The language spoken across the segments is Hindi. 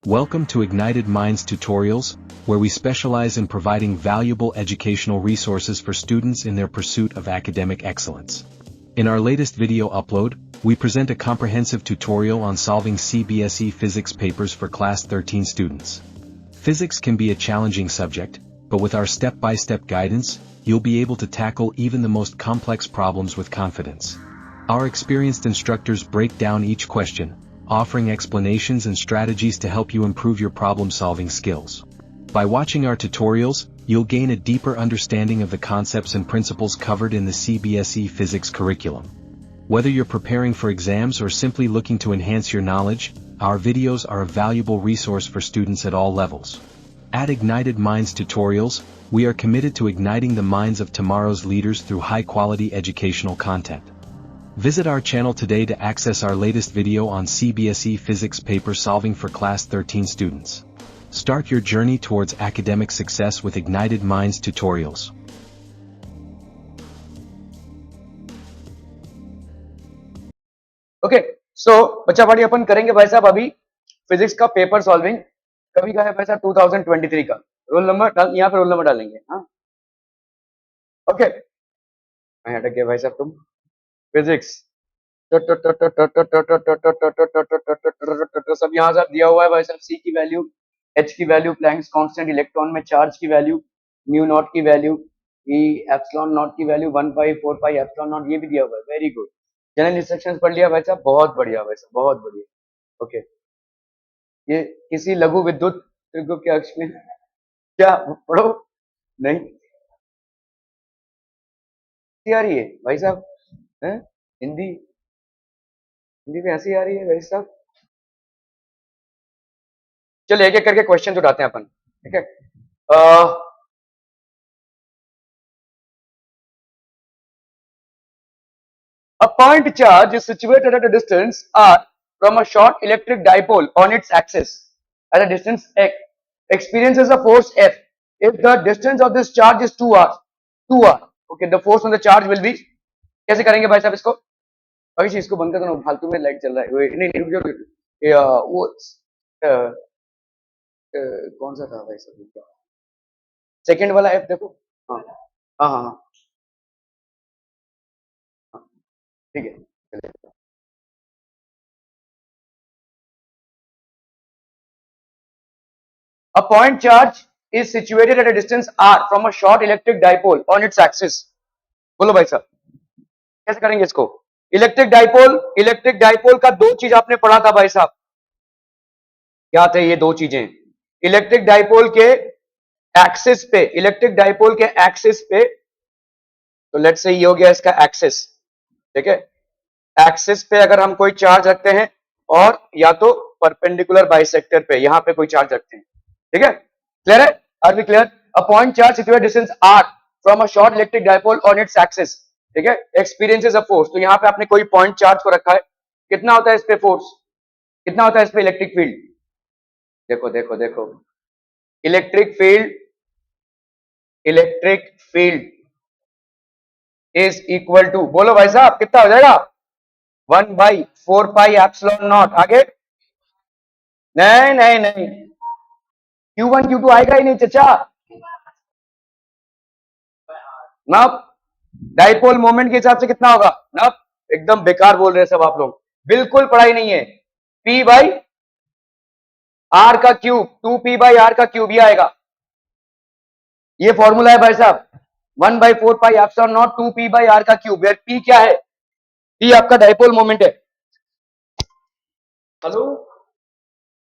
Welcome to Ignited Minds Tutorials, where we specialize in providing valuable educational resources for students in their pursuit of academic excellence. In our latest video upload, we present a comprehensive tutorial on solving CBSE physics papers for Class 13 students. Physics can be a challenging subject, but with our step-by-step guidance, you'll be able to tackle even the most complex problems with confidence. Our experienced instructors break down each question, offering explanations and strategies to help you improve your problem-solving skills. By watching our tutorials, you'll gain a deeper understanding of the concepts and principles covered in the CBSE physics curriculum. Whether you're preparing for exams or simply looking to enhance your knowledge, our videos are a valuable resource for students at all levels. At Ignited Minds Tutorials, we are committed to igniting the minds of tomorrow's leaders through high-quality educational content. Visit our channel today to access our latest video on CBSE physics paper solving for Class 13 students. Start your journey towards academic success with Ignited Minds Tutorials. Okay so बच्चा पार्टी अपन करेंगे भाई साहब अभी फिजिक्स का पेपर सॉल्विंग कभी का है भाई साहब 2023 का रोल नंबर यहाँ पे रोल नंबर डालेंगे हाँ ओके मैं अटक गया भाई साहब तुम फिजिक्स सब यहाँ सब दिया हुआ है भाई साहब सी की वैल्यू एच की वैल्यू प्लैंक्स कांस्टेंट इलेक्ट्रॉन में चार्ज की वैल्यू म्यू नॉट की वैल्यू ई एप्सिलॉन नॉट की वैल्यू 1545 एप्सिलॉन नॉट ये भी दिया हुआ है वेरी गुड जनरल इंस्ट्रक्शंस पढ़ लिया भाई साहब बहुत बढ़िया भाई साहब बहुत बढ़िया ओके ये किसी लघु विद्युत त्रिभुज के अक्ष में क्या पढ़ो नहीं आ रही है भाई साहब हिंदी हिंदी में ऐसी आ रही है भाई साहब चलिए एक एक करके क्वेश्चन उठाते हैं अपन ठीक है A point charge is situated at a distance r from a short electric dipole on its axis at a distance x experiences a force F. If the distance of this charge is 2r, okay, the force on the charge will be कैसे करेंगे भाई साहब इसको अभी इसको बंद कर दो फालतू में लाइट चल रहा है नहीं रुक जाओ वो कौन सा था भाई साहब सेकंड वाला एफ देखो हाँ हाँ हाँ ठीक है A point charge is situated at a distance r from a short electric dipole on its axis. बोलो भाई साहब कैसे करेंगे इसको इलेक्ट्रिक डाइपोल का दो चीज आपने पढ़ा था भाई साहब क्या थे ये दो चीजें इलेक्ट्रिक डाइपोल के एक्सिस पे तो लेट्स से ये हो गया इसका एक्सिस ठीक है एक्सिस पे अगर हम कोई चार्ज रखते हैं और या तो परपेंडिकुलर बाइसेक्टर पे यहां पे कोई चार्ज रखते हैं ठीक है क्लियर है are we clear a point charge situated distance r from a short electric dipole on its axis ठीक है एक्सपीरियंसेस अ फोर्स तो यहां पे आपने कोई पॉइंट चार्ज को रखा है कितना होता है इस पे फोर्स कितना होता है इस पे इलेक्ट्रिक फील्ड देखो देखो देखो electric field is equal to बोलो भाई साहब कितना हो जाएगा 1/4 पाई एप्सिलॉन नॉट आगे नहीं Q1 Q2 आएगा ही नहीं चचा नब डाइपोल मोमेंट के हिसाब से कितना होगा नब एकदम बेकार बोल रहे हैं सब आप लोग बिल्कुल पढ़ाई नहीं है P बाई R का क्यूब 2P बाई R का क्यूब ही आएगा ये फॉर्मूला है भाई साहब 1/4 pi epsilon naught 2P by R का क्यूब वेयर P क्या है P आपका डाइपोल मोमेंट है हेलो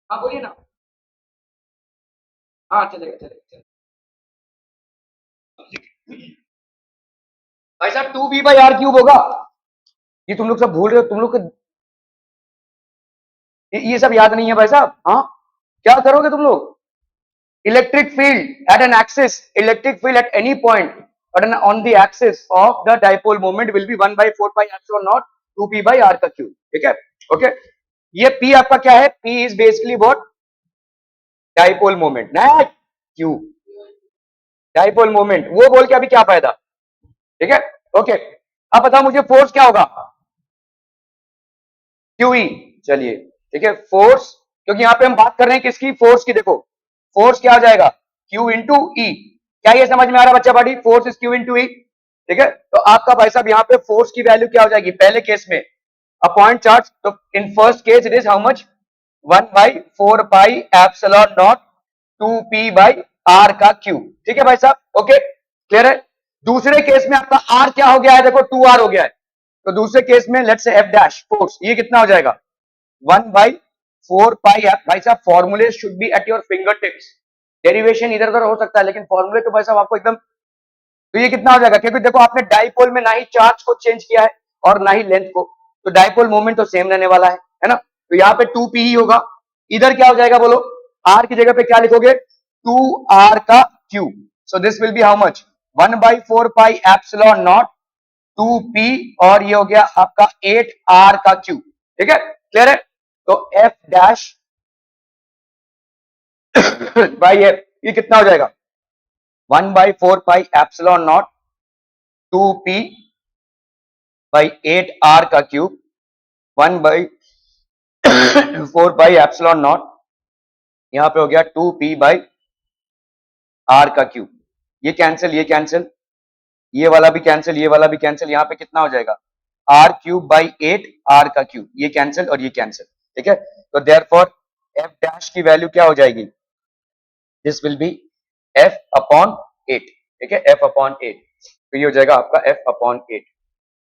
हाँ बोलिए ना हाँ चलेगा भाई साहब 2B बाई R क्यूब होगा ये तुम लोग सब भूल रहे हो तुम लोग ये सब याद नहीं है भाई साहब हाँ क्या करोगे तुम लोग electric field eight an axis electric field at any point on the axis of the dipole moment will be 1/4 pi epsilon naught 2P by R का क्यूब ठीक है ओके ये P आपका क्या है P is basically what dipole moment ना क्यू डाइपोल मोमेंट वो बोल के अभी क्या फायदा ठीक है ओके अब बताओ मुझे फोर्स क्या होगा QE चलिए ठीक है फोर्स क्योंकि यहाँ पे हम बात कर रहे हैं किसकी, फोर्स की। देखो फोर्स क्या हो जाएगा, Q इंटू ई। क्या ये समझ में आ रहा बच्चा party, force is Q into E. ठीक है, तो आपका भाई साहब यहाँ पे फोर्स की वैल्यू क्या हो जाएगी, पहले केस में अ पॉइंट चार्ज, तो in first case it is how much, 1/4 pi epsilon naught 2p by R का क्यूब। ठीक है भाई साहब, ओके क्लियर है। दूसरे केस में आपका आर क्या हो गया है, देखो 2r हो गया है। तो दूसरे केस में let's say F dash force, ये कितना हो जाएगा, 1/4 पाई एफ। भाई साहब फॉर्मूले should be at your finger tips, derivation इधर उधर हो सकता है लेकिन फॉर्मूले तो भाई साहब आपको एकदम। तो ये कितना हो जाएगा, क्योंकि देखो आपने डाइपोल में ना ही चार्ज को चेंज किया है और ना ही लेंथ को, तो डाइपोल मोमेंट तो सेम रहने वाला है ना। तो यहाँ पे 2p ही होगा। इधर क्या हो जाएगा बोलो, r की जगह पे क्या लिखोगे, 2r का cube. So this will be how much, 1/4 pi epsilon naught 2p, और ये हो गया आपका 8r का क्यूब। ठीक है क्लियर है। तो f डैश बाई एफ, ये कितना हो जाएगा, 1/4 pi epsilon naught 2p by 8r का क्यूब, 1/4 पाई एप्सिलॉन नॉट, यहां पे हो गया 2p बाई r का क्यूब। ये कैंसिल, ये कैंसिल, ये वाला भी कैंसिल, ये वाला भी कैंसिल, यहां पे कितना हो जाएगा, r क्यूब बाई 8r का क्यूब, ये कैंसिल और ये कैंसिल। ठीक है, तो देयरफॉर f डैश की वैल्यू क्या हो जाएगी, this will B f upon 8। ठीक है, f अपॉन 8, तो ये हो जाएगा आपका f अपॉन 8,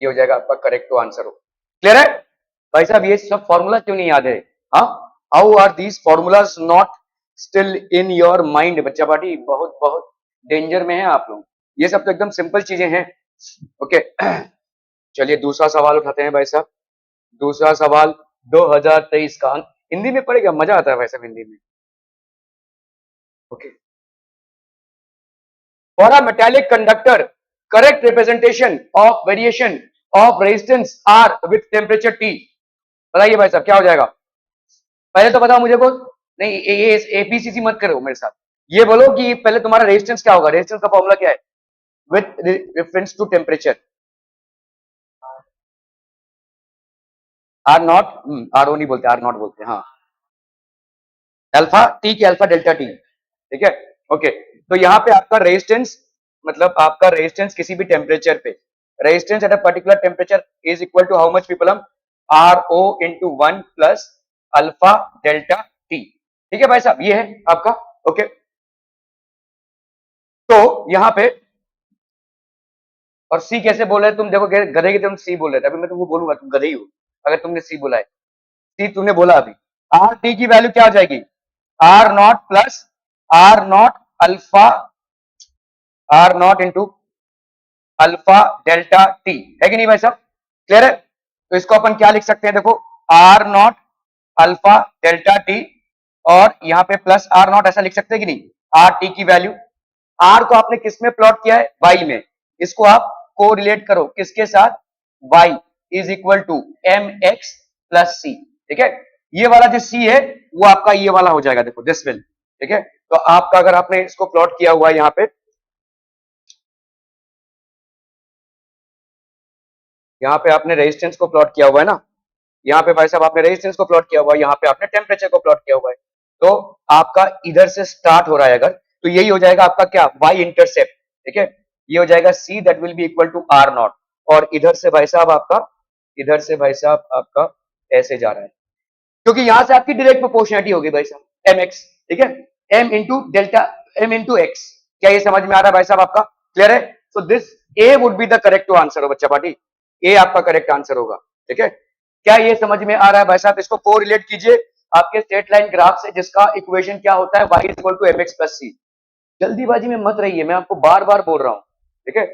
ये हो जाएगा आपका करेक्ट तो आंसर हो। क्लियर है भाई साहब, ये सब फॉर्मूला क्यों नहीं याद है, हाँ, how are these formulas not still in your mind, बच्चा पार्टी बहुत बहुत डेंजर में है आप लोग, ये सब तो एकदम सिंपल चीजें हैं। ओके चलिए दूसरा सवाल उठाते हैं भाई साहब। दूसरा सवाल 2023 का, हिंदी में पढ़ेगा, मजा आता है भाई साहब हिंदी में। Okay, for a metallic conductor correct representation of variation of resistance R with temperature T. बताइए भाई साहब क्या हो जाएगा, पहले तो बताओ मुझे को, नहीं ये एपीसीसी मत करो मेरे साथ, ये बोलो कि पहले तुम्हारा रेजिस्टेंस क्या होगा, रेजिस्टेंस का फॉर्मूला क्या है with reference to temperature, R naught, R O नहीं बोलते, आर नॉट बोलते, हाँ, अल्फा टी की अल्फा डेल्टा टी। ठीक है ओके, तो यहाँ पे आपका रेजिस्टेंस, मतलब आपका रेजिस्टेंस किसी भी टेम्परेचर पे, resistance at a particular temperature is equal to how much people, हम R O into 1 plus alpha delta T. ठीक है भाई साहब, ये है आपका। ओके तो यहाँ पे, और सी कैसे बोल रहे तुम, देखो गधे की तुम सी बोल रहे थे, अभी मैं तुमको बोलूंगा तुम गधे ही हो अगर तुमने सी बोला है, सी तुमने बोला अभी। आर टी की वैल्यू क्या हो जाएगी, R naught plus R naught alpha, R naught into alpha delta T, है कि नहीं भाई साहब, क्लियर है। तो इसको अपन क्या लिख सकते हैं, देखो R naught alpha delta T, और यहाँ पे प्लस आर नॉट, ऐसा लिख सकते हैं कि नहीं, आर टी की वैल्यू, आर को आपने किस में प्लॉट किया है, वाई में, इसको आप को रिलेट करो किसके साथ, y is equal to m x plus c. ठीक है, ये वाला जो सी है वो आपका ये वाला हो जाएगा, देखो दिस विल। ठीक है, तो आपका अगर आपने इसको प्लॉट किया हुआ है यहाँ पे, यहाँ पे आपने रेजिस्टेंस को प्लॉट किया हुआ है ना, यहाँ पे भाई साहब आपने रेजिस्टेंस को प्लॉट किया हुआ है, यहाँ पे आपने टेम्परेचर को प्लॉट किया हुआ है, तो आपका इधर से स्टार्ट हो रहा है अगर, तो यही हो जाएगा आपका क्या, वाई इंटरसेप्ट। ठीक है, ये हो जाएगा see that will be equal to are naught, और इधर से भाई साहब आपका, इधर से भाई साहब आपका ऐसे जा रहा है, क्योंकि यहां से आपकी डायरेक्ट प्रोपोर्शनलिटी होगी भाई साहब, एम एक्स। ठीक है, M into delta, M into X. क्या ये समझ में आ रहा है भाई साहब आपका, क्लियर है। So this A would be the correct answer हो बच्चा पार्टी, ए आपका करेक्ट आंसर होगा। ठीक है, क्या ये समझ में आ रहा है भाई साहब, इसको को रिलेट कीजिए आपके स्ट्रेट लाइन ग्राफ से, जिसका इक्वेशन क्या होता है, y is equal to m x plus c. जल्दीबाजी में मत रहिए, मैं आपको बार बार बोल रहा हूं। ठीक है,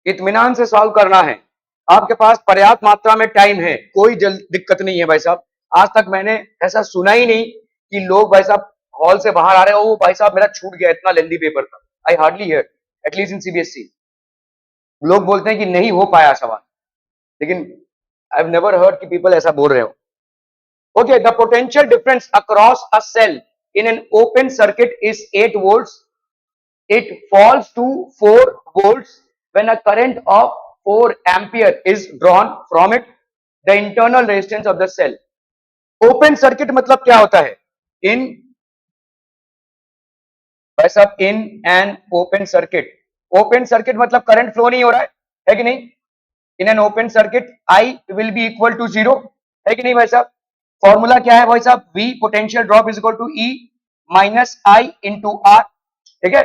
इत्मीनान से सॉल्व करना है, आपके पास पर्याप्त मात्रा में टाइम है, कोई दिक्कत नहीं है भाई साहब। आज तक मैंने ऐसा सुना ही नहीं कि लोग भाई साहब हॉल से बाहर आ रहे हो, वो भाई साहब मेरा छूट गया, इतना लेंदी पेपर था, I hardly here, at least in CBSE. लोग बोलते हैं कि नहीं हो पाया सवाल, लेकिन आई हैव नेवर हर्ड कि पीपल ऐसा बोल रहे हो। Okay, the potential difference across a cell in an open circuit is 8 volts. It falls to 4 volts when a current of 4 ampere is drawn from it. The internal resistance of the cell. Open circuit मतलब क्या होता है? इन भाई साहब, in an open circuit, open circuit मतलब करंट फ्लो नहीं हो रहा है कि नहीं? In an open circuit I will be equal to zero, है कि नहीं भाई साहब? फॉर्मूला क्या है भाई साहब? V potential drop is equal to E minus I into R, ठीक है?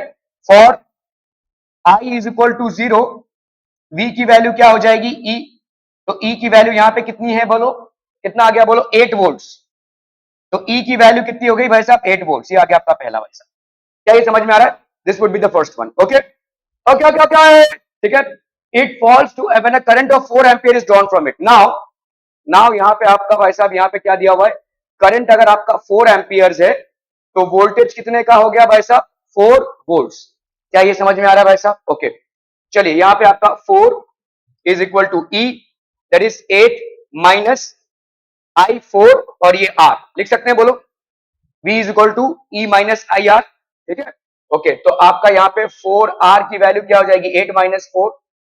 For I is equal to zero, V की वैल्यू क्या हो जाएगी? ई। तो ई की वैल्यू यहां पे कितनी है बोलो? कितना आ गया बोलो? 8 वोल्ट्स। तो ई की वैल्यू कितनी हो गई भाई साहब? 8 वोल्ट्स। ये आ गया आपका पहला भाई साहब। क्या ये समझ में आ रहा है? This would be the first one. Okay okay okay okay, ठीक है। It falls to when a current of 4 ampere is drawn from it. Now now यहां पे आपका भाई साहब, यहां पे क्या दिया हुआ है? करंट अगर आपका 4 एम्पियर्स है तो वोल्टेज कितने का हो गया भाई साहब? 4 वोल्ट्स। क्या ये समझ में आ रहा है भाई साहब? ओके, चलिए यहां पे आपका 4 is equal to E, that is 8 minus I 4, और ये आर लिख सकते हैं, बोलो। V is equal to E minus I r, ठीक है। ओके, तो आपका यहाँ पे 4R की वैल्यू क्या हो जाएगी? 8 माइनस 4,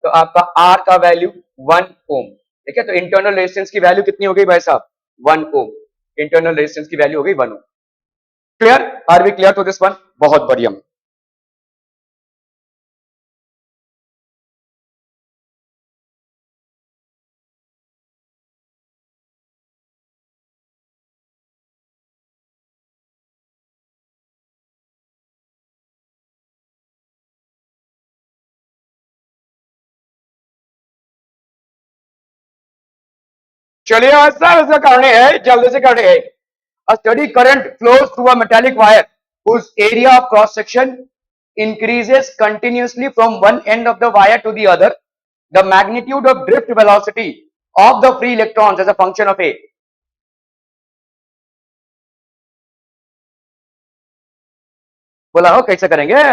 तो आपका R का वैल्यू 1 ओम, ठीक है। तो इंटरनल रेजिस्टेंस की वैल्यू कितनी हो गई भाई साहब? 1 ओम। इंटरनल रेजिस्टेंस की वैल्यू हो गई 1 ohm. Clear? Are we clear to this one? बहुत बढ़िया। चलिए ऐसा करने हैं, जल्दी से करने हैं। A steady current flows through a metallic wire whose area of cross section increases continuously from one end of the wire to the other. The magnitude of drift velocity of the free electrons as a function of A. बोला हो कैसे करेंगे?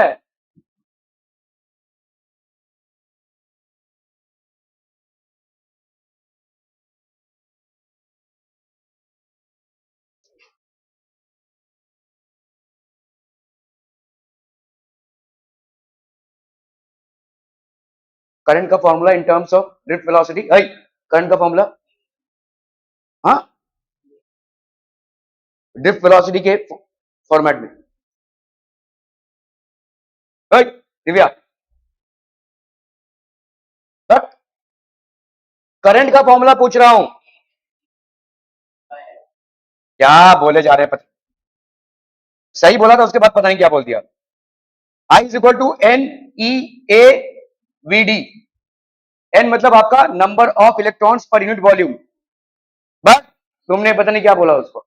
करंट का formula in terms of drift velocity, current का फॉर्मूला, हाँ, ड्रिफ्ट वेलोसिटी के फॉर्मेट में। दिव्या, करंट का फॉर्मूला पूछ रहा हूं। क्या बोले जा रहे हैं? सही बोला था, उसके बाद पता नहीं क्या बोल दिया। I is equal to N E A V D. N मतलब आपका number of electrons per unit volume, but तुमने पता नहीं क्या बोला उसको।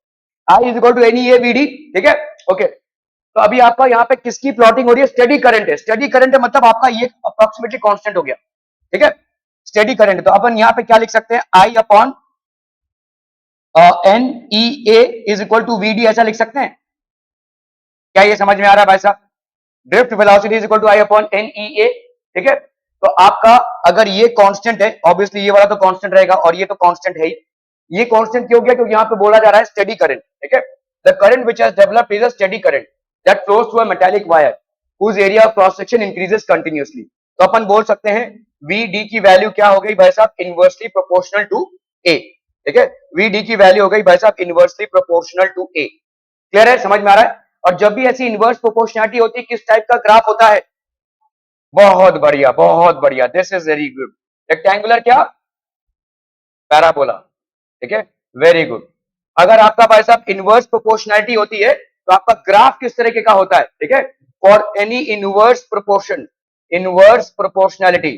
I is equal to N E A V D, ठीक है। ओके, तो अभी आपका यहाँ पे किसकी प्लॉटिंग हो रही है? स्टेडी करंट है। स्टेडी करंट है मतलब आपका ये अप्रोक्सीमेटली कांस्टेंट हो गया, ठीक है। स्टेडी करंट, तो अपन यहाँ पे क्या लिख सकते हैं? I upon n E A is equal to v d, ऐसा लिख सकते हैं। क्या ये समझ में आ रहा है भाई साहब? Drift velocity is equal to I upon n E A, ठीक है। तो आपका अगर ये कांस्टेंट है, ऑब्वियसली ये वाला तो कांस्टेंट रहेगा, और ये तो कांस्टेंट है ही। ये कांस्टेंट क्यों गया? क्योंकि यहाँ पे बोला जा रहा है स्टेडी करंट, ठीक है। The current which has developed is a steady current that flows through a metallic wire whose area of cross section increases continuously। तो अपन बोल सकते हैं वी डी की वैल्यू क्या हो गई भाई साहब? इनवर्सली प्रोपोर्शनल टू ए, ठीक है। वी डी की वैल्यू हो गई भाई साहब inversely proportional to A. Clear है? समझ में आ रहा है? और जब भी ऐसी इनवर्स प्रोपोर्शनलिटी होती है, किस टाइप का ग्राफ होता है? बहुत बढ़िया, बहुत बढ़िया, this is very good. Rectangular क्या? पैराबोला, ठीक है, वेरी गुड। अगर आपका भाई साहब इनवर्स प्रोपोर्शनलिटी होती है तो आपका ग्राफ किस तरीके का होता है? ठीक है, for any inverse proportion, inverse proportionality,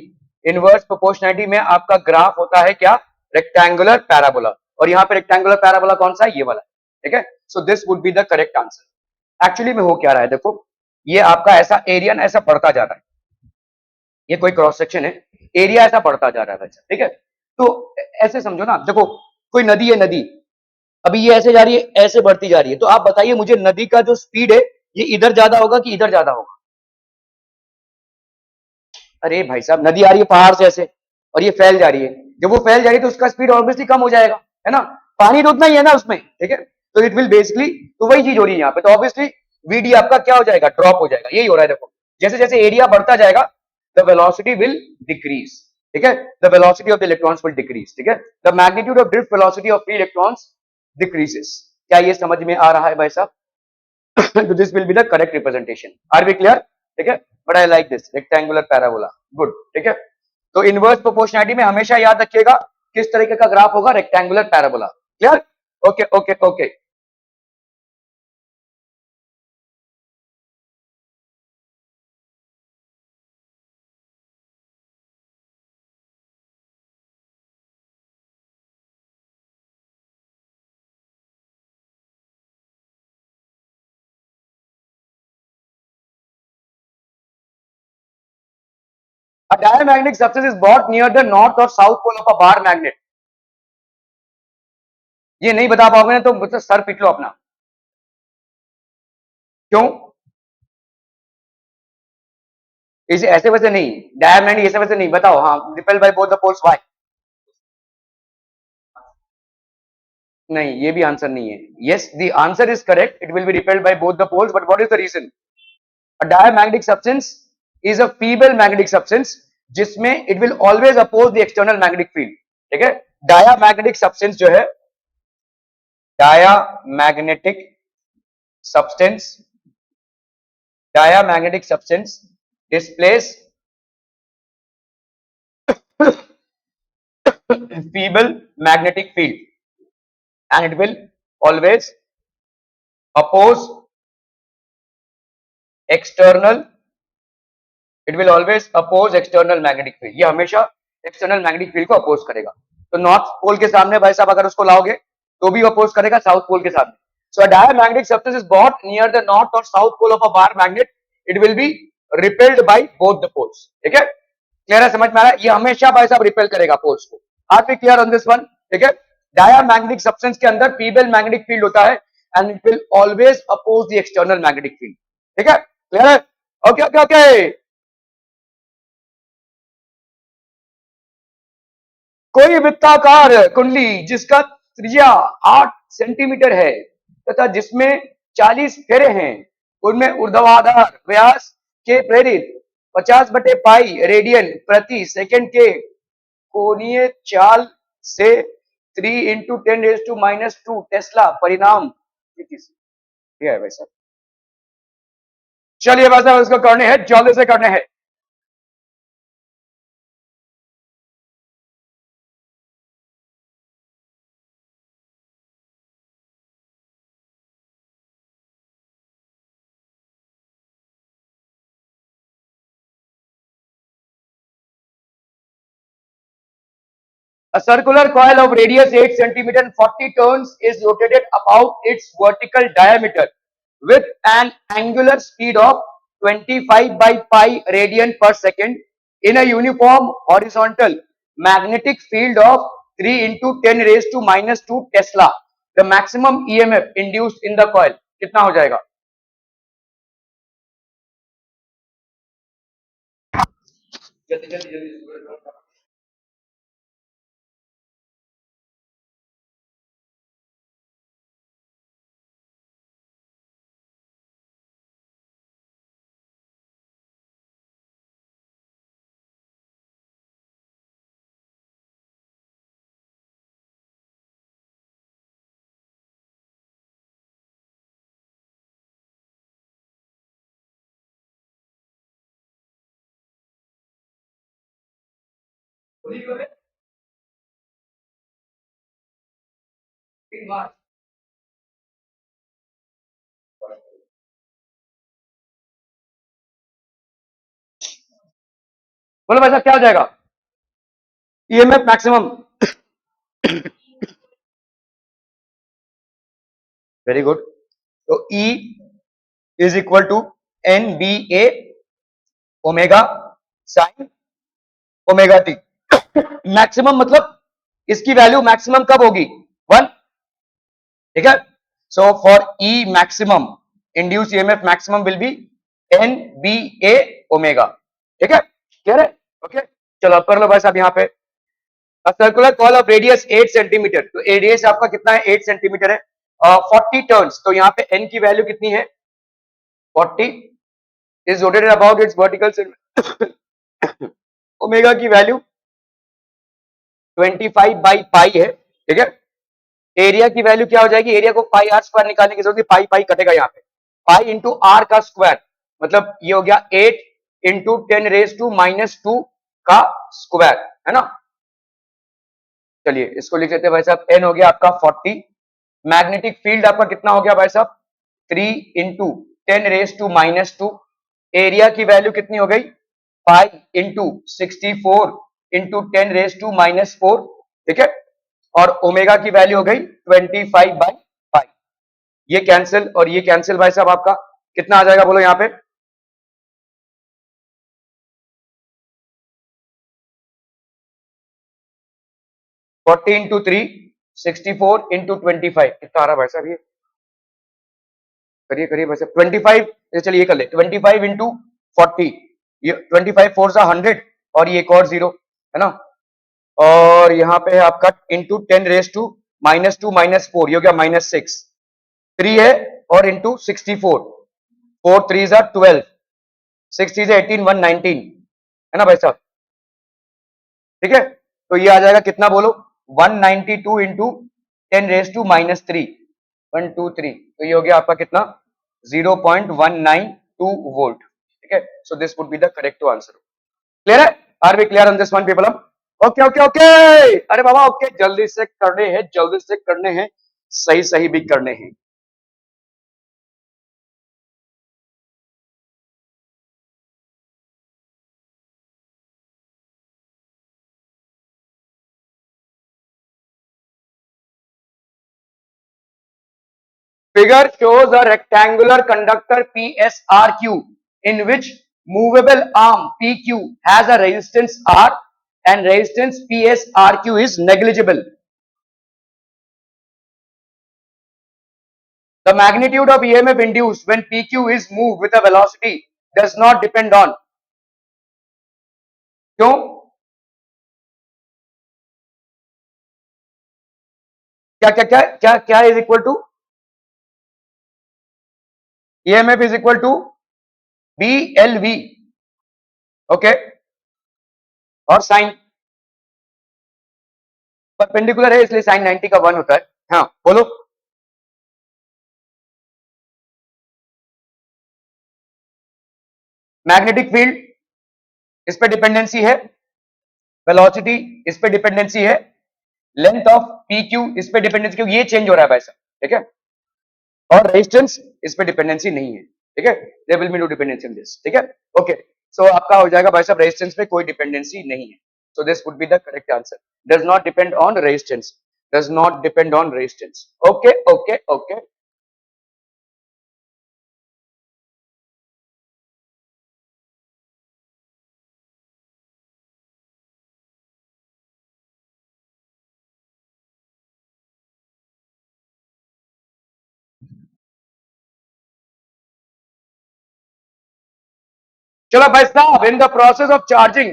inverse proportionality में आपका ग्राफ होता है क्या? Rectangular parabola. और यहाँ पे रेक्टेंगुलर पैराबोला कौन सा है? ये वाला, ठीक है। So this would be the correct answer. Actually में हो क्या रहा है, देखो ये आपका ऐसा एरिया ना ऐसा बढ़ता जा रहा है, ये कोई क्रॉस सेक्शन है, एरिया ऐसा बढ़ता जा रहा है, ठीक है। तो ऐसे समझो ना, देखो कोई नदी है, नदी अभी ये ऐसे जा रही है, ऐसे बढ़ती जा रही है, तो आप बताइए मुझे नदी का जो स्पीड है ये इधर ज्यादा होगा कि इधर ज्यादा होगा? अरे भाई साहब, नदी आ रही है पहाड़ से ऐसे और ये फैल जा रही है, जब वो फैल जा रही है तो उसका स्पीड ऑब्वियसली कम हो जाएगा, है ना। पानी तो उतना ही है ना उसमें, ठीक है। तो इट विल बेसिकली, तो वही चीज हो रही है यहाँ पे, तो ऑब्वियसली वीडी आपका क्या हो जाएगा? ड्रॉप हो जाएगा। यही हो रहा है, देखो जैसे जैसे एरिया बढ़ता जाएगा द वेलोसिटी विल डिक्रीज, ठीक है, the velocity of the electrons will decrease, ठीक है, the magnitude of drift velocity of free electrons decreases. क्या ये समझ में आ रहा है भाई साहब? तो this will be the correct representation, are we clear? ठीक है, but I like this rectangular parabola, good, ठीक है। तो इनवर्स प्रोपोर्शनैलिटी में हमेशा याद रखिएगा किस तरीके का ग्राफ होगा, rectangular parabola, clear? Okay okay okay. A diamagnetic substance is brought near the north or south pole of a bar magnet. ये नहीं बता पाओगे ना तो मतलब सर पिट लो अपना। क्यों? इसे ऐसे वैसे नहीं, डायमैग्नेटिक ऐसे वैसे नहीं, बताओ। हाँ, repel by both the poles, why? नहीं, ये भी आंसर नहीं है। Yes, the answer is correct, it will be repelled by both the poles, but what is the reason? A diamagnetic substance is a feeble magnetic substance जिसमें it will always oppose the external magnetic field, ठीक है। डायमैग्नेटिक सब्सटेंस जो है, diamagnetic substance, diamagnetic substance displays feeble magnetic field and it will always oppose external, it will always oppose external magnetic field, ये हमेशा external magnetic field को oppose करेगा। तो नॉर्थ पोल के सामने भाई साहब अगर उसको लाओगे तो भी oppose करेगा साउथ पोल के सामने। So a diamagnetic substance is brought near the north or south pole of a bar magnet, it will be repelled by both the poles, ठीक है। क्लियर है, समझ में आ रहा है? ये हमेशा भाई साहब रिपेल करेगा पोल्स को। Are we clear on this one? ठीक है, डायमैग्नेटिक सब्सटेंस के अंदर फीबल मैग्नेटिक फील्ड होता है and it will always oppose the external magnetic field, ठीक है, क्लियर है? Okay okay okay. कोई वृत्ताकार कुंडली जिसका त्रिज्या 8 सेंटीमीटर है तथा जिसमें 40 फेरे हैं, उनमें ऊर्ध्वाधर व्यास के प्रेरित 50/पाई रेडियन प्रति सेकंड के कोणीय चाल से 3 × 10⁻² टेस्ला परिणाम है वैसा। चलिए वैसा उसको करने हैं, जल्दी से करने हैं। A circular coil of radius 8 centimeter and 40 turns is rotated about its vertical diameter with an angular speed of 25/pi radian per second in a uniform horizontal magnetic field of 3 × 10⁻² Tesla. The maximum EMF induced in the coil कितना हो जाएगा? जल्दी जल्दी जल्दी। बोलो भाई साहब क्या हो जाएगा? EMF maximum, very good. तो E is equal to NBA omega sine omega T. Maximum मतलब इसकी वैल्यू मैक्सिमम कब होगी? 1, ठीक है। So for E maximum induced EMF maximum will be NBA omega, ठीक है, क्लियर है? ओके, चलो अब कर लो भाई साहब यहाँ पे। Circular call of radius 8 centimetre, तो रेडियस आपका कितना है? 8 सेंटीमीटर है। 40 टर्न्स, तो यहाँ पे n की वैल्यू कितनी है? 40 is rotated about it's vertical omega की वैल्यू 25 बाई पाई है, ठीक है। एरिया की वैल्यू क्या हो जाएगी, एरिया को पाई आर स्क्वायर निकालने की जरूरत है, पाई पाई कटेगा यहाँ पे, पाई इंटू आर का स्क्वायर, मतलब ये हो गया 8 इंटू 10⁻⁻² का स्क्वायर, है ना। चलिए इसको लिख लेते हैं भाई साहब, एन हो गया आपका 40। मैग्नेटिक फील्ड आपका कितना हो गया भाई साहब, 3 इंटू 10⁻⁻²। एरिया की वैल्यू कितनी हो गई, पाई इंटू 64 इंटू 10⁻⁻⁴, ठीक है। और ओमेगा की वैल्यू हो गई 25 बाई पाई। ये कैंसिल और ये कैंसिल भाई साहब, आपका कितना आ जाएगा बोलो यहाँ पे, 40 इंटू 3 64 इंटू 25, कितना आ रहा भाई साहब, ये करिए करिए भाई साहब, 25, चलिए ये कर ले, 25 इंटू 40, ये 25 4 सा 100 और ये एक और जीरो, है ना। और यहाँ पे है आपका इंटू 10⁻⁻², ये हो गया -6, 3 है और इंटू 64, 4 3 सा 12, 6 3 सा 18, 119, है ना भाई साहब, ठीक है। तो ये आ जाएगा कितना बोलो, 192 इंटू 10⁻³ 123, तो ये हो गया आपका कितना, 0.192 वोल्ट, ठीक है। So this would be the correct answer. Clear है, are we clear on this one people? Okay okay okay, अरे बाबा ओके, जल्दी से करने हैं, जल्दी से करने हैं, सही सही भी करने हैं। Figure shows a rectangular conductor PSRQ in which movable arm PQ has a resistance R and resistance PSRQ is negligible. The magnitude of EMF induced when PQ is moved with a velocity does not depend on, क्यों, क्या क्या क्या क्या क्या is equal to, EMF is equal to BLV, okay, और साइन परपेंडिकुलर है इसलिए साइन 90 का 1 होता है। हाँ बोलो, मैग्नेटिक फील्ड इस पे डिपेंडेंसी है, वेलोसिटी इस पे डिपेंडेंसी है, लेंथ ऑफ PQ इस पे डिपेंडेंसी, क्योंकि ये चेंज हो रहा है भाई साहब, ठीक है। और रेजिस्टेंस इस पे डिपेंडेंसी नहीं है, ठीक है, there will be no dependency in this, ठीक है। ओके, सो आपका हो जाएगा भाई साहब, रेजिस्टेंस पे कोई डिपेंडेंसी नहीं है, so this would be the correct answer, does not depend on resistance, does not depend on resistance, okay okay okay. चलो भाई साहब, in the process of charging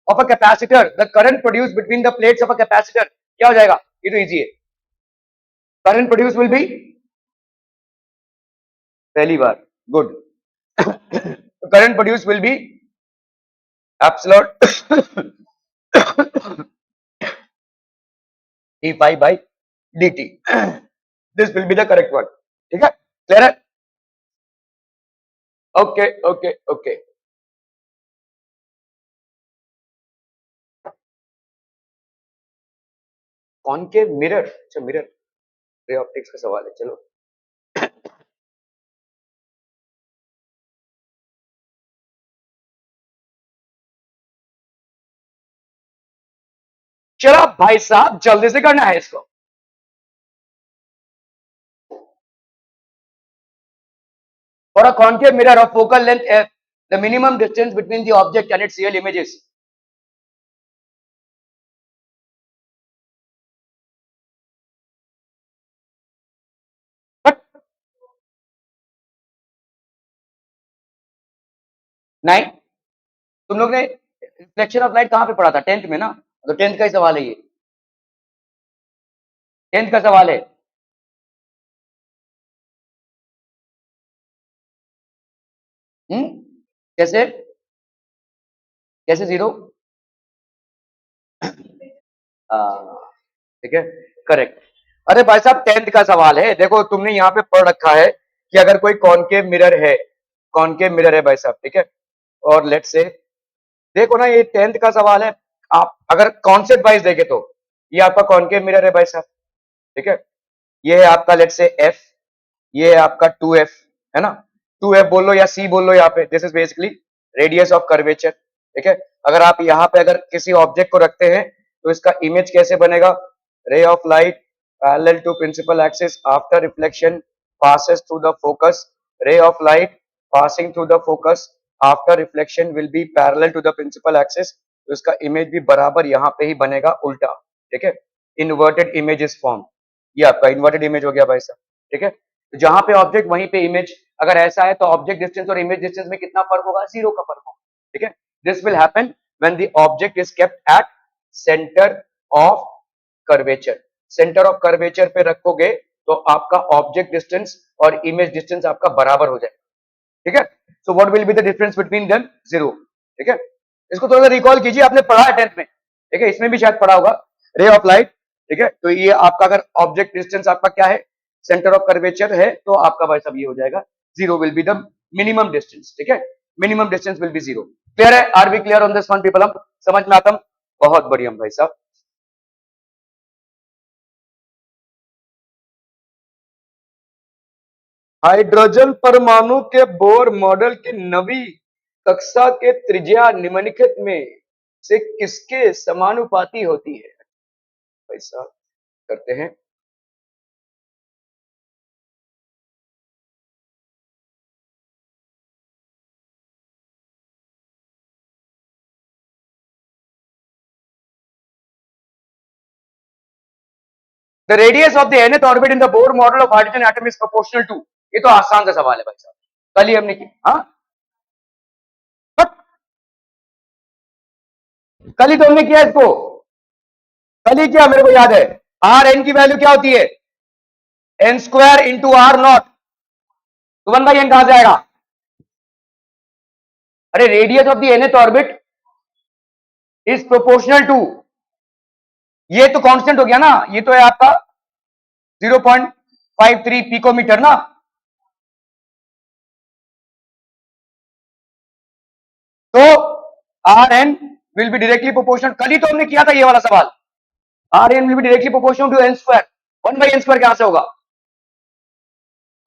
of a capacitor, the current produced between the plates of a capacitor क्या हो जाएगा, ये तो इजी है, current produced will be, पहली बार, good, current produced will be absolute d phi by dt, this will be the correct one, ठीक है, क्लियर है, okay okay okay. Concave mirror, अच्छा मिरर, रे ऑप्टिक्स का सवाल है, चलो चलो भाई साहब जल्दी से करना है इसको। For a concave mirror of focal length f, the minimum distance between the object and its real image is, but 9, तुम लोग ने रिफ्लेक्शन ऑफ लाइट कहां पे पढ़ा था, 10th में ना, तो 10th का ही सवाल है ये, 10th का सवाल है। कैसे, कैसे जीरो, ठीक है, करेक्ट। अरे भाई साहब 10th का सवाल है, देखो तुमने यहाँ पे पढ़ रखा है कि अगर कोई कॉनकेव मिरर है, कॉनकेव मिरर है भाई साहब, ठीक है, और लेट से देखो ना ये 10th का सवाल है। आप अगर कॉन्सेप्ट वाइज देखे तो ये आपका कॉनकेव मिरर है भाई साहब, ठीक है, ये है आपका लेट से एफ, ये है आपका 2f, है ना, 2f बोल लो या c बोल लो, यहाँ पे this is basically radius of curvature, ठीक है। अगर आप यहाँ पे अगर किसी ऑब्जेक्ट को रखते हैं तो इसका इमेज कैसे बनेगा, ray of light parallel to principal axis after reflection passes through the focus, ray of light passing through the focus after reflection will be parallel to the principal axis, तो इसका इमेज भी बराबर यहाँ पे ही बनेगा उल्टा, ठीक है, इन्वर्टेड इमेज इज फॉर्म, ये आपका इन्वर्टेड इमेज हो गया भाई साहब, ठीक है। तो जहां पे ऑब्जेक्ट वहीं पे इमेज, अगर ऐसा है तो ऑब्जेक्ट डिस्टेंस और इमेज डिस्टेंस में कितना फर्क होगा, जीरो का फर्क होगा, ठीक है। This will happen when the object is kept at centre of curvature, centre of curvature पे रखोगे तो आपका ऑब्जेक्ट डिस्टेंस और इमेज डिस्टेंस आपका बराबर हो जाएगा, ठीक है। So what will be the difference between them, zero, ठीक है। इसको थोड़ा सा रिकॉल कीजिए, आपने पढ़ा है 10th में, ठीक है, इसमें भी शायद पढ़ा होगा, रे ऑफ लाइट, ठीक है। तो ये आपका अगर ऑब्जेक्ट डिस्टेंस आपका क्या है, सेंटर ऑफ कर्वेचर है, तो आपका भाई साहब ये हो जाएगा, zero will be the minimum distance, ठीक है, minimum distance will be zero. Clear है, are we clear on this one people, हम समझ में आता, बहुत बढ़िया भाई साहब। हाइड्रोजन परमाणु के बोर मॉडल की नवी कक्षा के त्रिज्या निम्नलिखित में से किसके समानुपाती होती है, भाई साहब करते हैं। The radius of the nth orbit in the Bohr model of hydrogen atom is proportional to, ये तो आसान सा सवाल है भाई साहब, कल ही हमने किया, हाँ कल ही तो हमने किया इसको, कल ही किया, मेरे को याद है। आर एन की वैल्यू क्या होती है, N square into R naught, तो 1/n कहां से आएगा, अरे radius of the nth orbit is proportional to, ये तो कांस्टेंट हो गया ना, ये तो है आपका 0.53 पिकोमीटर ना, तो R N will be directly proportional, कल ही तो हमने किया था ये वाला सवाल, R N will be directly proportional to N square, 1/n² कहां से होगा,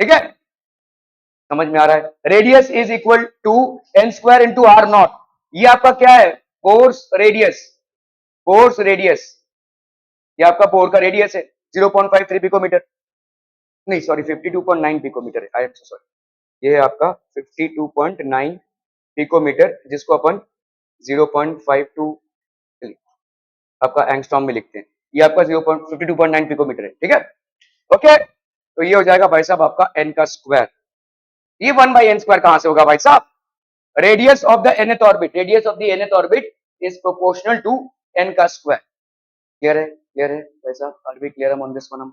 ठीक है, समझ में आ रहा है। Radius is equal to N square into R naught, ये आपका क्या है, बोर्स रेडियस, बोर्स रेडियस, ये आपका बोर का रेडियस है 0.53 पिकोमीटर, नहीं सॉरी 52.9 पिकोमीटर है, आई एम सो सॉरी, ये है आपका 52.9 पिकोमीटर, जिसको अपन 0.52 आपका एंगस्ट्रॉम में लिखते हैं, ये आपका 0.52.9 पिकोमीटर है, ठीक है, ओके। तो ये हो जाएगा भाई साहब आपका एन का स्क्वायर, ये 1/n² कहां से होगा भाई साहब, radius of the nth orbit, radius of the nth orbit is proportional to n का स्क्वायर, क्लियर है भाई साहब, are be clear on this one.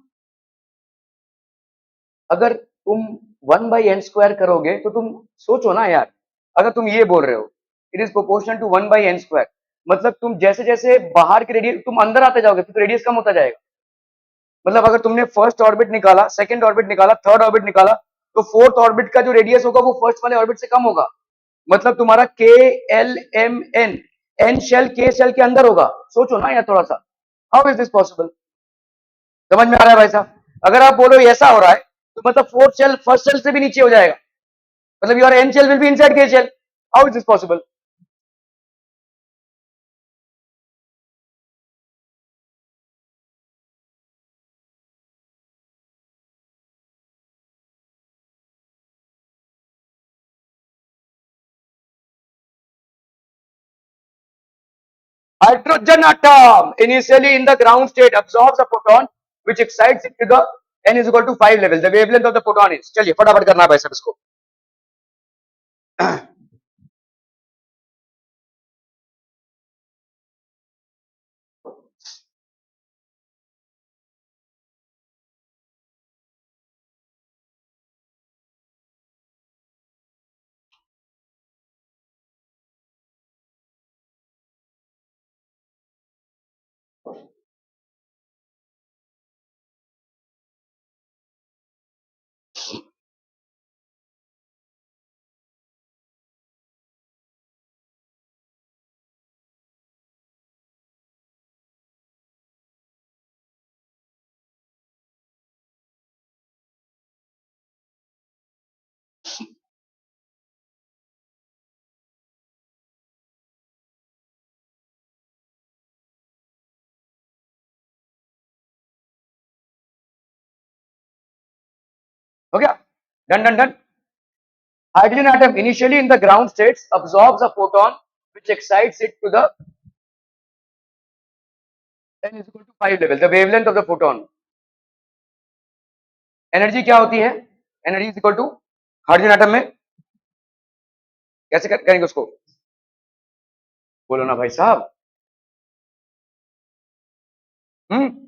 अगर तुम 1/n² करोगे तो तुम सोचो ना यार, अगर तुम ये बोल रहे हो it is proportional to 1/n², मतलब तुम जैसे जैसे बाहर के रेडियस तुम अंदर आते जाओगे तो रेडियस कम होता जाएगा, मतलब अगर तुमने फर्स्ट ऑर्बिट निकाला, सेकंड ऑर्बिट निकाला, थर्ड ऑर्बिट निकाला, तो फोर्थ ऑर्बिट का जो रेडियस होगा वो फर्स्ट वाले ऑर्बिट से कम होगा, मतलब तुम्हारा K L M N, N shell के शेल के अंदर होगा, सोचो ना यार थोड़ा सा, हाउ इज दिस पॉसिबल, समझ में आ रहा है भाई साहब। अगर आप बोलो ऐसा हो रहा है तो मतलब फोर्थ शेल फर्स्ट शेल से भी नीचे हो जाएगा, मतलब your n shell will be inside K shell, how is this possible. Hydrogen atom initially in the ground state absorbs a proton which excites it to the n is equal to 5 level. The wavelength of the proton is, चलिए फटाफट करना है भाई साहब इसको। हो गया, done done done. Hydrogen atom initially in the ground states absorbs a photon which excites it to the n is equal to 5 level, the wavelength of the photon. Energy क्या होती है? Energy is equal to hydrogen atom में कैसे करेंगे उसको? बोलो ना भाई साहब. हम्म.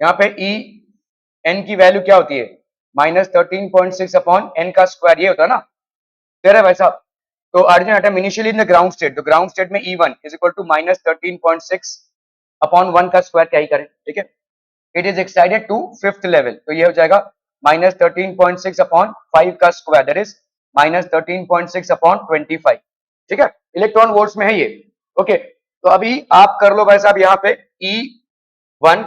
यहाँ पे ई एन की वैल्यू क्या होती है? -13.6 अपॉन एन का स्क्वायर, ये होता है ना. क्लियर है भाई साहब? तो hydrogen atom initially in the ground state, तो ग्राउंड स्टेट में E1 is equal to -13.6 upon 1 का स्क्वायर, क्या ही करें, ठीक है. It is excited to fifth level, तो ये हो जाएगा -13.6 अपॉन 5 का स्क्वायर, दैट इज -13.6 अपॉन 25. ठीक है, इलेक्ट्रॉन वोल्ट्स में है ये. ओके, तो अभी आप कर लो भाई साहब यहाँ पे E1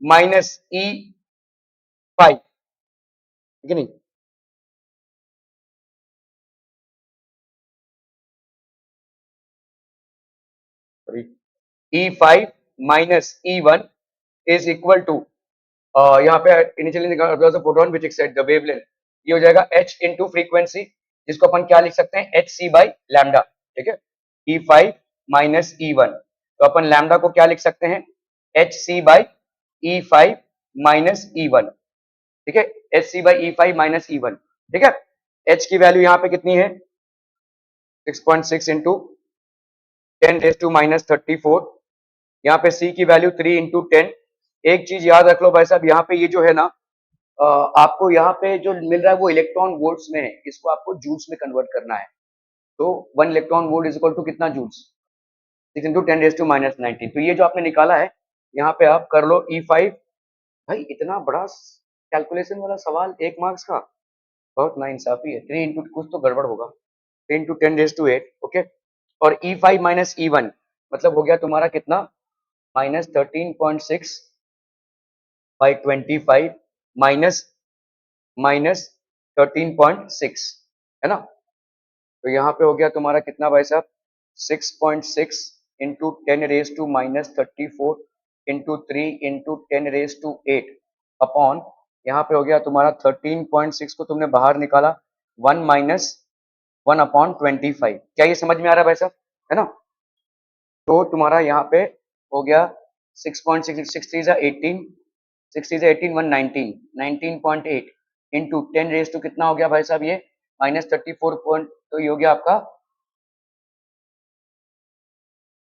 माइनस E5, ठीक है नहीं? E5 minus E1 is equal to, यहाँ पे initially photon which excite the wavelength, ये हो जाएगा h इंटू फ्रीक्वेंसी, जिसको अपन क्या लिख सकते हैं, hc बाई लैम्डा. ठीक है, E5 माइनस E1, तो अपन लैम्डा को क्या लिख सकते हैं, hc by E5 minus E1. ठीक है, hc by E5 minus E1. ठीक है, h की वैल्यू यहाँ पे कितनी है, 6.6 इंटू 10⁻⁻34. यहाँ पे c की वैल्यू 3 इंटू 10. एक चीज याद रख लो भाई साहब, यहाँ पे ये जो है ना, आपको यहाँ पे जो मिल रहा है वो इलेक्ट्रॉन वोल्ट्स में है, इसको आपको जूल्स में कन्वर्ट करना है. तो 1 electron volt is equal to कितना जूल्स, 6 इंटू 10⁻⁹19. तो ये जो आपने निकाला है, यहाँ पे आप कर लो E5. भाई इतना बड़ा कैलकुलेशन वाला सवाल 1 मार्क्स का, बहुत नाइंसाफी है. 3 इंटू कुछ तो गड़बड़ होगा, 3 इंटू 10⁸8. ओके, और E5 माइनस E1 मतलब हो गया तुम्हारा कितना, -13.6 बाई 25 माइनस -13.6, है ना. तो यहाँ पे हो गया तुम्हारा कितना भाई साहब, 6.6 इंटू 10⁻⁻34 इंटू 3 इंटू 10⁸8 अपॉन, यहाँ पे हो गया तुम्हारा 13.6 को तुमने बाहर निकाला, 1 माइनस 1 अपॉन 25. क्या ये समझ में आ रहा है भाई साहब, है ना. तो तुम्हारा यहाँ पे हो गया 6.6, 6 जा 18, 6 1 19, 19.8 इंटू 10 रेज टू कितना हो गया भाई साहब, ये -34 पॉइंट, तो ये हो गया आपका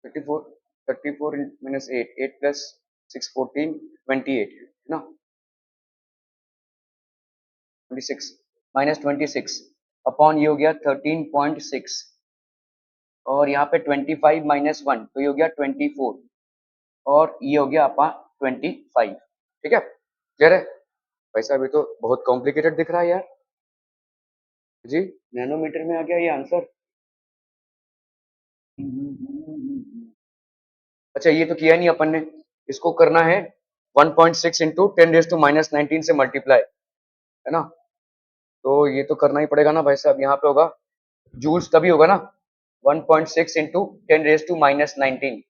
34, 34 माइनस 8, 8 प्लस 6 14 28 ना, 26 -26 अपॉन ये हो गया 13.6, और यहाँ पे 25 माइनस 1, तो ये हो गया 24, और ये हो गया आपका 25. ठीक है, क्लियर है भाई साहब? ये तो बहुत कॉम्प्लिकेटेड दिख रहा है यार जी, नैनोमीटर में आ गया ये आंसर. अच्छा, ये तो किया नहीं अपन ने, इसको करना है 1.6 इंटू 10⁻⁻19 से मल्टीप्लाई, है ना. तो ये तो करना ही पड़ेगा ना भाई साहब, यहाँ पे होगा जूल्स तभी होगा ना, 1.6 इंटू 10⁻⁻19.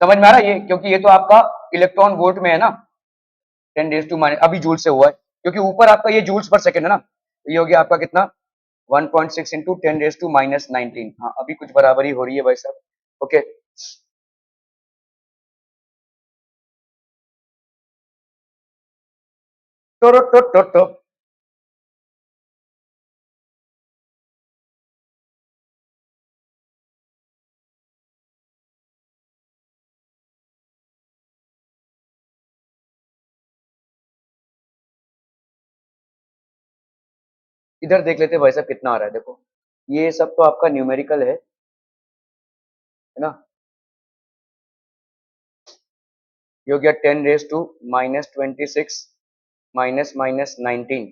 समझ में आ रहा है ये, क्योंकि ये तो आपका इलेक्ट्रॉन वोल्ट में है ना, 10⁻⁻, अभी जूल से हुआ है क्योंकि ऊपर आपका ये जूल्स पर सेकंड है ना, तो ये हो गया आपका कितना, 1.6 इंटू 10⁻⁻19. हाँ, अभी कुछ बराबरी हो रही है भाई साहब. ओके, तो इधर देख लेते हैं भाई साहब कितना आ रहा है. देखो, ये सब तो आपका न्यूमेरिकल है ना. ये हो गया 10⁻⁻26 माइनस माइनस 19,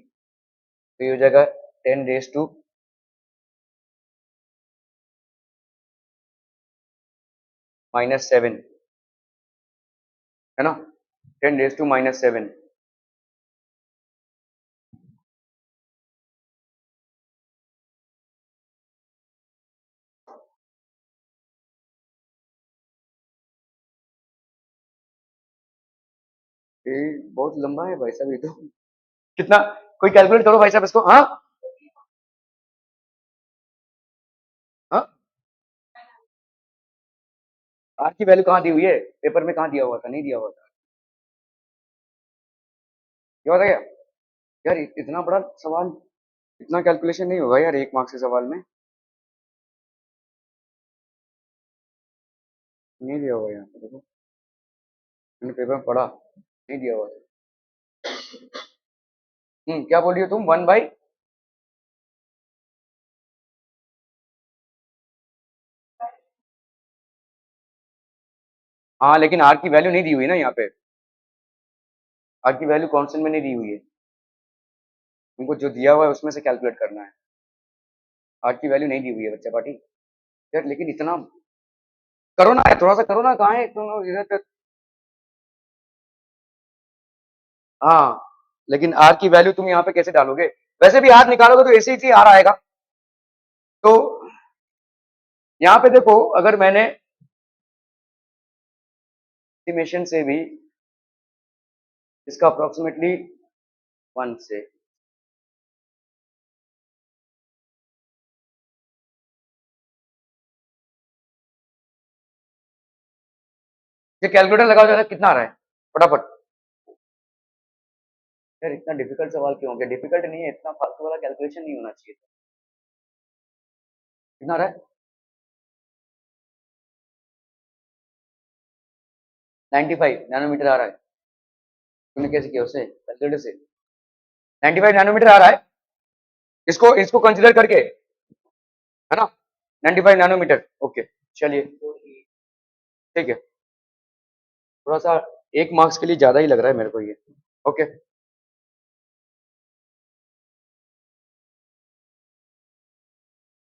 तो ये हो जाएगा 10⁻⁻7, है ना, 10⁻⁻7. ये बहुत लंबा है भाई साहब ये तो। कितना? कोई कैलकुलेट करो भाई साहब इसको। हाँ हाँ, आर की वैल्यू कहाँ दी हुई है पेपर में? कहाँ दिया हुआ था? नहीं दिया हुआ था। क्या होता क्या यार? इतना बड़ा सवाल, इतना कैलकुलेशन नहीं होगा यार एक मार्क्स के सवाल में। नहीं दिया हुआ यहाँ पे देखो, मैंने पेपर में पढ़ा, नहीं दिया हुआ था। क्या बोल रही हो तुम? 1/? हाँ लेकिन आर की वैल्यू नहीं दी हुई ना यहाँ पे। आर की वैल्यू कांस्टेंट में नहीं दी हुई है, तुमको जो दिया हुआ है उसमें से कैलकुलेट करना है। आर की वैल्यू नहीं दी हुई है बच्चा पार्टी। यार लेकिन इतना करो ना, थोड़ा सा करो ना, कहाँ है तुम इधर तक? हाँ लेकिन आर की वैल्यू तुम यहाँ पे कैसे डालोगे? वैसे भी आर निकालोगे तो ऐसे ही आर आएगा। तो यहाँ पे देखो, अगर मैंने एस्टिमेशन से भी इसका अप्रोक्सीमेटली 1 से, ये कैलकुलेटर लगाओ जरा, कितना आ रहा है फटाफट। यार इतना डिफिकल्ट सवाल क्यों हो गया? डिफिकल्ट नहीं है, इतना फालतू वाला कैलकुलेशन नहीं होना चाहिए था। कितना आ रहा है? 95 नैनोमीटर आ रहा है। तूने कैसे किया उसे कैलकुलेटर से? 95 नैनोमीटर आ रहा है, इसको इसको कंसिडर करके, है ना? 95 नैनोमीटर, ओके। चलिए ठीक है, थोड़ा सा 1 मार्क्स के लिए ज्यादा ही लग रहा है मेरे को ये। ओके,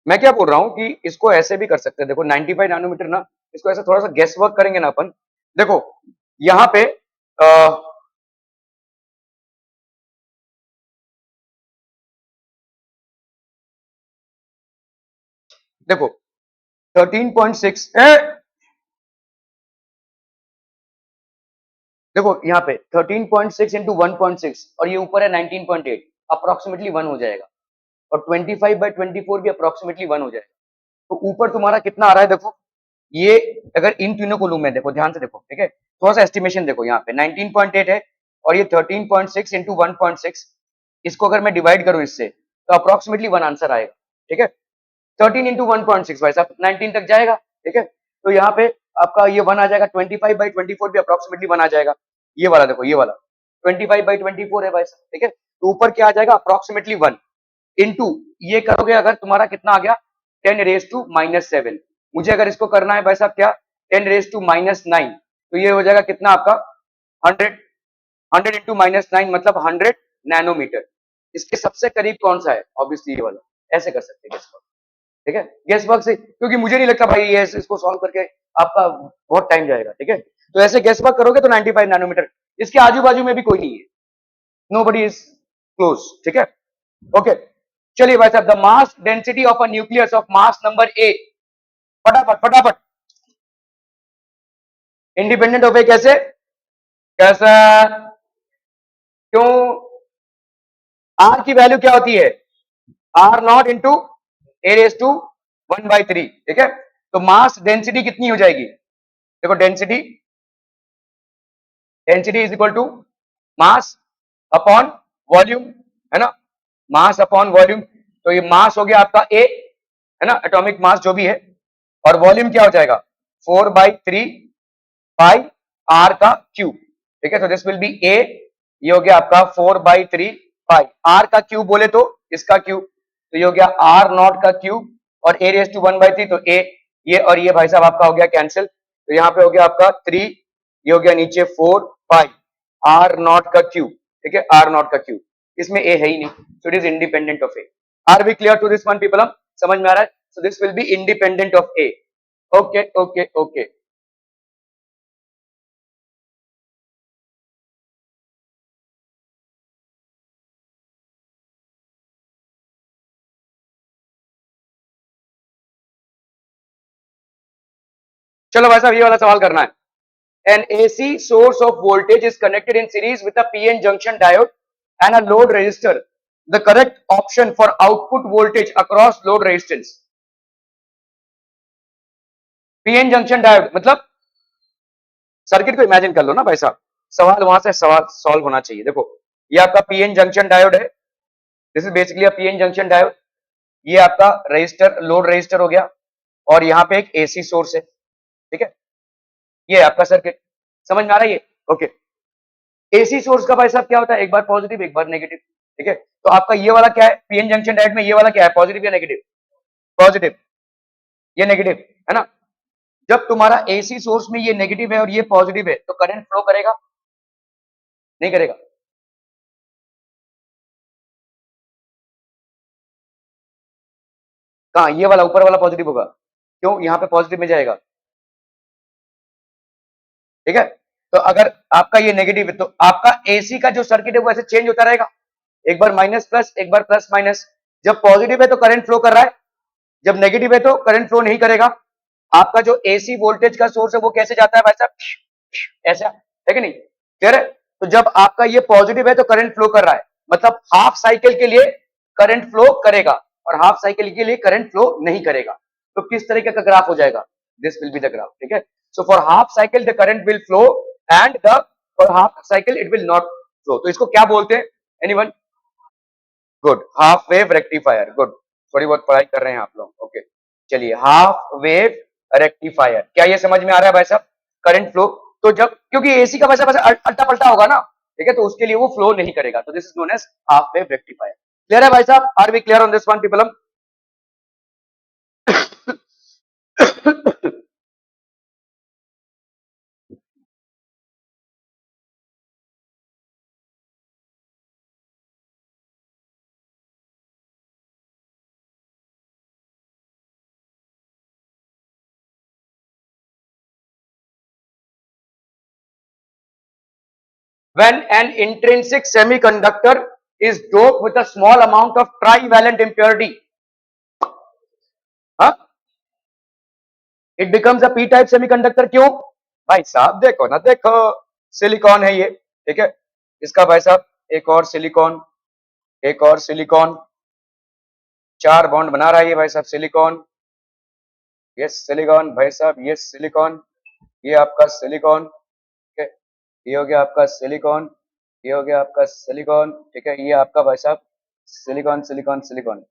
मैं क्या बोल रहा हूँ कि इसको ऐसे भी कर सकते हैं। देखो 95 नैनोमीटर ना, इसको ऐसे थोड़ा सा गेस वर्क करेंगे ना अपन। देखो यहाँ पे देखो 13.6 देखो यहाँ पे 13.6 इंटू 1.6 और ये ऊपर है 19.8, अप्रोक्सीमेटली 1 हो जाएगा। और 25/24 भी अप्रोक्सीमेटली 1 हो जाएगा। तो ऊपर तुम्हारा कितना आ रहा है देखो, ये अगर इन तीनों को लूं मैं, देखो ध्यान से देखो, ठीक है? थोड़ा सा एस्टिमेशन देखो, यहाँ पे 19.8 है और ये 13.6 इंटू 1.6, इसको अगर मैं डिवाइड करूं इससे तो अप्रोक्सीमेटली 1 आंसर आएगा। ठीक है, 13 इंटू 1.6 भाई साहब 19 तक जाएगा। ठीक है, तो यहाँ पे आपका ये 1 आ जाएगा। 25/24 भी अप्रोक्सीमेटली 1 आ जाएगा। ये वाला देखो, ये वाला 25/24 है भाई साहब। ठीक है, तो ऊपर क्या आ जाएगा? अप्रोक्सीमेटली 1 इंटू, ये करोगे अगर तुम्हारा कितना आ गया? 10⁻⁻⁷। मुझे अगर इसको करना है भाई साहब क्या, 10⁻⁻9, तो ये हो जाएगा कितना आपका? 100। 100 इंटू -9 मतलब 100 नैनोमीटर। इसके सबसे करीब कौन सा है? ऑब्वियसली ये वाला। ऐसे कर सकते हैं गेस वर्क। ठीक है, गेस वर्क से, क्योंकि मुझे नहीं लगता भाई ये इसको सॉल्व करके आपका बहुत टाइम जाएगा। ठीक है, तो ऐसे गेस वर्क करोगे तो 95 नैनोमीटर, इसके आजू बाजू में भी कोई नहीं है, नो बडी इज क्लोज। ठीक है, ओके। चलिए भाई साहब, the mass density of a nucleus of mass number A, फटाफट फटाफट। इंडिपेंडेंट ऑफ ए कैसे? कैसा? क्यों? आर की वैल्यू क्या होती है? R naught into A raise to 1/3। ठीक है, तो मास डेंसिटी कितनी हो जाएगी? देखो density, density is equal to mass upon volume, है ना? मास अपॉन वॉल्यूम, तो ये मास हो गया आपका ए, है ना, एटॉमिक मास जो भी है, और वॉल्यूम क्या हो जाएगा? 4/3 पाई आर का क्यूब। ठीक है, तो दिस विल बी ए, ये हो गया आपका 4/3 पाई आर का क्यूब, बोले तो इसका क्यूब, तो ये हो गया आर नॉट का क्यूब, और ए रेस टू 1/3 तो ए, ये और ये भाई साहब आपका हो गया कैंसिल, तो यहाँ पे हो गया आपका 3, ये हो गया नीचे 4 पाई आर नॉट का क्यूब। ठीक है, आर नॉट का क्यूब, इसमें ए है ही नहीं, so it is independent of A. Are we clear to this one people? हम समझ में आ रहा है? So this will be independent of A. Okay okay okay, चलो भाई साहब ये वाला सवाल करना है। an AC source of voltage is connected in series with a PN junction diode and a load resistor. The correct option for output voltage across load resistance. PN junction diode मतलब सर्किट को इमेजिन कर लो ना भाई साहब, सवाल वहां से सवाल सॉल्व होना चाहिए। देखो ये आपका पीएन जंक्शन डायोड है, this is basically a PN junction diode. ये आपका रजिस्टर लोड रजिस्टर हो गया और यहाँ पे एक एसी सोर्स है, ठीक है। ये आपका सर्किट समझ में आ रहा है ये? ओके। एसी सोर्स का भाई साहब क्या होता है, एक बार पॉजिटिव एक बार नेगेटिव, ठीक है। तो आपका ये वाला क्या है पीएन जंक्शन डायोड में, ये वाला क्या है पॉजिटिव या नेगेटिव? पॉजिटिव, ये नेगेटिव है ना। जब तुम्हारा एसी सोर्स में ये नेगेटिव है और ये पॉजिटिव है तो करंट फ्लो करेगा नहीं करेगा? कहा ये वाला ऊपर वाला पॉजिटिव होगा, क्यों? यहाँ पे पॉजिटिव में जाएगा, ठीक है। तो अगर आपका ये नेगेटिव है तो आपका एसी का जो सर्किट है वो ऐसे चेंज होता रहेगा, एक बार माइनस प्लस एक बार प्लस माइनस। जब पॉजिटिव है तो करंट फ्लो कर रहा है, जब नेगेटिव है तो करंट फ्लो नहीं करेगा। आपका जो एसी वोल्टेज का सोर्स है वो कैसे जाता है भाई साहब, ऐसा है कि नहीं? क्लियर है? तो जब आपका ये पॉजिटिव है तो करंट फ्लो कर रहा है, मतलब हाफ साइकिल के लिए करंट फ्लो करेगा और हाफ साइकिल के लिए करंट फ्लो नहीं करेगा। तो किस तरीके का ग्राफ हो जाएगा? This will be the graph, ठीक है। So for half cycle the current will flow and the for half cycle it will not flow. तो इसको क्या बोलते हैं? Anyone? Good, half wave rectifier. Good, थोड़ी बहुत पढ़ाई कर रहे हैं आप लोग, ओके। चलिए, हाफ वेव रेक्टिफायर, क्या ये समझ में आ रहा है भाई साहब? करंट फ्लो, तो जब क्योंकि एसी का वैसा वैसा अल्टा पल्टा होगा ना, ठीक है, तो उसके लिए वो फ्लो नहीं करेगा। तो this is known as half wave rectifier. Clear है भाई साहब? Are we clear on this one people? When an intrinsic semiconductor is doped with a small amount of trivalent impurity, huh? It becomes a p type semiconductor। क्यों भाई साहब? देखो ना, देखो सिलिकॉन है ये, ठीक है। इसका भाई साहब एक और सिलिकॉन, एक और सिलिकॉन, चार बॉन्ड बना रहा है ये भाई साहब सिलिकॉन। ये सिलिकॉन भाई साहब, ये सिलिकॉन, ये आपका सिलिकॉन, ठीक है। ये हो गया आपका सिलिकॉन, ये हो गया आपका सिलिकॉन, ठीक है। ये आपका भाई साहब सिलिकॉन सिलिकॉन सिलिकॉन।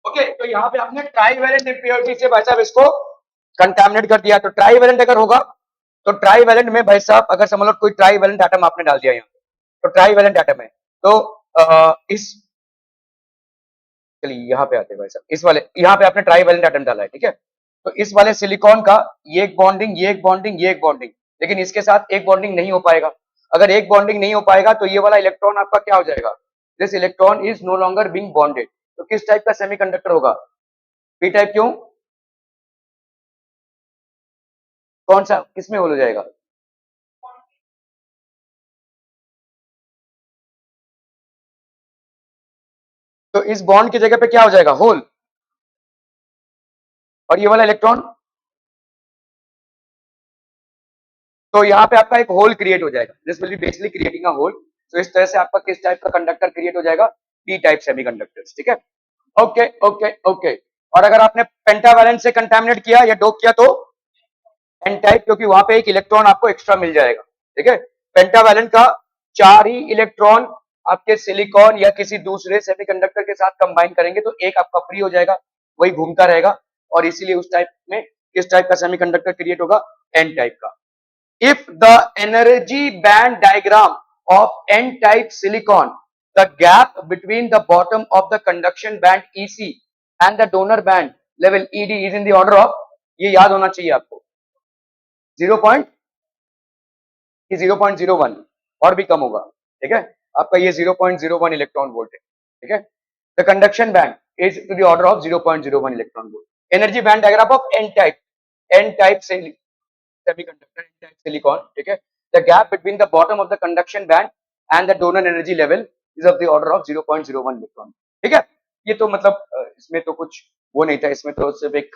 ओके, तो यहाँ पे आपने ट्राईवैलेंट इम्प्योरिटी से भाई साहब इसको कंटामिनेट कर दिया। तो ट्राईवैलेंट अगर होगा तो ट्राईवैलेंट में भाई साहब अगर समझ लो कोई ट्राईवैलेंट एटम आपने डाल दिया यहाँ, तो ट्राईवैलेंट एटम है तो इस, चलिए यहाँ पे आते हैं भाई साहब, इस वाले यहाँ पे आपने ट्राईवैलेंट एटम डाला है, ठीक है। तो इस वाले सिलिकॉन का ये एक बॉन्डिंग, ये एक बॉन्डिंग, ये एक बॉन्डिंग, लेकिन इसके साथ एक बॉन्डिंग नहीं हो पाएगा। अगर एक बॉन्डिंग नहीं हो पाएगा तो ये वाला इलेक्ट्रॉन आपका क्या हो जाएगा? This electron is no longer being bonded. तो किस टाइप का सेमीकंडक्टर होगा? P type. क्यों? कौन सा किसमें होल हो जाएगा? तो इस बॉन्ड की जगह पे क्या हो जाएगा? होल। और ये वाला इलेक्ट्रॉन, तो यहाँ पे आपका एक होल क्रिएट हो जाएगा, this will be basically creating a hole. तो इस तरह से आपका किस टाइप का कंडक्टर क्रिएट हो जाएगा, पी टाइप सेमीकंडक्टर्स, ठीक है। Okay okay okay. और अगर आपने पेंटावैलेंट से कंटामिनेट किया या डोप किया तो एन टाइप, क्योंकि वहां पे एक इलेक्ट्रॉन आपको एक्स्ट्रा मिल जाएगा, ठीक है। पेंटावैलेंट का 4 ही इलेक्ट्रॉन आपके सिलिकॉन या किसी दूसरे सेमीकंडक्टर के साथ कंबाइन करेंगे तो एक आपका फ्री हो जाएगा, वही घूमता रहेगा, और इसीलिए उस टाइप में किस टाइप का सेमीकंडक्टर क्रिएट होगा, एन टाइप का। If the energy band diagram of n-type silicon, the gap between the bottom of the conduction band EC and the donor band level ED is in the order of, ये याद होना चाहिए आपको, 0.01 और भी कम होगा, ठीक है। आपका ये 0.01 इलेक्ट्रॉन वोल्ट है, ठीक है। The conduction band is to the order of 0.01 electron volt. Energy band diagram of n-type semiconductor, n-type silicon, ठीक है। The gap between the bottom of the conduction band and the donor energy level is of the order of 0.01 electron, ठीक है। ये तो मतलब इसमें तो कुछ वो नहीं था, इसमें तो सिर्फ एक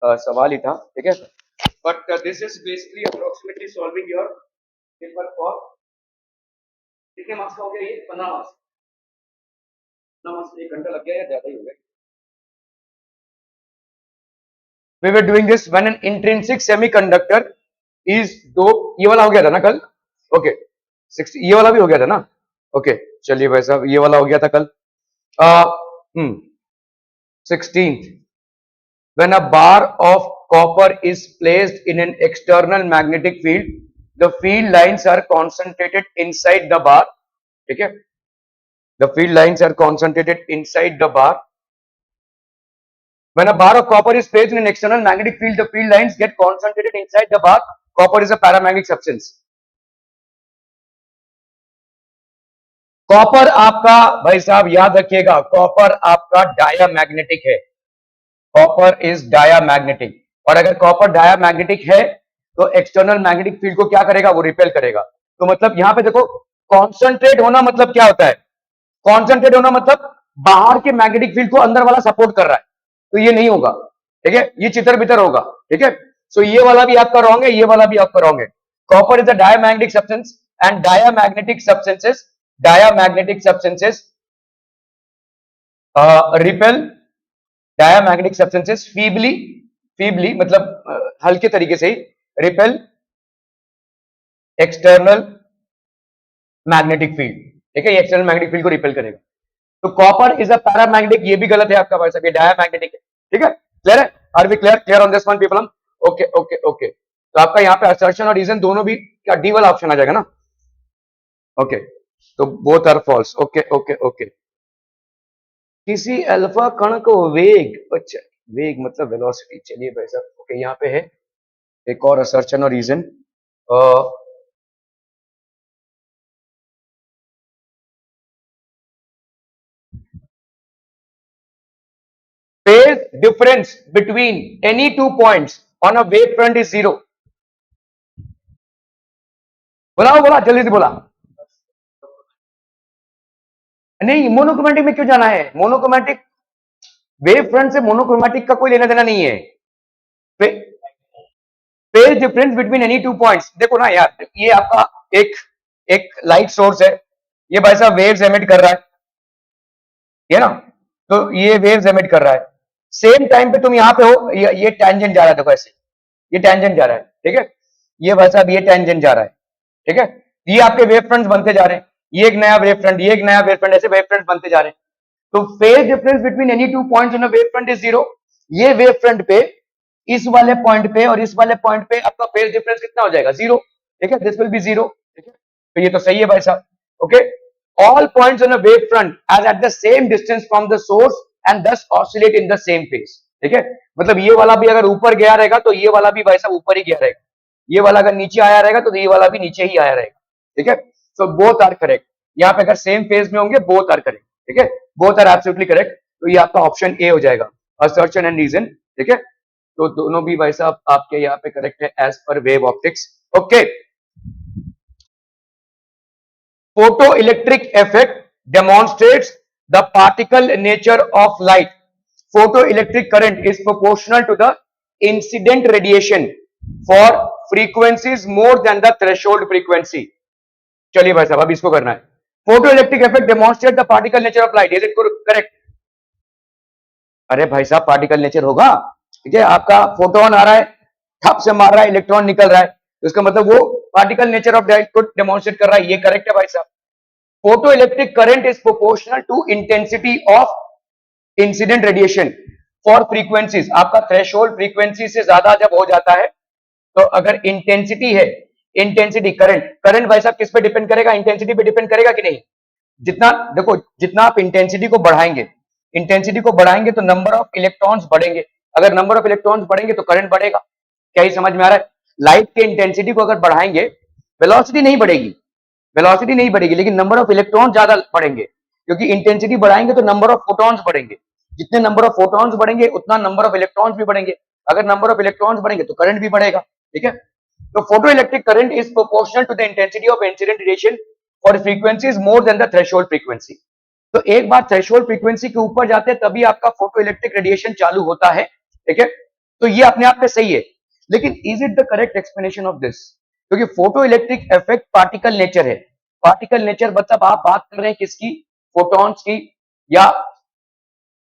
सवाल ही था, ठीक है। But this is basically approximately solving your paper for कितने मार्क्स का हो गया ये, 15 मार्क्स, 15 मार्क्स, 1 घंटा लग गया या ज्यादा ही हो गया। We were doing this when an intrinsic semiconductor is doped, ये वाला हो गया था ना कल, ओके 60, ये वाला भी हो गया था ना, ओके चलिए भाई साहब, ये वाला हो गया था कल। 16th, when a bar of copper is placed in an external magnetic field, the field lines are concentrated inside the bar, ठीक है। The field lines are concentrated inside the bar. When a bar of copper is placed in an external magnetic field, the field lines get concentrated inside the bar. Copper is a paramagnetic substance. Copper आपका भाई साहब याद रखिएगा, कॉपर आपका डायामैग्नेटिक है, कॉपर इज डायामैग्नेटिक, और अगर कॉपर डायामैग्नेटिक है तो एक्सटर्नल मैग्नेटिक फील्ड को क्या करेगा, वो रिपेल करेगा। तो मतलब यहां पे देखो, कॉन्सेंट्रेट होना मतलब क्या होता है, कॉन्सेंट्रेट होना मतलब बाहर के मैग्नेटिक फील्ड को अंदर वाला सपोर्ट कर रहा है, तो ये नहीं होगा, ठीक है, ये चितर बितर होगा, ठीक है। सो ये वाला भी आपका रॉन्ग है, ये वाला भी आपका रॉन्ग है। Copper is a diamagnetic substance and diamagnetic substances repel, diamagnetic substances feebly मतलब हल्के तरीके से ही रिपेल एक्सटर्नल मैग्नेटिक फील्ड, ठीक है, ये एक्सटर्नल मैग्नेटिक फील्ड को रिपेल करेगा। तो कॉपर इज अ पैरामैग्नेटिक, ये भी गलत है आपका भाई साहब, ये डायामैग्नेटिक है, ठीक है। क्लियर है, are we clear on this one people, हम ओके ओके ओके। तो आपका यहाँ पे असर्शन और रीजन दोनों भी क्या डी वाला ऑप्शन आ जाएगा ना, ओके। तो both are false, okay okay okay. किसी अल्फा कण को वेग, अच्छा वेग मतलब वेलोसिटी, चलिए भाई साहब ओके, यहाँ पे है एक और असर्शन और reason, phase difference between any 2 points on a wave front is 0. बोला जल्दी से बोला, नहीं मोनोक्रोमैटिक में क्यों जाना है, मोनोक्रोमैटिक वेव फ्रंट से मोनोक्रोमैटिक का कोई लेना देना नहीं है। Phase difference between any 2 points, देखो ना यार, ये आपका एक लाइट सोर्स है, ये भाई साहब वेव्स एमिट कर रहा है, ये ना, तो ये वेव्स एमिट कर रहा है, सेम टाइम पे तुम यहाँ पे हो, ये टेंजेंट जा रहा है, देखो ऐसे ये टेंजेंट जा रहा है, ठीक है, ये भाई साहब ये टेंजेंट जा रहा है, ठीक है। ये आपके वेव फ्रंट्स बनते जा रहे हैं, ये एक नया वेव फ्रंट, ये एक नया वेव फ्रंट, ऐसे वेव फ्रंट्स बनते जा रहे हैं। तो phase difference between any 2 points on a wave front is 0। ये वेव फ्रंट पे इस वाले पॉइंट पे और इस वाले पॉइंट पे आपका फेज डिफरेंस कितना हो जाएगा, 0, ठीक है, दिस विल बी 0, ठीक है। तो ये तो सही है भाई साहब, okay. All points on a wave front are at the same distance from the source and thus oscillate in the same phase, ठीक है। मतलब ये वाला भी अगर ऊपर गया रहेगा तो ये वाला भी भाई साहब ऊपर ही गया रहेगा, ये वाला अगर नीचे आया रहेगा तो ये वाला भी नीचे ही आया रहेगा, ठीक है। सो बोथ आर करेक्ट, यहाँ पे अगर सेम फेज में होंगे बोथ आर करेक्ट, ठीक है, बोथ आर एब्सोल्युटली करेक्ट। तो ये आपका ऑप्शन ए हो जाएगा, असर्शन एंड रीजन, ठीक है। तो दोनों भी भाई साहब आपके यहाँ पे करेक्ट है as per wave optics, okay. Photo electric effect demonstrates the particle nature of light, photo electric current is proportional to the incident radiation for frequencies more than the threshold frequency. चलिए भाई साहब अब इसको करना है, photoelectric effect demonstrate the particle nature of light, is it correct? अरे भाई साहब पार्टिकल नेचर होगा, ठीक है, आपका फोटोन आ रहा है, ठप से मार रहा है, इलेक्ट्रॉन निकल रहा है, तो इसका मतलब वो पार्टिकल नेचर ऑफ लाइट को डेमोन्स्ट्रेट कर रहा है, ये करेक्ट है भाई साहब। Photoelectric current is proportional to intensity of incident radiation for frequencies, आपका थ्रेशोल्ड फ्रीक्वेंसी से ज्यादा जब हो जाता है, तो अगर इंटेंसिटी है, इंटेंसिटी करंट भाई साहब किस पे डिपेंड करेगा? इंटेंसिटी पे डिपेंड करेगा कि नहीं? जितना देखो, जितना आप इंटेंसिटी को बढ़ाएंगे, इंटेंसिटी को बढ़ाएंगे तो नंबर ऑफ इलेक्ट्रॉन्स बढ़ेंगे, अगर नंबर ऑफ इलेक्ट्रॉन्स बढ़ेंगे तो करंट बढ़ेगा। क्या ही समझ में आ रहा है? लाइट के इंटेंसिटी को अगर बढ़ाएंगे, वेलोसिटी नहीं बढ़ेगी, वेलोसिटी नहीं बढ़ेगी, लेकिन नंबर ऑफ इलेक्ट्रॉन ज्यादा बढ़ेंगे, क्योंकि इंटेंसिटी बढ़ाएंगे तो नंबर ऑफ फोटॉन्स बढ़ेंगे, जितने नंबर ऑफ फोटॉन्स बढ़ेंगे उतना नंबर ऑफ इलेक्ट्रॉन्स भी बढ़ेंगे, अगर नंबर ऑफ इलेक्ट्रॉन्स बढ़ेंगे तो करंट भी बढ़ेगा, ठीक है। तो photoelectric current is proportional to the intensity of incident radiation for frequencies more than the threshold frequency. तो एक बार थ्रेशोल्ड फ्रीक्वेंसी के ऊपर जाते हैं तभी आपका फोटोइलेक्ट्रिक रेडिएशन चालू होता है, ठीक है। तो ये अपने आप में सही है, लेकिन is it the correct explanation of this? क्योंकि फोटोइलेक्ट्रिक इफेक्ट पार्टिकल नेचर है, पार्टिकल नेचर मतलब आप बात कर रहे हैं किसकी? फोटॉन्स की, या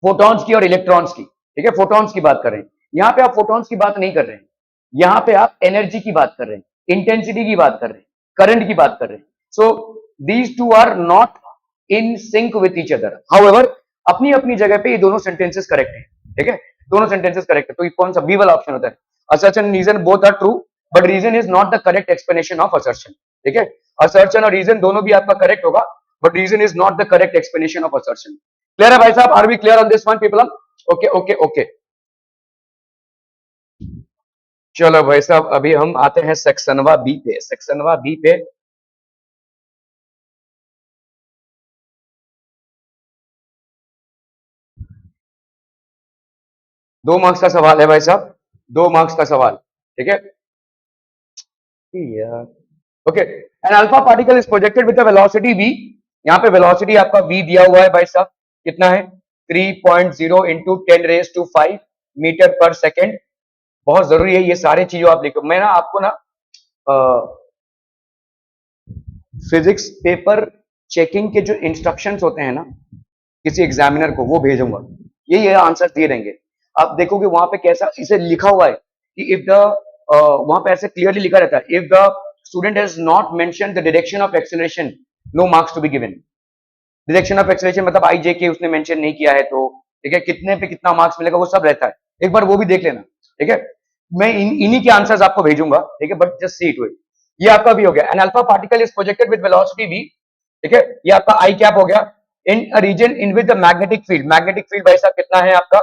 फोटॉन्स की और इलेक्ट्रॉन्स की, ठीक है, फोटॉन्स की बात कर रहे हैं। यहां पे आप फोटॉन्स की बात नहीं कर रहे हैं, यहां पे आप एनर्जी की बात कर रहे हैं, इंटेंसिटी की बात कर रहे हैं, करंट की बात कर रहे हैं। So these two are not in sync with each other. However अपनी अपनी जगह पे ये दोनों सेंटेंसेस करेक्ट है, ठीक है, दोनों सेंटेंसेस करेक्ट है। तो ये कौन सा बी वाला ऑप्शन होता है? Assertion reason both are true but reason is not the correct explanation of assertion, ठीक है। असर्शन और रीजन दोनों भी आपका करेक्ट होगा, but reason is not the correct explanation of assertion. Clear है भाई साहब? Are we clear on this one people? Okay okay okay, चलो भाई साहब अभी हम आते हैं सेक्शनवा बी पे। सेक्शनवा बी पे दो मार्क्स का सवाल है भाई साहब, 2 मार्क्स का सवाल, ठीक है। Okay, an alpha particle is projected with velocity v, यहाँ पे वेलोसिटी आपका v दिया हुआ है भाई साहब, कितना है? 3.0 इंटू 10⁵ मीटर पर सेकेंड। बहुत जरूरी है ये सारे चीजों आप लिखो। मैं ना आपको ना फिजिक्स पेपर चेकिंग के जो इंस्ट्रक्शंस होते हैं ना किसी एग्जामिनर को, वो भेजूंगा, ये आंसर दिए रहेंगे। आप देखोगे वहां पे कैसा इसे लिखा हुआ है कि इफ द वहां पे ऐसे क्लियरली लिखा रहता है, if the student has not mention the direction of acceleration no marks to be given. Direction of acceleration मतलब आई जे के उसने मेंशन नहीं किया है तो, ठीक है, कितने पे कितना मार्क्स मिलेगा वो सब रहता है, एक बार वो भी देख लेना, ठीक है। मैं इन्हीं के आंसर्स आपको भेजूंगा, ठीक है, बट जस्ट सी इट। ये आपका भी हो गया, an alpha particle is projected with velocity v, ठीक है, ये आपका आई कैप हो गया in a region in with the magnetic field. Magnetic field भाई साहब कितना है आपका?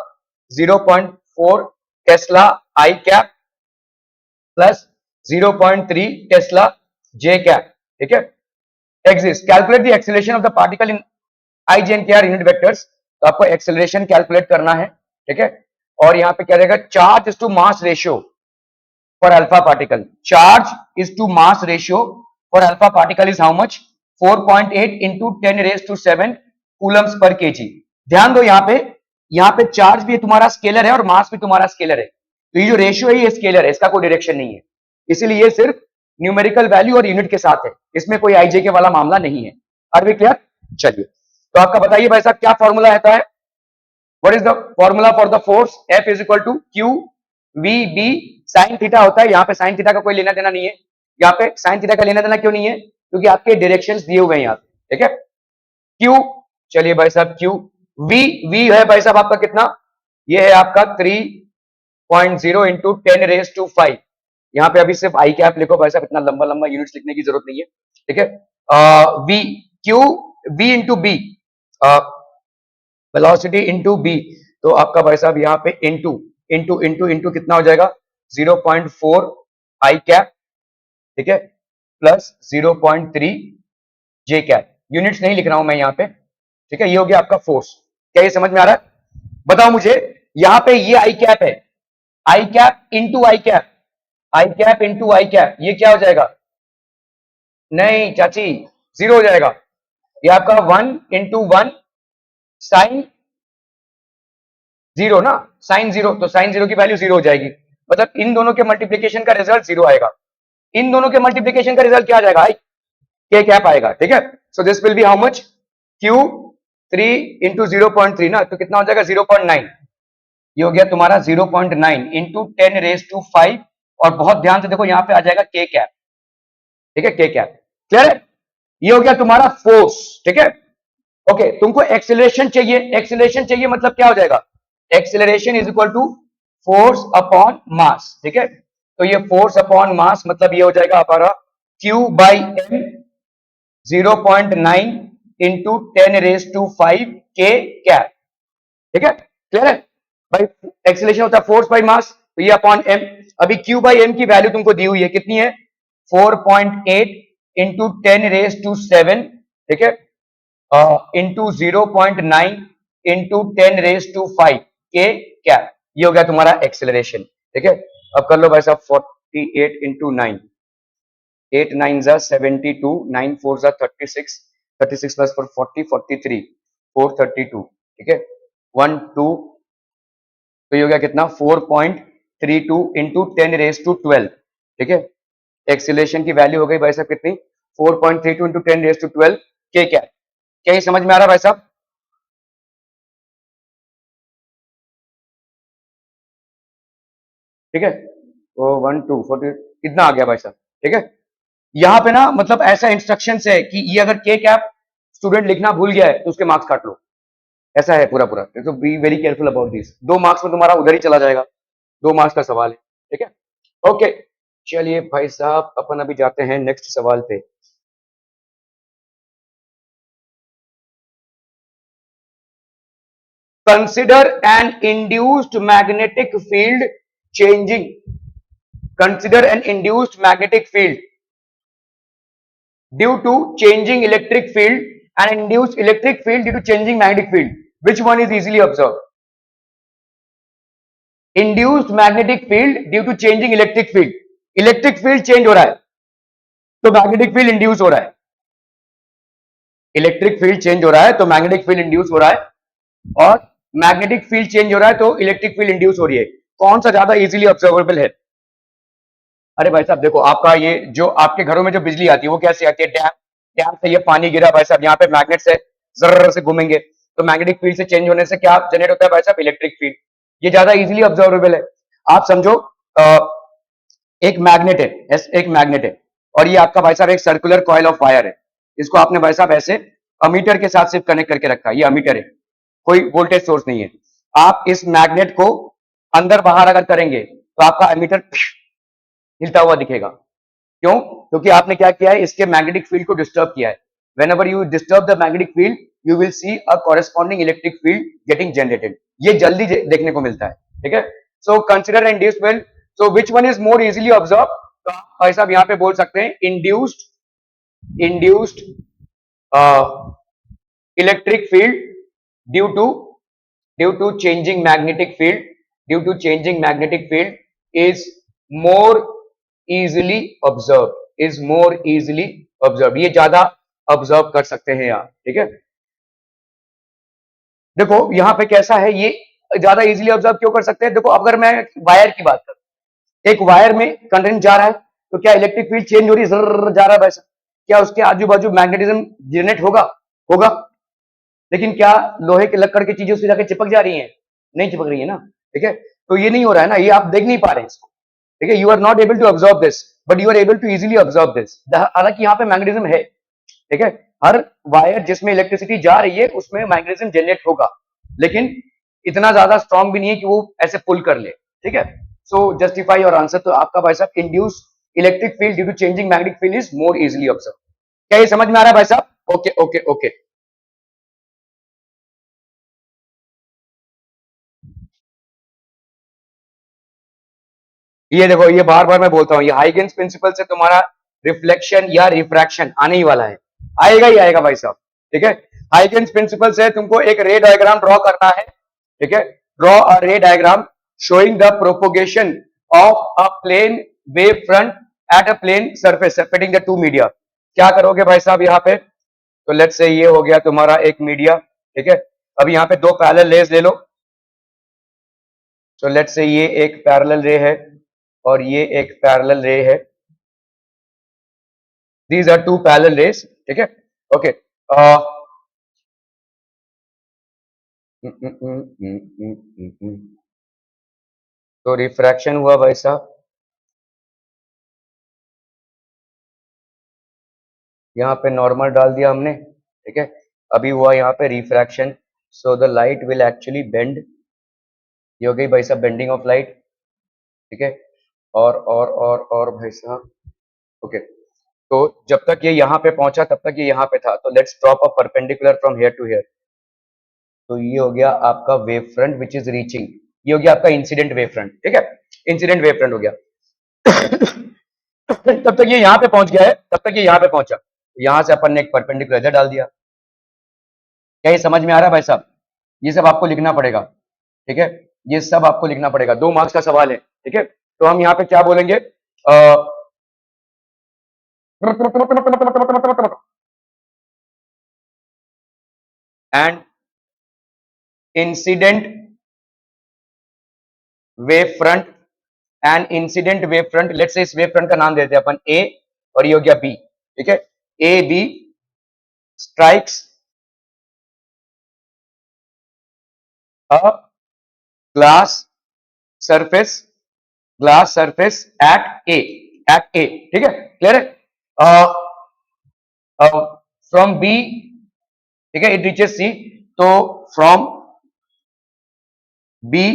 0.4 tesla i cap plus 0.3 tesla j cap, ठीक है। Exist, calculate the acceleration of the particle in i j and k are unit vectors. तो आपको एक्सेलरेशन कैलकुलेट करना है, ठीक है। और यहां पे क्या रहेगा? Charge is to mass ratio for alpha particle. Charge is to mass ratio for alpha particle is how much? 4.8 into 10⁻⁷ coulombs per kg। ध्यान दो यहाँ पे चार्ज भी तुम्हारा स्केलर है और मास भी तुम्हारा स्केलर है, तो ये जो रेशियो है ये स्केलर है, इसका कोई डायरेक्शन नहीं है, इसीलिए ये सिर्फ न्यूमेरिकल वैल्यू और यूनिट के साथ है, इसमें कोई आईजे के वाला मामला नहीं है। Are we clear? चलिए तो आपका बताइए भाई साहब क्या फॉर्मूला रहता है? What is the formula for the force? F is equal to q v B sine theta होता है। यहाँ पे साइन थीटा का कोई लेना देना नहीं है, यहाँ पे साइन थीटा का लेना देना क्यों नहीं है? क्योंकि आपके डायरेक्शंस दिए हुए हैं यहाँ पे, ठीक है। क्यू, चलिए भाई साहब क्यू, वी है भाई साहब आपका कितना? ये है आपका 3.0 इंटू 10⁵ यहाँ पे अभी सिर्फ आई कैप लिखो भाई साहब, इतना लंबा लंबा यूनिट्स लिखने की जरूरत नहीं है, ठीक है। V q v into B, velocity into B, तो आपका भाई साहब यहाँ पे इंटू इंटू इंटू इंटू कितना हो जाएगा? 0.4 आई कैप, ठीक है, प्लस 0.3 जे कैप। यूनिट्स नहीं लिख रहा हूं मैं यहाँ पे, ठीक है। ये हो गया आपका फोर्स। क्या ये समझ में आ रहा है? बताओ मुझे, यहाँ पे ये आई कैप है, आई कैप इंटू आई कैप, आई कैप इंटू आई कैप, ये क्या हो जाएगा? नहीं चाची, 0 हो जाएगा। ये आपका 1 इंटू 1 साइन 0 ना, साइन 0, तो साइन 0 की वैल्यू 0 हो जाएगी, मतलब इन दोनों के मल्टीप्लीकेशन का रिजल्ट 0 आएगा। इन दोनों के मल्टीप्लीकेशन का रिजल्ट क्या आ जाएगा? के कैप आएगा, ठीक है। So this will be how much, Q 3 into 0.3 ना, तो कितना हो जाएगा 0.9, ये हो गया तुम्हारा 0.9 इंटू 10⁵ और बहुत ध्यान से देखो यहाँ पे आ जाएगा के कैप, ठीक है, के कैप, क्लियर है। ये हो गया तुम्हारा फोर्स, ठीक है। ओके, तुमको एक्सेलरेशन चाहिए, एक्सेलरेशन चाहिए मतलब क्या हो जाएगा, acceleration is equal to force upon mass, ठीक है। तो ये फोर्स अपॉन मास मतलब ये हो जाएगा हमारा Q बाई M 0.9 इंटू 10⁵ के कैप, ठीक है, क्लियर है भाई। एक्सेलरेशन होता है फोर्स बाई मास, तो ये अपॉन M। अभी Q बाई M की वैल्यू तुमको दी हुई है, कितनी है 4.8 इंटू 10⁵, ठीक है, इंटू 0.9 इंटू 10⁵ के कैप, ये हो गया तुम्हारा एक्सेलरेशन, ठीक है। अब कर लो भाई साहब 48 इंटू 9, 8 9 जा 72, 9 4 जा 36, 36 प्लस 4 40, 43, 432, ठीक है, 1 2, तो ये हो गया कितना 4.32 इंटू 10⁻12, ठीक है। एक्सेलरेशन की वैल्यू हो गई भाई साहब कितनी 4.32 इंटू 10⁻12 के कैप। क्या ये समझ में आ रहा है भाई साहब? ठीक है, तो 1 2 40 कितना आ गया भाई साहब, ठीक है। यहाँ पे ना मतलब ऐसा इंस्ट्रक्शन है कि ये अगर के कैप स्टूडेंट लिखना भूल गया है तो उसके मार्क्स काट लो, ऐसा है पूरा पूरा, तो be very careful about this. 2 marks में तुम्हारा उधर ही चला जाएगा, 2 मार्क्स का सवाल है, ठीक है। ओके, चलिए भाई साहब अपन अभी जाते हैं नेक्स्ट सवाल पे। Consider N induced magnetic field changing, consider N induced magnetic field due to changing electric field and induced electric field due to changing magnetic field. Which one is easily observed? Induced magnetic field due to changing electric field. Electric field change हो रहा है तो magnetic field induce हो रहा है, इलेक्ट्रिक फील्ड चेंज हो रहा है तो मैग्नेटिक फील्ड इंड्यूस हो रहा है, और मैग्नेटिक फील्ड चेंज हो रहा है तो इलेक्ट्रिक फील्ड इंड्यूस हो रही है। कौन सा ज्यादा इजीली ऑब्जर्वेबल है? अरे भाई साहब देखो, आपका ये जो आपके घरों में जो बिजली आती है वो कैसे आती है, डैम, डैम से ये पानी गिरा भाई साहब, यहाँ पे मैग्नेट से जर्र से घूमेंगे तो मैग्नेटिक फील्ड से चेंज होने से क्या जनरेट होता है भाई साहब, इलेक्ट्रिक फील्ड। ये ज्यादा इजीली ऑब्जर्वेबल है। आप समझो एक मैग्नेट है, एक मैग्नेट है और ये आपका भाई साहब एक सर्कुलर कॉइल ऑफ वायर है, इसको आपने भाई साहब ऐसे अमीटर के साथ सिर्फ कनेक्ट करके रखा है, ये अमीटर है, कोई वोल्टेज सोर्स नहीं है। आप इस मैग्नेट को अंदर बाहर अगर करेंगे तो आपका अमीटर हिलता हुआ दिखेगा, क्यों? क्योंकि आपने क्या किया है, इसके मैग्नेटिक फील्ड को डिस्टर्ब किया है। whenever you disturb the magnetic field you will see a corresponding electric field getting generated, ये जल्दी देखने को मिलता है, ठीक है। so consider induced field, so which one is more easily observed? तो आप भाई साहब यहाँ पे बोल सकते हैं induced electric field due to changing magnetic field, due to changing magnetic field is more easily observed, is more easily observed, ये ज्यादा ऑब्जर्व कर सकते हैं आप, ठीक है। देखो यहाँ पे कैसा है, ये ज्यादा इजीली ऑब्जर्व क्यों कर सकते हैं? देखो अगर मैं वायर की बात करूं, एक वायर में करंट जा रहा है तो क्या इलेक्ट्रिक फील्ड चेंज हो रही है, जर्र जा रहा है वैसा, क्या उसके आजू बाजू मैग्नेटिज्म जनरेट होगा? होगा। लेकिन क्या लोहे के लक्कड़ की चीजों से जाके चिपक जा रही है? नहीं चिपक रही है ना, ठीक है। तो ये नहीं हो रहा है ना, ये आप देख नहीं पा रहे हैं इसको, ठीक है। You are not able to observe this but you are able to easily observe this, हालांकि यहाँ पे मैग्नेटिज्म है, ठीक है। हर वायर जिसमें इलेक्ट्रिसिटी जा रही है उसमें मैग्नेटिज्म जनरेट होगा, लेकिन इतना ज्यादा स्ट्रांग भी नहीं है कि वो ऐसे पुल कर ले, ठीक है। सो जस्टिफाई योर आंसर, तो आपका भाई साहब induce electric field due to changing magnetic field is more easily observe. क्या ये समझ में आ रहा है भाई साहब? Okay okay okay. ये देखो, ये बार बार मैं बोलता हूं, ये हाइगेन्स प्रिंसिपल से तुम्हारा रिफ्लेक्शन या रिफ्रैक्शन आने ही वाला है, आएगा ही आएगा भाई साहब, ठीक है। हाइगेन्स प्रिंसिपल से तुमको एक रे डायग्राम ड्रॉ करना है, ठीक है। Draw a ray diagram showing the propagation of a plane wave front at a plane surface separating the two media. क्या करोगे भाई साहब यहाँ पे? तो लेट्स से ये हो गया तुम्हारा एक मीडिया, ठीक है। अब यहाँ पे दो पैरेलल रेज ले लो, तो लेट्स से ये एक पैरेलल रे है और ये एक पैरेलल रे है, these are two parallel rays, ठीक है, ओके। तो रिफ्रैक्शन हुआ भाई साहब, यहाँ पे नॉर्मल डाल दिया हमने, ठीक है, अभी हुआ यहाँ पे refraction, so the light will actually bend, ये हो गई भाई साहब बेंडिंग ऑफ लाइट, ठीक है, और भाई साहब, ओके। तो जब तक ये यहाँ पे पहुंचा तब तक ये यहाँ पे था, तो let's drop a perpendicular from here to here. तो ये हो गया आपका wave front which is reaching, ये हो गया आपका इंसिडेंट वेव फ्रंट, ठीक है, इंसिडेंट वेव फ्रंट हो गया। तब तक ये यहाँ पे पहुंच गया है, तब तक ये यहाँ पे पहुंचा, यहां से अपन ने एक परपेंडिकुलर इधर डाल दिया। क्या ये समझ में आ रहा है भाई साहब? ये सब आपको लिखना पड़ेगा, ठीक है, ये सब आपको लिखना पड़ेगा, 2 मार्क्स का सवाल है, ठीक है। तो हम यहाँ पे क्या बोलेंगे, and incident wave front, and incident wave front, let's say इस वेव फ्रंट का नाम देते हैं अपन ए, और ये हो गया बी, ठीक है, A B strikes a glass surface, glass surface at A, at A, ठीक है, क्लियर है। फ्रॉम बी, ठीक है, इट रीचेस सी, तो from B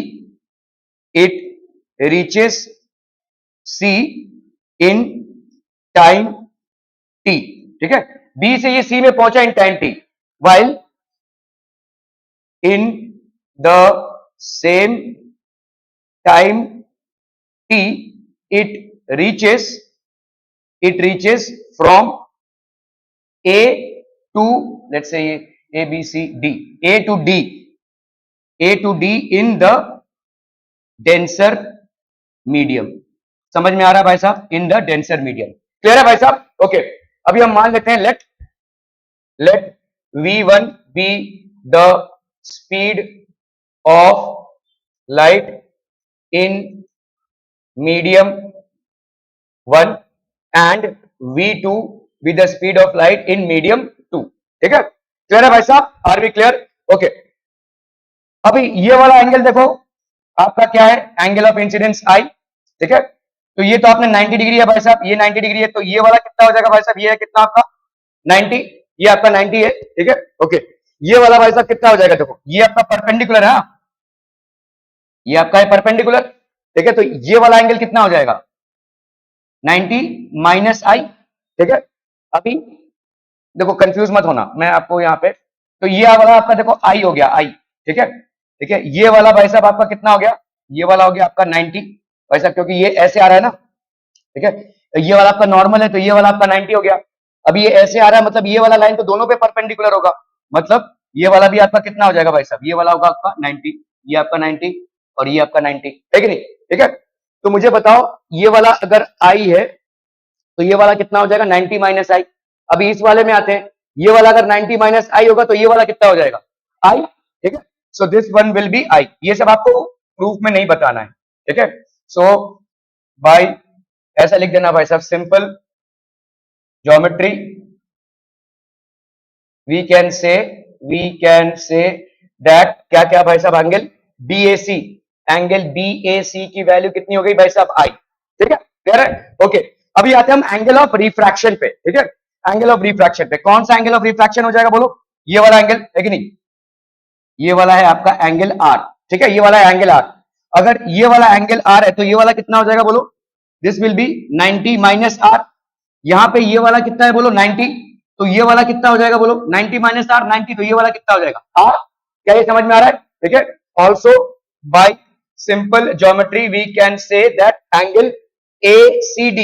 it reaches C in time t, ठीक है, बी से ये सी में पहुंचा in time t, while in the same time t it reaches from A to, let's say A B C D, A to D in the denser medium। समझ में आ रहा है भाई साहब? In the denser medium, clear है भाई साहब? ओके, अभी हम मान लेते हैं let v1 be the speed of light in medium 1 and v2 be the speed of light in medium 2, ठीक है, क्लियर है भाई साहब? Are we clear? ओके, अभी ये वाला एंगल देखो आपका क्या है, एंगल ऑफ इंसिडेंस आई, ठीक है, तो ये तो आपने 90 डिग्री है भाई साहब, ये 90 डिग्री है, तो ये वाला कितना हो जाएगा भाई साहब, ये है कितना आपका 90, ये आपका 90 है, ठीक है, ओके, ये वाला भाई साहब कितना हो जाएगा, देखो ये आपका परपेंडिकुलर है, ये आपका है परपेंडिकुलर, ठीक है, तो ये वाला एंगल कितना हो जाएगा 90 माइनस आई, ठीक है, अभी देखो कंफ्यूज मत होना, मैं आपको यहाँ पे, तो ये वाला आपका देखो आई हो गया, आई, ठीक है, ठीक है, ये वाला भाई साहब आपका कितना हो गया, ये वाला हो गया आपका 90 भाई साहब, क्योंकि ये ऐसे आ रहा है ना, ठीक है, तो ये वाला आपका नॉर्मल है, तो ये वाला आपका 90 हो गया, अभी ये ऐसे आ रहा है, मतलब ये वाला लाइन तो दोनों पे परपेंडिकुलर होगा, मतलब ये वाला भी आपका कितना हो जाएगा भाई साहब, ये वाला होगा आपका 90, ये आपका 90 और ये आपका 90 है कि नहीं, ठीक है, तो मुझे बताओ ये वाला अगर आई है तो ये वाला कितना हो जाएगा 90 माइनस आई, अभी इस वाले में आते हैं, ये वाला अगर 90 माइनस आई होगा तो ये वाला कितना हो जाएगा आई, ठीक है, so this one will be I, ये सब आपको प्रूफ में नहीं बताना है, ठीक है, सो बाय ऐसा लिख देना भाई साहब, simple geometry we can say that क्या क्या भाई साहब, एंगल BAC की वैल्यू कितनी हो गई भाई साहब आई, ठीक है, क्लियर है, ओके, अभी आते हैं हम एंगल ऑफ रिफ्रैक्शन पे, ठीक है, एंगल ऑफ रिफ्रैक्शन पे कौन सा एंगल ऑफ रिफ्रैक्शन हो जाएगा बोलो, ये वाला एंगल है कि नहीं, ये वाला है आपका एंगल R, ठीक है, ये वाला है एंगल R, अगर ये वाला एंगल R है तो ये वाला कितना हो जाएगा बोलो, this will B 90 minus R, यहां पे ये वाला कितना है बोलो 90, तो ये वाला कितना हो जाएगा बोलो 90 माइनस R 90, तो ये वाला कितना हो जाएगा R, क्या ये समझ में आ रहा है, ठीक है, also by simple geometry we can say that angle ACD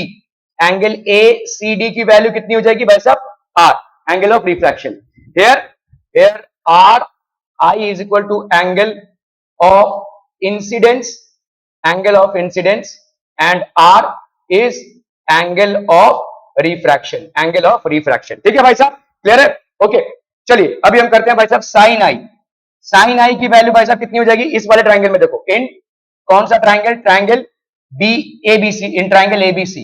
की वैल्यू कितनी हो जाएगी भाई साहब R, angle of refraction, here R I is equal to angle of incidence and R is angle of refraction, ठीक है भाई साहब, क्लियर है, ओके, चलिए अभी हम करते हैं भाई साहब साइन आई की वैल्यू भाई साहब कितनी हो जाएगी इस वाले ट्रायंगल में, देखो इन कौन सा triangle, triangle BABC, in triangle ABC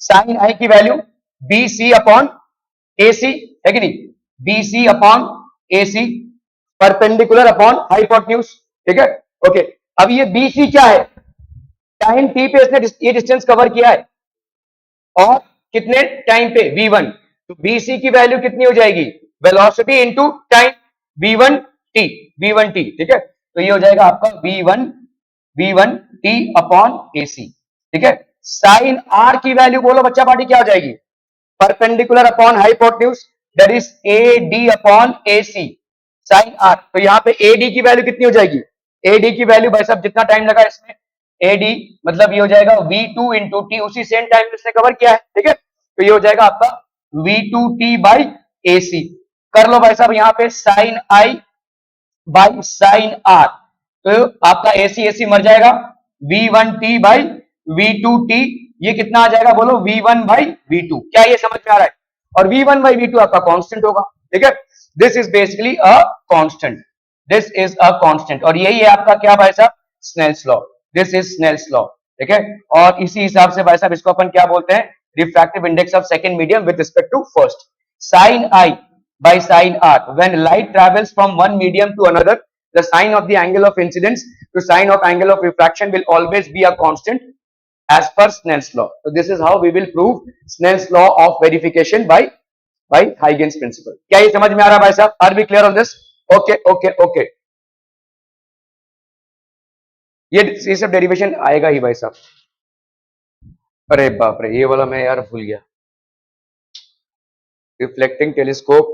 sine i की value B C upon A C, है कि नहीं, B C upon A C, perpendicular upon hypotenuse, ठीक है। ओके, अब ये बी सी क्या है, टाइम टी पे इसने ये डिस्टेंस कवर किया है, और कितने टाइम पे, v1, तो bc की वैल्यू कितनी हो जाएगी, velocity into time, v1t, v1t, ठीक है। तो ये हो जाएगा आपका v1t अपॉन ac, ठीक है। साइन r की वैल्यू बोलो बच्चा पार्टी क्या हो जाएगी, perpendicular upon hypotenuse, that is ad upon ac, sine r। तो यहाँ पे ad की वैल्यू कितनी हो जाएगी, ad की वैल्यू भाई साहब जितना टाइम लगा इसमें, AD मतलब ये हो जाएगा V2 इंटू टी, उसी सेम टाइम इसने कवर किया है, ठीक है। तो ये हो जाएगा आपका V2t बाई AC। कर लो भाई साहब यहाँ पे sine I by sine R, तो आपका AC AC मर जाएगा, V1t बाई V2t, ये कितना आ जाएगा बोलो, V1 बाई V2। क्या ये समझ में आ रहा है, और V1 बाई V2 आपका कांस्टेंट होगा, ठीक है। This is basically a constant, this is a constant, और यही है आपका क्या भाई साहब, Snell's law, this is Snell's law, ठीक है। और इसी हिसाब से भाई साहब इसको अपन क्या बोलते हैं, refractive index of second medium with respect to first, sine I by sin R, when light travels from one medium to another, the sign of the angle of incidence to sign of angle of refraction will always be a constant as per Snell's law. So this is how we will prove Snell's law of verification by Huygens principle. क्या ये समझ में आ रहा है भाई साहब, are we clear on this? Okay, okay, okay. ये सब डेरिवेशन आएगा ही भाई साहब, अरे बाप रे, ये वाला मैं यार भूल गया, रिफ्लेक्टिंग टेलीस्कोप,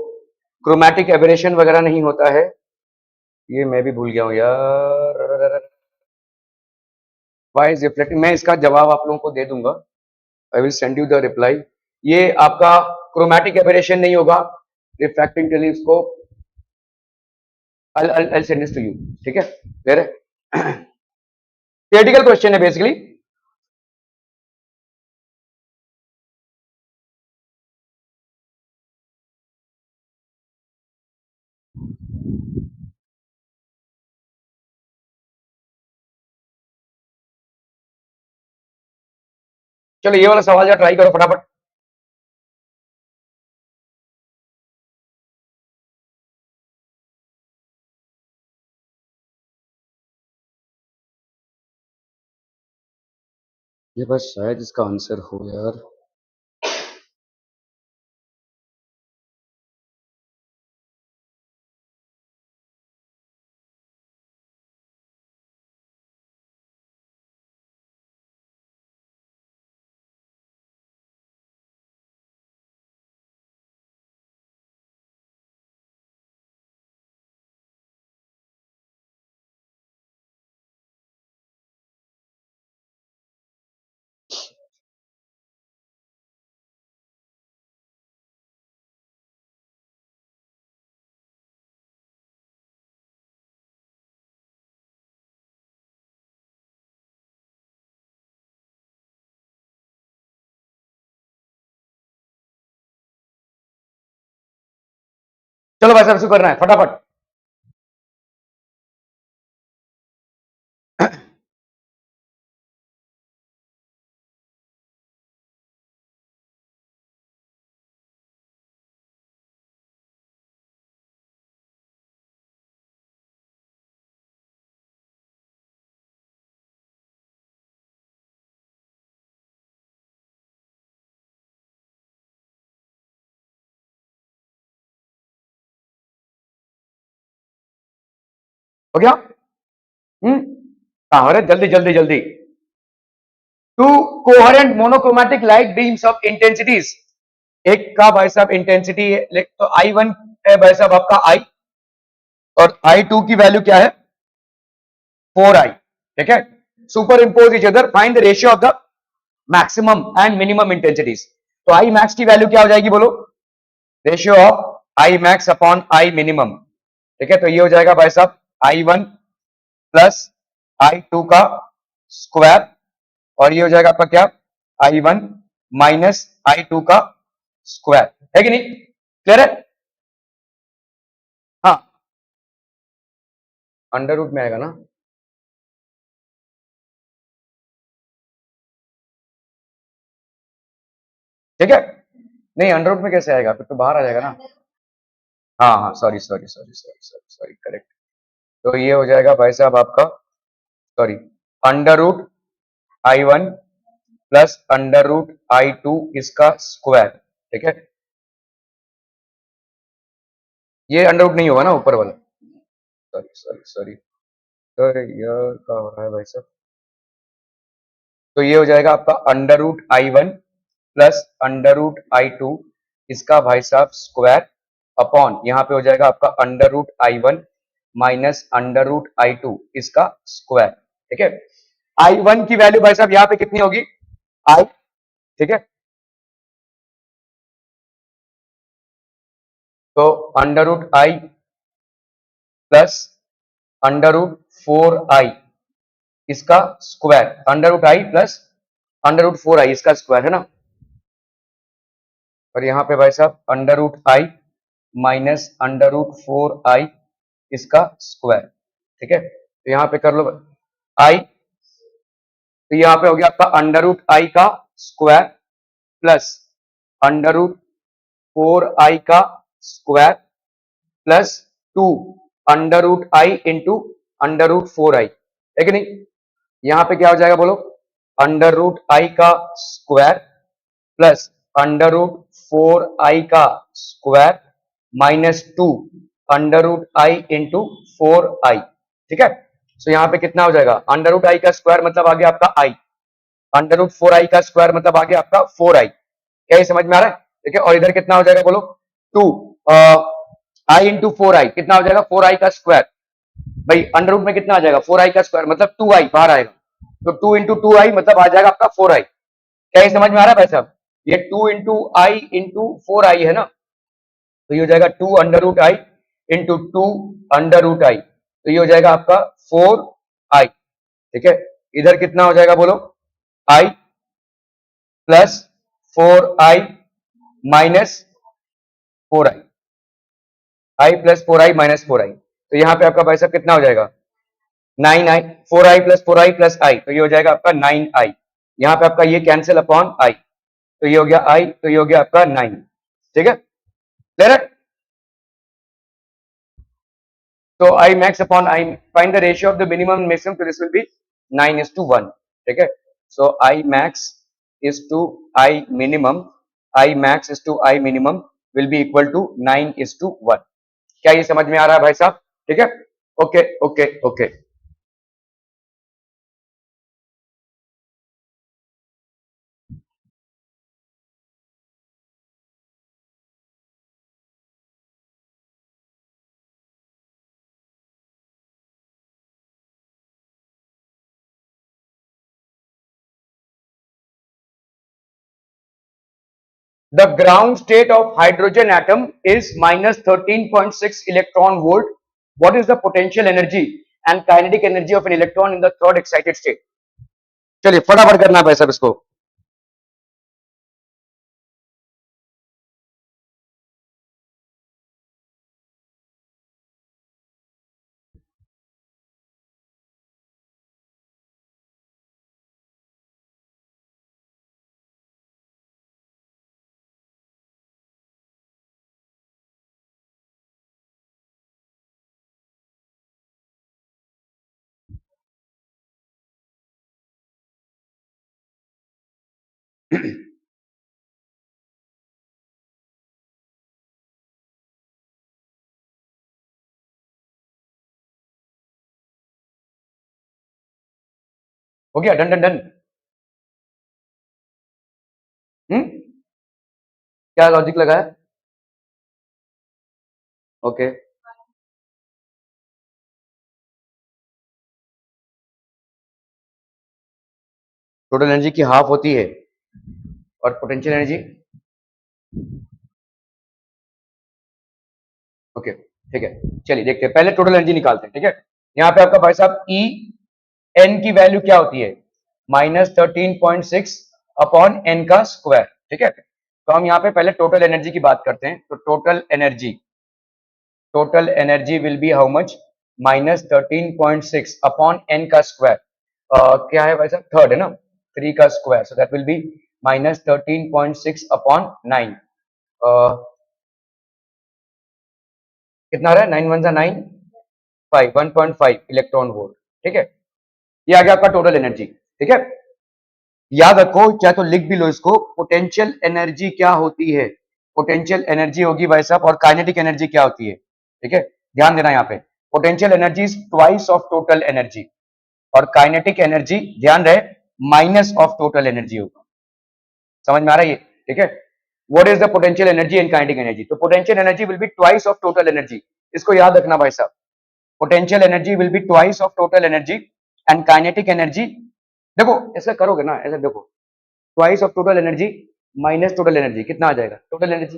क्रोमैटिक एबरेशन वगैरह नहीं होता है, ये मैं भी भूल गया हूँ यार, वाई इज रिफ्लेक्टिंग, मैं इसका जवाब आप लोगों को दे दूंगा, I will send you the reply. ये आपका क्रोमैटिक एबरेशन नहीं होगा, refracting telescope, I'll send this to you, ठीक है, क्लियर है, थियोरेटिकल क्वेश्चन है बेसिकली। चलो ये वाला सवाल जरा ट्राई करो फटाफट, ये बस शायद इसका आंसर हो यार, चलो भाई साहब शुरू करना है फटाफट, हो गया, हाँ, अरे जल्दी जल्दी जल्दी, to coherent monochromatic light beams of intensities, एक का भाई साहब इंटेंसिटी है तो I1 है भाई साहब आपका I, और I2 की वैल्यू क्या है 4I, ठीक है। Super impose each other, find the ratio of the maximum and minimum intensities, तो I मैक्स की वैल्यू क्या हो जाएगी बोलो, ratio of I max upon I minimum, ठीक है। तो ये हो जाएगा भाई साहब I1 प्लस I2 का स्क्वायर, और ये हो जाएगा आपका क्या, I1 माइनस I2 का स्क्वायर, है कि नहीं, क्लियर है, हाँ, अंडर रूट में आएगा ना, ठीक है। नहीं अंडर रूट में कैसे आएगा, फिर तो बाहर आ जाएगा ना। हाँ हाँ, sorry sorry sorry sorry sorry sorry, correct. तो ये हो जाएगा भाई साहब आपका, sorry, under root I1 plus under root I2 इसका स्क्वायर, ठीक है। ये अंडर रूट नहीं होगा ना ऊपर वाला, सॉरी सॉरी सॉरी, अरे यार क्या हो रहा है भाई साहब। तो ये हो जाएगा आपका under root I1 plus under root I2 इसका भाई साहब स्क्वायर अपॉन, यहाँ पे हो जाएगा आपका under root I1 minus under root I2 इसका स्क्वायर, ठीक है। I1 की वैल्यू भाई साहब यहाँ पे कितनी होगी, I, ठीक है। तो under root I plus under root 4I इसका square, under root I plus under root 4I इसका स्क्वायर है ना। और यहाँ पे भाई साहब under root I minus under root 4I इसका स्क्वायर, ठीक है। तो यहाँ पे कर लो I, तो यहाँ पे हो गया आपका अंडर रूट I का square plus under root 4I का square plus 2 under root I into under root 4I, है कि नहीं। यहाँ पे क्या हो जाएगा बोलो, अंडर रूट I का square plus under root 4I का square minus 2 under root I into 4I, ठीक है। तो यहाँ पे कितना हो जाएगा, अंडर रूट I का स्क्वायर मतलब आ गया आपका I, अंडर रूट 4I का स्क्वायर मतलब आ गया आपका 4I, क्या ये समझ में आ रहा है, ठीक है। और इधर कितना हो जाएगा बोलो, 2 I इंटू 4I कितना हो जाएगा 4I का स्क्वायर, भाई अंडर रूट में कितना आ जाएगा 4I का स्क्वायर मतलब 2I बाहर आएगा, तो 2 इंटू 2I मतलब आ जाएगा आपका 4I, क्या ये समझ में आ रहा है भाई साहब। ये 2 इंटू I इंटू 4I है ना, तो ये हो जाएगा 2 under root I into 2 under root I, तो ये हो जाएगा आपका 4I, ठीक है। इधर कितना हो जाएगा बोलो, I plus 4I minus 4I, I plus 4I minus 4I, तो यहाँ पे आपका भाई साहब कितना हो जाएगा 9I, 4I plus 4I plus I, तो ये हो जाएगा आपका 9I, यहाँ पे आपका ये कैंसिल अपॉन I, तो ये हो गया I, तो ये हो गया आपका 9, ठीक है, क्लियर है। तो I max upon I find the ratio of the minimum and maximum, so this will be 9:1, ठीक है। So I max is to I minimum, I max is to I minimum will be equal to 9:1, क्या ये समझ में आ रहा है भाई साहब, ठीक है। Okay okay okay, the ground state of hydrogen atom is minus 13.6 electron volt. What is the potential energy and kinetic energy of an electron in the third excited state? चलिए फटाफट करना है भाई साहब इसको। हो गया, डन डन डन। क्या लॉजिक लगा है, ओके। टोटल एनर्जी की हाफ होती है और पोटेंशियल एनर्जी, ओके ठीक है। चलिए देखते हैं, पहले टोटल एनर्जी निकालते हैं, ठीक है। यहाँ पे आपका भाई साहब ई एन की वैल्यू क्या होती है, -13.6 अपॉन एन का स्क्वायर, ठीक है। तो हम यहाँ पे पहले टोटल एनर्जी की बात करते हैं, तो total energy will be how much, -13.6 upon n का स्क्वायर, क्या है भाई साहब थर्ड है ना, 3 का square, so that will be -13.6 upon 9, कितना आ रहा है, 9 1 9 5 1.5 इलेक्ट्रॉन वोल्ट। ठीक है, ये आ गया आपका टोटल एनर्जी। ठीक है, याद रखो, चाहे तो लिख भी लो इसको, पोटेंशियल एनर्जी क्या होती है, पोटेंशियल एनर्जी होगी भाई साहब, और काइनेटिक एनर्जी क्या होती है। ठीक है, ध्यान देना यहाँ पे, potential energy is twice of total energy, और काइनेटिक एनर्जी ध्यान रहे माइनस ऑफ टोटल एनर्जी होगा। समझ में आ रहा है ये। ठीक है, what is the potential energy and kinetic energy, तो potential energy will be twice of total energy, इसको याद रखना भाई साहब, potential energy will be twice of total energy and kinetic energy, देखो ऐसा करोगे ना, ऐसा देखो, twice of total energy minus total energy कितना आ जाएगा, टोटल एनर्जी,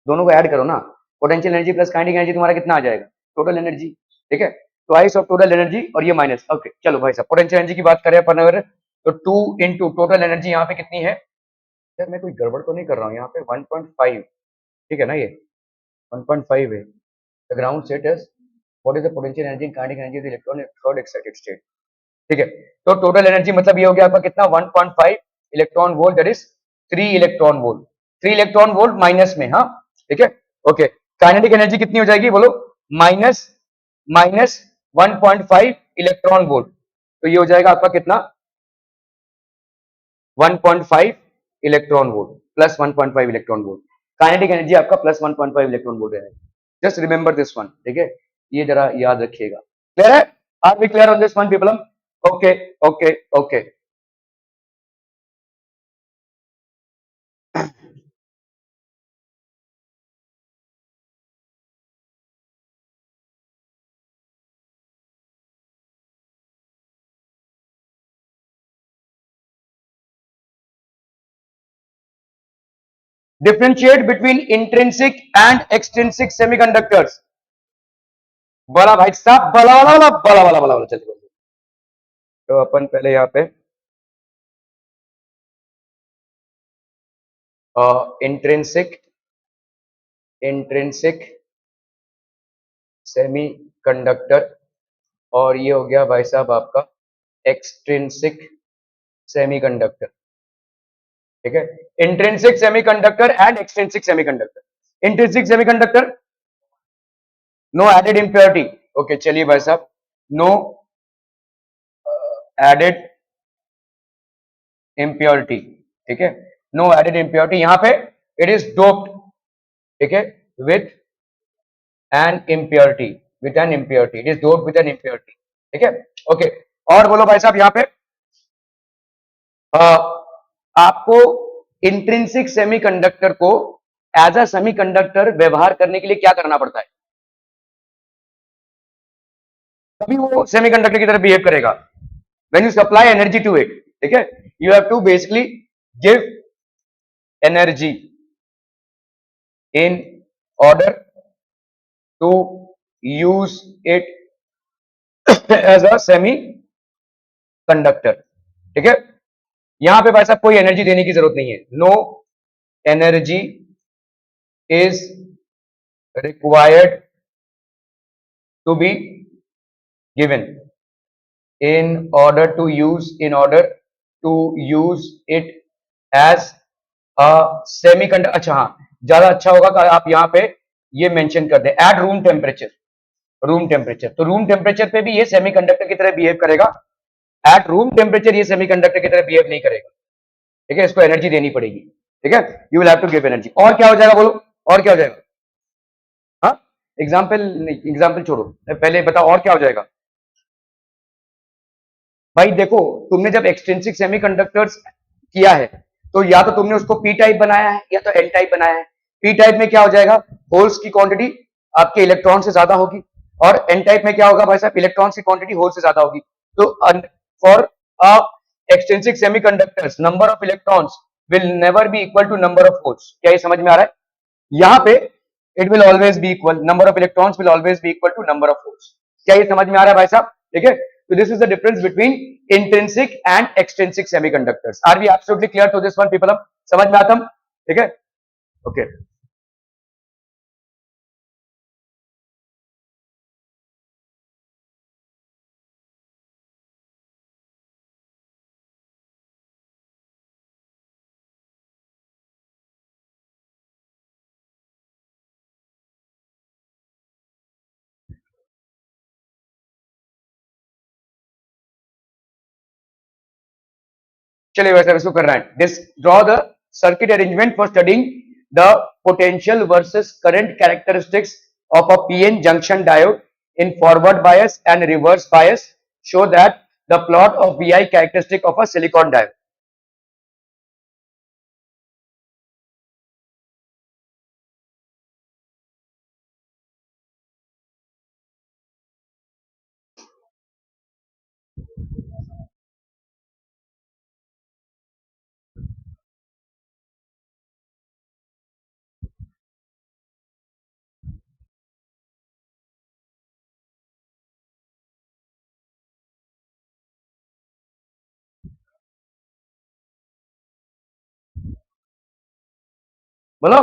दोनों को ऐड करो ना, potential energy plus kinetic energy तुम्हारा कितना आ जाएगा, टोटल एनर्जी। ठीक है, ट्वाइस ऑफ टोटल एनर्जी और ये माइनस, ओके चलो भाई साहब, पोटेंशियल एनर्जी की बात करें अपन अगर, तो 2 इंटू टोटल एनर्जी यहाँ पे कितनी है, यार मैं कोई गड़बड़ तो नहीं कर रहा हूँ यहाँ पे, 1.5, ठीक है ना, ये 1.5 है, the ground state is, what is the potential energy and kinetic energy of the electron in third excited state. ठीक है, तो टोटल एनर्जी मतलब ये हो गया आपका कितना, 1.5 electron volt, that is 3 electron volt, 3 electron volt minus में, हाँ ठीक है, ओके। काइनेटिक एनर्जी कितनी हो जाएगी बोलो, माइनस माइनस 1.5 इलेक्ट्रॉन वोल्ट, तो ये हो जाएगा आपका कितना, 1.5 electron volt plus 1.5 electron volt, kinetic energy आपका प्लस 1.5 इलेक्ट्रॉन वोल्ट है। जस्ट रिमेंबर दिस वन, ठीक है, ये जरा याद रखिएगा। क्लियर है, are we clear on this one people? Okay okay okay. Differentiate between intrinsic and extrinsic semiconductors, बड़ा भाई साहब, बड़ा वाला बड़ा बड़ा वाला बड़ा वाला, चलिए। तो अपन पहले यहाँ पे इंट्रिंसिक इंट्रिंसिक सेमीकंडक्टर, और ये हो गया भाई साहब आपका एक्सट्रिंसिक सेमीकंडक्टर। ठीक है, intrinsic semiconductor and extrinsic semiconductor. Intrinsic semiconductor, no added impurity, okay चलिए भाई साहब, नो एडेड इम्प्योरिटी, ठीक है, नो एडेड इम्प्योरिटी, यहां पे इट इज डोप्ड, ठीक है, with an impurity, with an impurity, it is doped with an impurity. ठीक है, ओके। और बोलो भाई साहब, यहां पे आपको इंट्रिंसिक सेमीकंडक्टर को एज अ सेमीकंडक्टर व्यवहार करने के लिए क्या करना पड़ता है, तभी वो सेमीकंडक्टर की तरह बिहेव करेगा, when you supply energy to it. ठीक है, you have to basically give energy in order to use it as a semiconductor। ठीक है, यहां पे भाई साहब कोई एनर्जी देने की जरूरत नहीं है, no energy is required to be given in order to use it as a semiconductor। अच्छा हाँ, ज्यादा अच्छा होगा कि आप यहां पे ये मेंशन कर दें, at room temperature, room temperature, तो रूम टेम्परेचर पे भी ये सेमीकंडक्टर की तरह बिहेव करेगा, एट रूम टेम्परेचर ये सेमीकंडक्टर की तरह बिहेव नहीं करेगा। ठीक है, इसको एनर्जी देनी पड़ेगी। ठीक है, you will have to give energy. और क्या हो जाएगा बोलो, और क्या हो जाएगा, हाँ एग्जाम्पल, एग्जाम्पल छोड़ो, पहले बताओ और क्या हो जाएगा। भाई देखो, तुमने जब एक्सट्रिंसिक सेमीकंडक्टर्स किया है, तो या तो तुमने उसको पी टाइप बनाया है या तो एन टाइप बनाया है। पी टाइप में क्या हो जाएगा, होल्स की क्वांटिटी आपके इलेक्ट्रॉन से ज्यादा होगी, और एन टाइप में क्या होगा भाई साहब, इलेक्ट्रॉन की क्वांटिटी होल से ज्यादा होगी। तो for extrinsic semiconductors number of electrons will never be equal to number of holes. क्या ये समझ में आ रहा है, यहां पे it will always be equal, number of electrons will always be equal to number of holes. क्या ये समझ में आ रहा है भाई साहब? ठीक है, so this is the difference between intrinsic and extrinsic semiconductors. Are we absolutely clear to this one people? समझ में आता हम? ठीक है, ओके। चलिए वैसे इसको कर रहे हैं. This draw the circuit arrangement for studying the potential versus current characteristics of a PN junction diode in forward bias and reverse bias. Show that the plot of VI characteristic of a silicon diode. बोलो.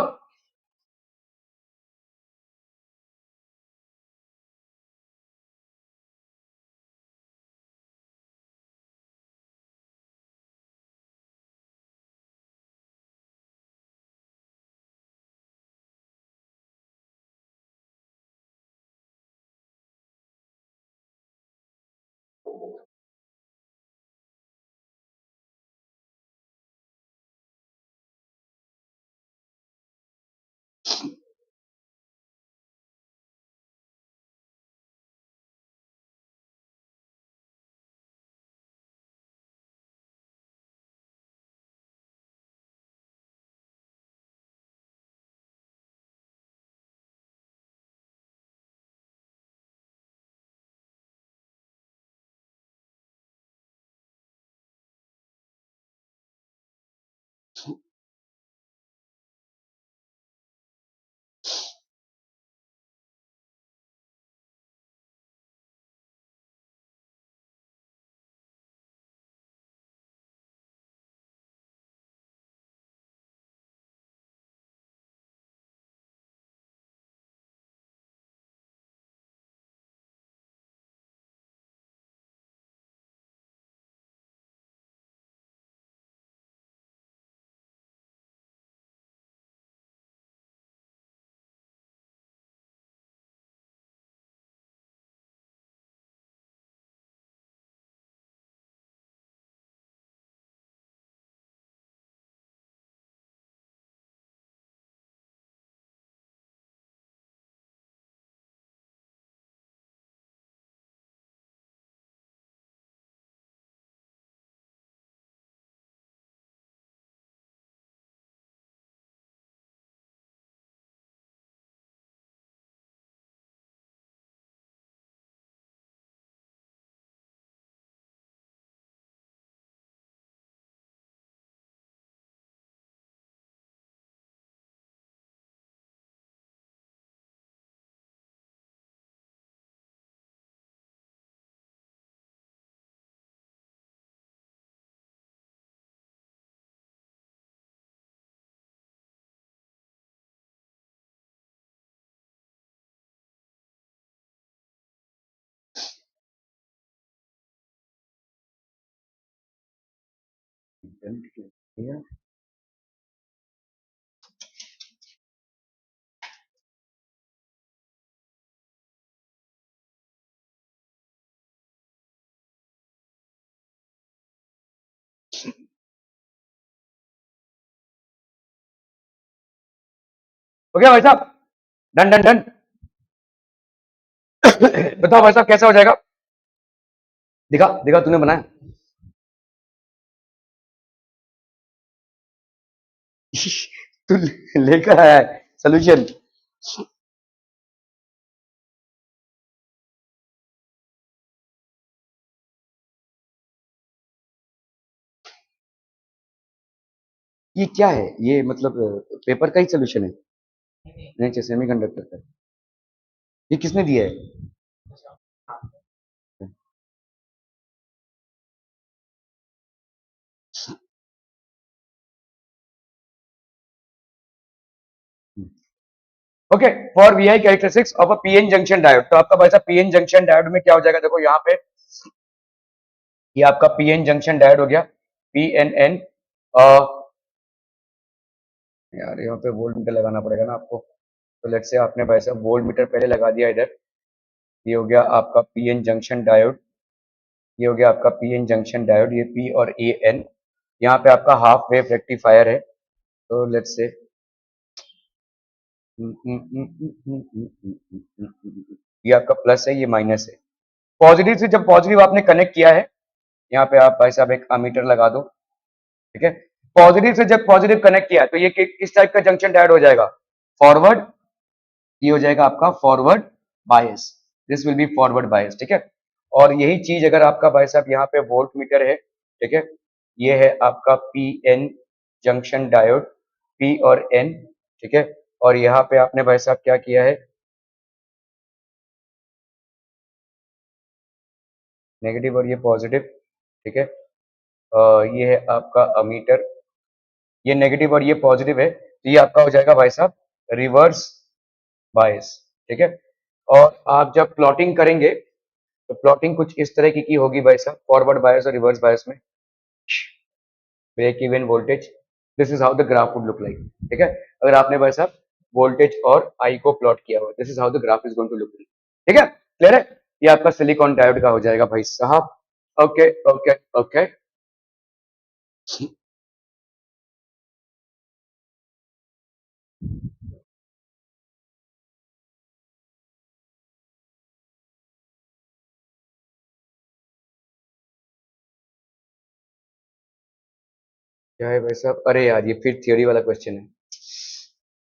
हो गया भाई साहब. Done done done. बताओ भाई साहब कैसा हो जाएगा. दिखा दिखा तूने बनाया. तू लेकर आया है सोल्यूशन. ये क्या है ये मतलब पेपर का ही सोल्यूशन है. नहीं चाहिए सेमीकंडक्टर का. ये किसने दिया है. Okay for V I characteristics of a PN junction diode. तो आपका भाई साहब पीएन जंक्शन डायोड में क्या हो जाएगा. देखो यहाँ पे ये आपका पीएन जंक्शन डायोड हो गया. पीएनएन. यार यहाँ पे वोल्ट मीटर लगाना पड़ेगा ना आपको. तो लेट्स से आपने भाई साहब वोल्ट मीटर पहले लगा दिया इधर. ये हो गया आपका पीएन जंक्शन डायोड. ये हो गया आपका पीएन जंक्शन डायोड. ये पी और ए एन. यहाँ पे आपका हाफ वेव रेक्टिफायर है, तो लेट्स से ये आपका प्लस है, ये माइनस है। पॉजिटिव से जब पॉजिटिव आपने कनेक्ट किया है, यहाँ पे आप भाई साहब एक अमीटर लगा दो, ठीक है। पॉजिटिव से जब पॉजिटिव कनेक्ट किया तो ये किस टाइप का जंक्शन डायोड हो जाएगा? फॉरवर्ड, ये हो जाएगा आपका forward bias, this will B forward bias, ठीक है। और यही चीज अगर आपका भाई साहब यहाँ पे वोल्ट मीटर है, ठीक है, ये है आपका P N junction diode, P और एन, ठीक है। और यहाँ पे आपने भाई साहब क्या किया है? नेगेटिव और ये पॉजिटिव, ठीक है। ये है आपका अमीटर, ये नेगेटिव और ये पॉजिटिव है, तो ये आपका हो जाएगा भाई साहब रिवर्स बायस, ठीक है। और आप जब प्लॉटिंग करेंगे तो प्लॉटिंग कुछ इस तरह की होगी भाई साहब, फॉरवर्ड बायस और रिवर्स बायस में break even voltage, this is how the graph would look like, ठीक है। अगर आपने भाई साहब वोल्टेज और आई को प्लॉट किया हुआ, this is how the graph is going to look like, ठीक है। क्लियर है? ये आपका सिलिकॉन डायोड का हो जाएगा भाई साहब। Okay okay okay. क्या है भाई साहब? अरे यार ये फिर थियोरी वाला क्वेश्चन है,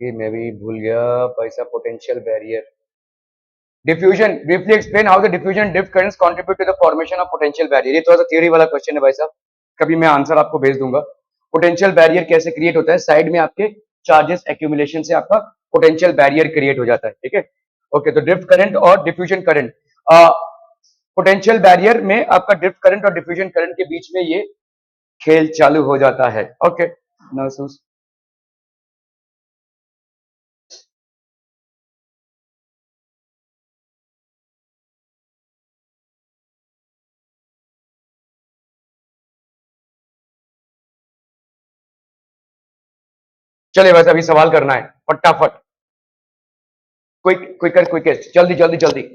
ये मैं भी भूल गया भाई साहब। Potential barrier diffusion, briefly explain how the diffusion diff currents contribute to the formation of potential barrier। ये थोड़ा सा थियोरी वाला क्वेश्चन है भाई साहब, कभी मैं आंसर आपको भेज दूंगा। पोटेंशियल बैरियर कैसे क्रिएट होता है? साइड में आपके चार्जेस एक्यूमुलेशन से आपका पोटेंशियल बैरियर क्रिएट हो जाता है, ठीक है। ओके, तो ड्रिफ्ट करंट और डिफ्यूजन करंट, पोटेंशियल बैरियर में आपका ड्रिफ्ट करंट और डिफ्यूजन करंट के बीच में ये खेल चालू हो जाता है। ओके, महसूस। चलिए बस अभी सवाल करना है फटाफट, क्विकर क्विकेस्ट, जल्दी जल्दी जल्दी।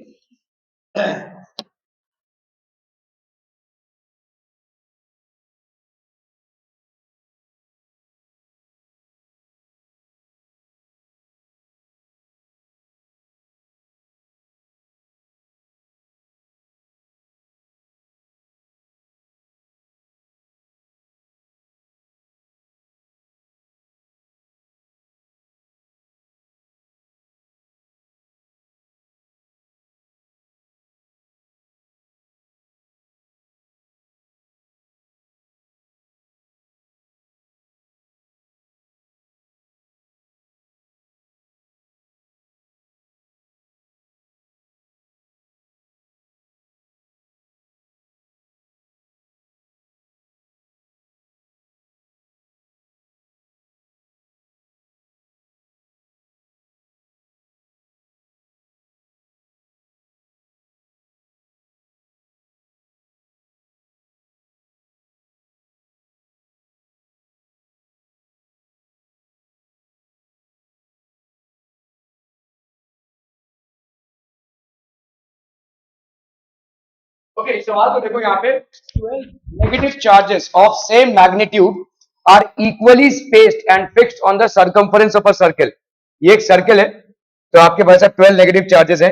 ओके, सवाल तो देखो यहाँ पे, 12 negative charges of same magnitude are equally spaced and fixed on the circumference of a circle। ये एक सर्कल है, तो आपके पास 12 नेगेटिव चार्जेस हैं,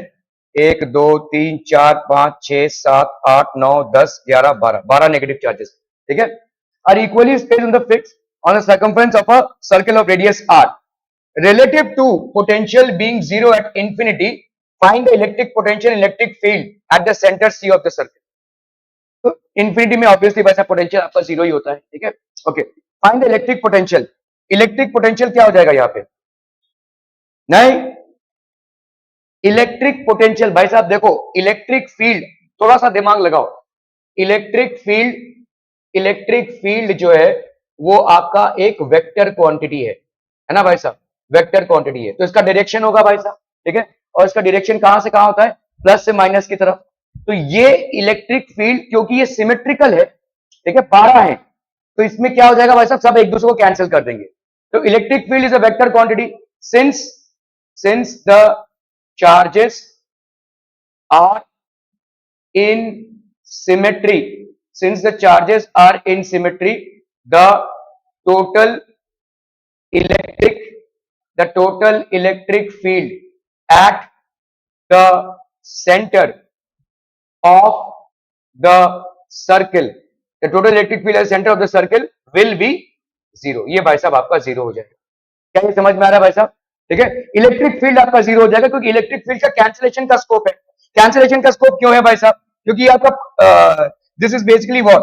1 2 3 4 5 6 7 8 9 10 11 12, 12 नेगेटिव चार्जेस, ठीक है। Are equally spaced on the fix on the circumference of a circle of radius r relative to potential being zero at infinity, find the electric potential and electric field at the center C of the circle। तो इंफिनिटी में ऑब्वियसली वैसा पोटेंशियल आपका जीरो ही होता है, ठीक है। Okay, find the electric potential. Electric potential क्या हो जाएगा यहाँ पे? नहीं, इलेक्ट्रिक पोटेंशियल भाई साहब देखो, इलेक्ट्रिक फील्ड, थोड़ा सा दिमाग लगाओ। इलेक्ट्रिक फील्ड, इलेक्ट्रिक फील्ड जो है वो आपका एक वेक्टर क्वांटिटी है ना भाई साहब? वेक्टर क्वांटिटी है, तो इसका डायरेक्शन होगा भाई साहब, ठीक है। और इसका डायरेक्शन कहां से कहां होता है? प्लस से माइनस की तरफ। तो ये इलेक्ट्रिक फील्ड क्योंकि ये सिमेट्रिकल है, ठीक है, 12 है, तो इसमें क्या हो जाएगा भाई साहब? सब एक दूसरे को कैंसिल कर देंगे। तो electric field is a vector quantity since the charges are in symmetry, since the charges are in symmetry, the total electric the total electric field at the center of the circle, the total electric field at the center of the circle will be zero. ये भाई साहब आपका जीरो हो जाएगा। क्या ये समझ में आ रहा है भाई साहब? ठीक है, इलेक्ट्रिक फील्ड आपका जीरो हो जाएगा क्योंकि इलेक्ट्रिक फील्ड का कैंसिलेशन का स्कोप है। कैंसिलेशन का स्कोप क्यों है भाई साहब? क्योंकि आपका this is basically what,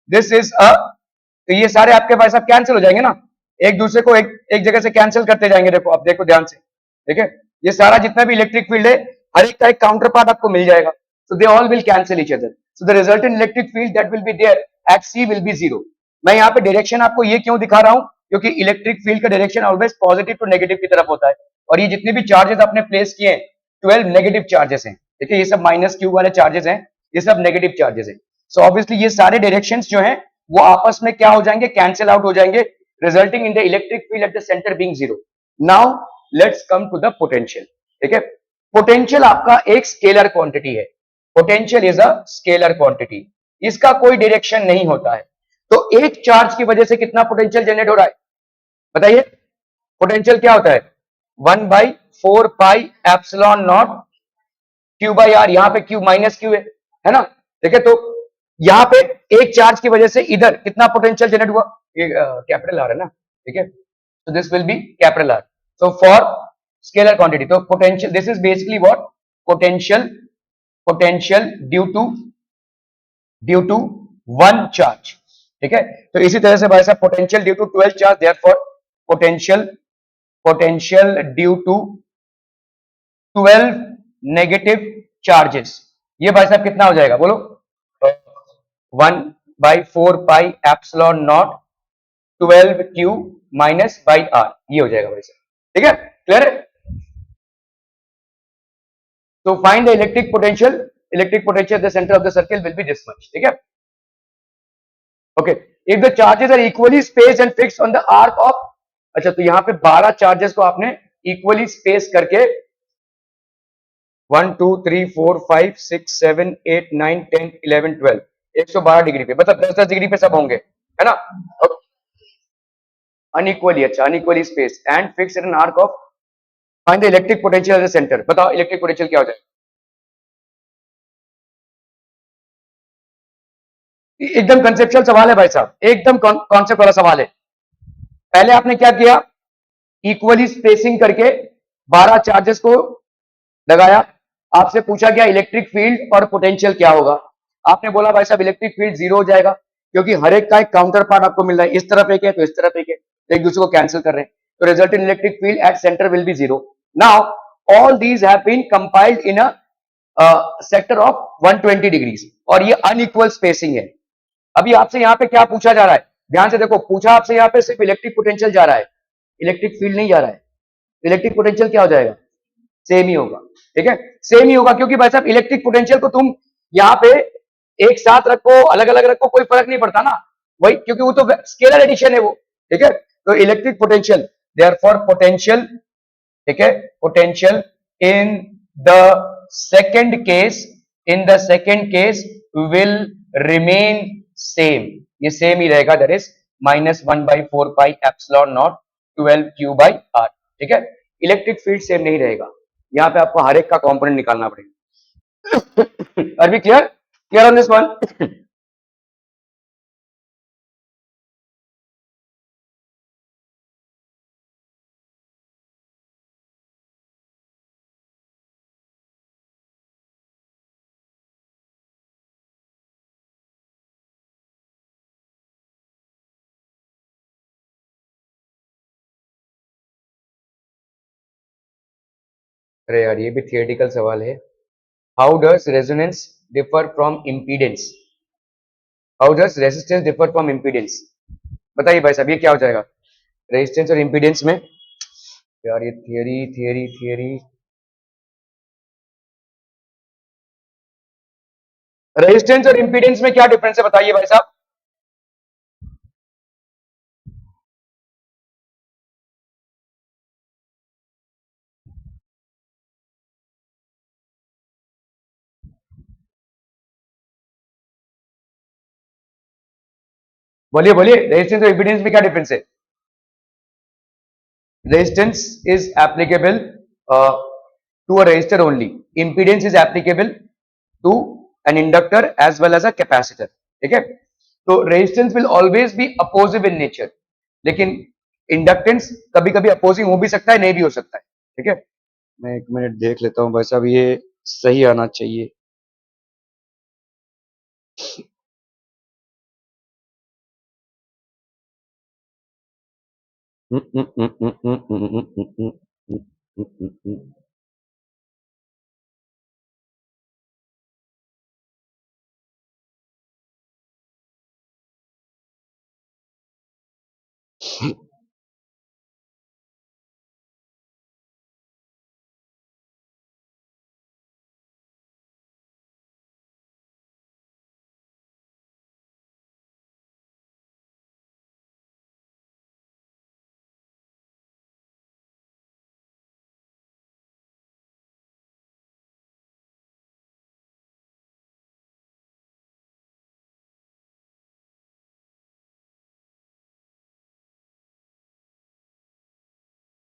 this is अ, तो ये सारे आपके भाई साहब कैंसिल हो जाएंगे ना, एक दूसरे को एक जगह से कैंसिल करते जाएंगे। देखो आप देखो ध्यान से, ठीक है, ये सारा जितना भी इलेक्ट्रिक फील्ड है हर एक का एक काउंटर पार्ट आपको मिल जाएगा। So they all will cancel each other, so the resultant electric field that will be there at C will be zero. मैं यहाँ पे डायरेक्शन आपको ये क्यों दिखा रहा हूं, क्योंकि इलेक्ट्रिक फील्ड का direction always positive to negative की तरफ होता है। और ये जितने भी चार्जेस आपने प्लेस किए हैं 12 नेगेटिव चार्जेस हैं। देखिए ये सब माइनस क्यू वाले चार्जेस हैं, ये सब नेगेटिव चार्जेस हैं। सो ऑब्वियसली ये सारे डायरेक्शंस जो हैं वो आपस में क्या हो जाएंगे, कैंसिल आउट हो जाएंगे, resulting in the electric field at the centre being zero. Now let's come to the potential. ठीक है, पोटेंशियल आपका एक स्केलर क्वांटिटी है। Potential is a scalar quantity, इसका कोई डायरेक्शन नहीं होता है। तो एक चार्ज की वजह से कितना पोटेंशियल जनरेट हो रहा है बताइए? पोटेंशियल क्या होता है? 1/4 pi epsilon naught q by r. यहां पे क्यू माइनस क्यू है ना? ठीक है, तो यहां पे एक चार्ज की वजह से इधर कितना पोटेंशियल जनरेट हुआ? ये कैपिटल आर है ना, ठीक है, so this will be capital R. So for scalar quantity, so potential, this is basically what potential due to one charge। ठीक है, तो इसी तरह से भाई साहब potential due to 12 charge, therefore potential due to 12 negative charges, ये भाई साहब कितना हो जाएगा बोलो? 1/4 pi epsilon naught 12 q minus by r, ये हो जाएगा भाई साहब। ठीक है, क्लियर है? तो find the electric potential the centre of the circle will be this much. ठीक है, okay, if the charges are equally spaced and fixed on the arc of, अच्छा तो यहां पे 12 चार्जेस को आपने इक्वली स्पेस करके 1 2 3 4 5 6 7 8 9 10 11 12 112 डिग्री पे, मतलब 10-10 डिग्री पे सब होंगे, है ना? अनइक्वली, अच्छा unequally space and fix an arc of, find the electric potential at the centre. बताओ इलेक्ट्रिक पोटेंशियल क्या हो जाएगा? एकदम कंसेप्चुअल सवाल है भाई साहब, एकदम कॉन्सेप्ट वाला सवाल है। पहले आपने क्या किया, इक्वली स्पेसिंग करके 12 चार्जेस को लगाया, आपसे पूछा गया इलेक्ट्रिक फील्ड और पोटेंशियल क्या होगा। आपने बोला भाई साहब इलेक्ट्रिक फील्ड जीरो हो जाएगा क्योंकि हर एक का एक काउंटर पार्ट आपको मिल रहा है, इस तरफ एक है तो इस तरफ एक है, तो एक दूसरे को कैंसिल कर रहे हैं, तो result in electric field at centre will be zero. Now all these have been compiled in a sector of 120 degrees और ये अनइक्वल स्पेसिंग है। अभी आपसे यहाँ पे क्या पूछा जा रहा है, ध्यान से देखो, पूछा आपसे यहाँ पे सिर्फ इलेक्ट्रिक पोटेंशियल जा रहा है, इलेक्ट्रिक फील्ड नहीं जा रहा है। इलेक्ट्रिक पोटेंशियल क्या हो जाएगा? सेम ही होगा। ठीक है, सेम ही होगा क्योंकि भाई साहब इलेक्ट्रिक पोटेंशियल को तुम यहाँ पे एक साथ रखो अलग अलग रखो कोई फर्क नहीं पड़ता ना, वही, क्योंकि वो तो स्केलर एडिशन है वो। ठीक है, तो इलेक्ट्रिक पोटेंशियल, देयरफॉर पोटेंशियल, ठीक है, potential in the second case, in the second case will remain same, ये सेम ही रहेगा, that is -1/4 pi epsilon naught 12 q by r. ठीक है, इलेक्ट्रिक फील्ड सेम नहीं रहेगा, यहाँ पे आपको हर एक का कंपोनेंट निकालना पड़ेगा। Are we clear? Clear on this one? अरे यार ये भी थियोरेटिकल सवाल है। How does resonance differ from impedance? How does resistance differ from impedance? बताइए भाई साहब ये क्या हो जाएगा? रेजिस्टेंस और इम्पीडेंस में, यार ये थियरी थियरी थियरी, रेजिस्टेंस और इम्पीडेंस में क्या डिफरेंस है बताइए भाई साहब? बोलिए बोलिए, रेजिस्टेंस और इम्पीडेंस में क्या डिफरेंस है? Resistance is applicable to a resistor only, impedance is applicable to an inductor as well as a capacitor, ठीक है? तो resistance will always be opposive in nature, लेकिन इंडक्टेंस कभी कभी अपोजिंग हो भी सकता है, नहीं भी हो सकता है, ठीक है? मैं एक मिनट देख लेता हूं भाई साहब, ये सही आना चाहिए।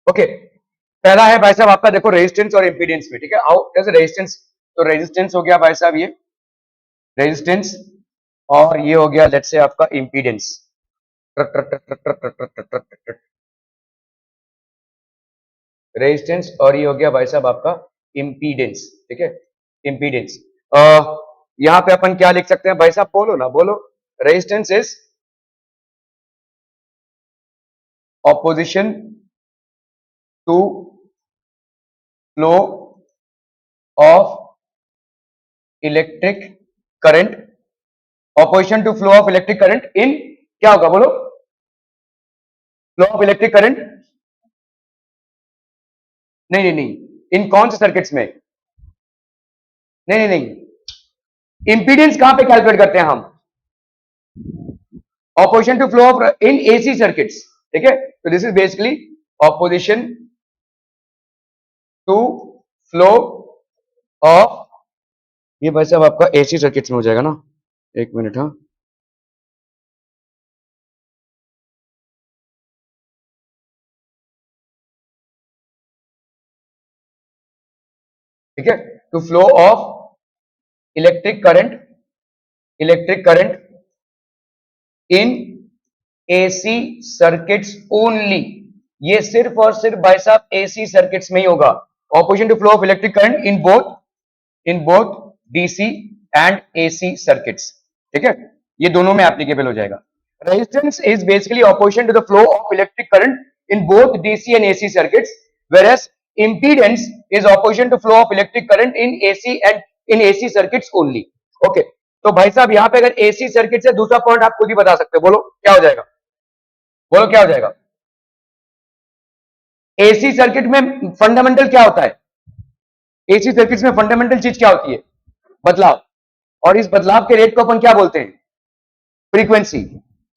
ओके, पहला है भाई साहब आपका, देखो रेजिस्टेंस और इंपीडेंस में, ठीक है? आओ जैसे रेजिस्टेंस, तो रेजिस्टेंस हो गया भाई साहब ये रेजिस्टेंस, और ये हो गया लेट्स से आपका इंपीडेंस। रेजिस्टेंस और ये हो गया भाई साहब आपका इंपीडेंस, ठीक है? इंपीडेंस। यहां पे अपन क्या लिख सकते हैं भाई साहब, बोलो ना बोलो। Resistance is opposition to flow of electric current, opposition to flow of electric current in, क्या होगा बोलो? फ्लो ऑफ इलेक्ट्रिक करंट, नहीं नहीं नहीं, इन कौन से सर्किट्स में? नहीं नहीं नहीं, इंपीडेंस कहां पे कैलकुलेट करते हैं हम? Opposition to flow of in AC circuits, ठीक है? तो this is basically opposition to flow of, ये भाई साहब आपका एसी सर्किट्स में हो जाएगा ना, एक मिनट, हाँ, ठीक है? To flow of electric current, electric current in AC circuits only, ये सिर्फ और सिर्फ भाई साहब एसी सर्किट्स में ही होगा। Opposition to flow of electric current in both DC and AC circuits, ठीक है? ये दोनों में एप्लीकेबल हो जाएगा। Resistance is basically opposition to the flow of electric current in both DC and AC circuits, whereas impedance is opposition to flow of electric current in AC and in AC circuits only. Okay, तो भाई साहब यहां पे अगर एसी सर्किट से, दूसरा पॉइंट आप खुद ही बता सकते हो, बोलो क्या हो जाएगा? बोलो क्या हो जाएगा? एसी सर्किट में फंडामेंटल क्या होता है? एसी सर्किट में फंडामेंटल चीज क्या होती है? बदलाव, और इस बदलाव के रेट को अपन क्या बोलते हैं? फ्रीक्वेंसी।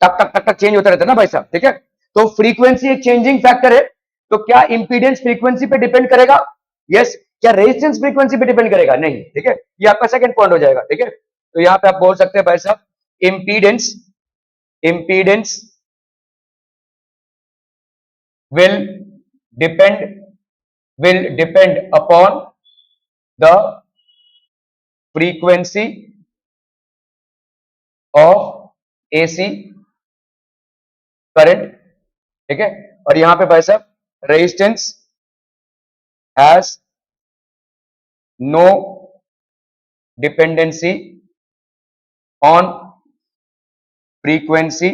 टक टक टक टक चेंज होता रहता है ना भाई साहब, ठीक है? तो फ्रीक्वेंसी एक चेंजिंग फैक्टर है, तो क्या इंपीडेंस फ्रीक्वेंसी पे डिपेंड करेगा? यस। क्या रेजिस्टेंस फ्रीक्वेंसी पे डिपेंड करेगा? नहीं, ठीक है? ये आपका सेकंड पॉइंट हो जाएगा, ठीक है? तो यहां पे आप बोल सकते हैं भाई साहब, impedance, impedance will depend will depend upon the frequency of AC current, ठीक है? और यहां पे भाई साहब resistance has no dependency on frequency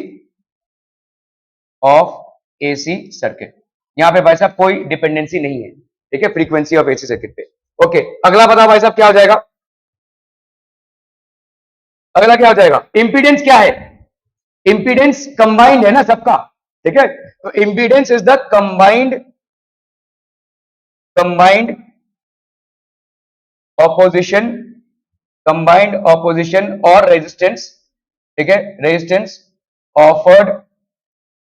of AC circuit, यहां पे भाई साहब कोई डिपेंडेंसी नहीं है, ठीक है? फ्रीक्वेंसी ऑफ एसी सर्किट पे। ओके, अगला बताओ भाई साहब क्या हो जाएगा? अगला क्या हो जाएगा? इंपीडेंस क्या है? इंपीडेंस कंबाइंड है ना सबका, ठीक है? तो impedance is the combined opposition, combined opposition और रेजिस्टेंस, ठीक है? रेजिस्टेंस ऑफर्ड,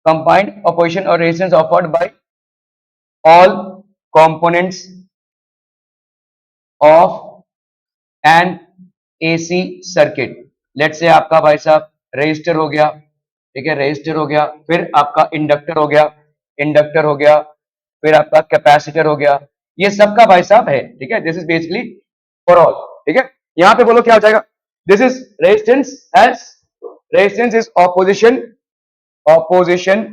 कंबाइंड ऑपोजिशन और resistance offered by all components of N AC circuit. Let's say आपका भाई साहब रजिस्टर हो गया, ठीक है, रेजिस्टर हो गया, फिर आपका इंडक्टर हो गया, इंडक्टर हो गया, फिर आपका कैपेसिटर हो गया, ये सबका भाई साहब है। ठीक है, this is basically for all. ठीक है, यहां पे बोलो क्या हो जाएगा, this is resistance as, resistance is opposition, opposition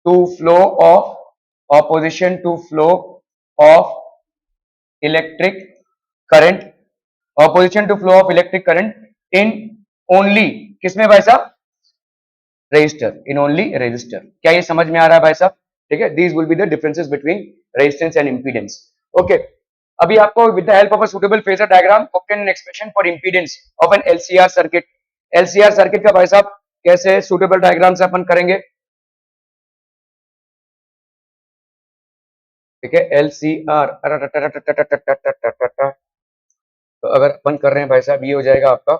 to flow of, opposition to flow of electric current, opposition to flow of electric current in only, किसमें भाई साहब, रेजिस्टर, इन ओनली रेजिस्टर। क्या ये समझ में आ रहा है भाई साहब? ठीक है, these will be the differences between resistance and impedance. Okay, अभी आपको with the help of a suitable phasor diagram obtain an expression for impedance of an LCR circuit. LCR circuit का भाई साहब कैसे सुटेबल डायग्राम से अपन करेंगे? ठीक है, एलसीआर, तो अगर अपन कर रहे हैं भाई साहब, ये हो जाएगा आपका,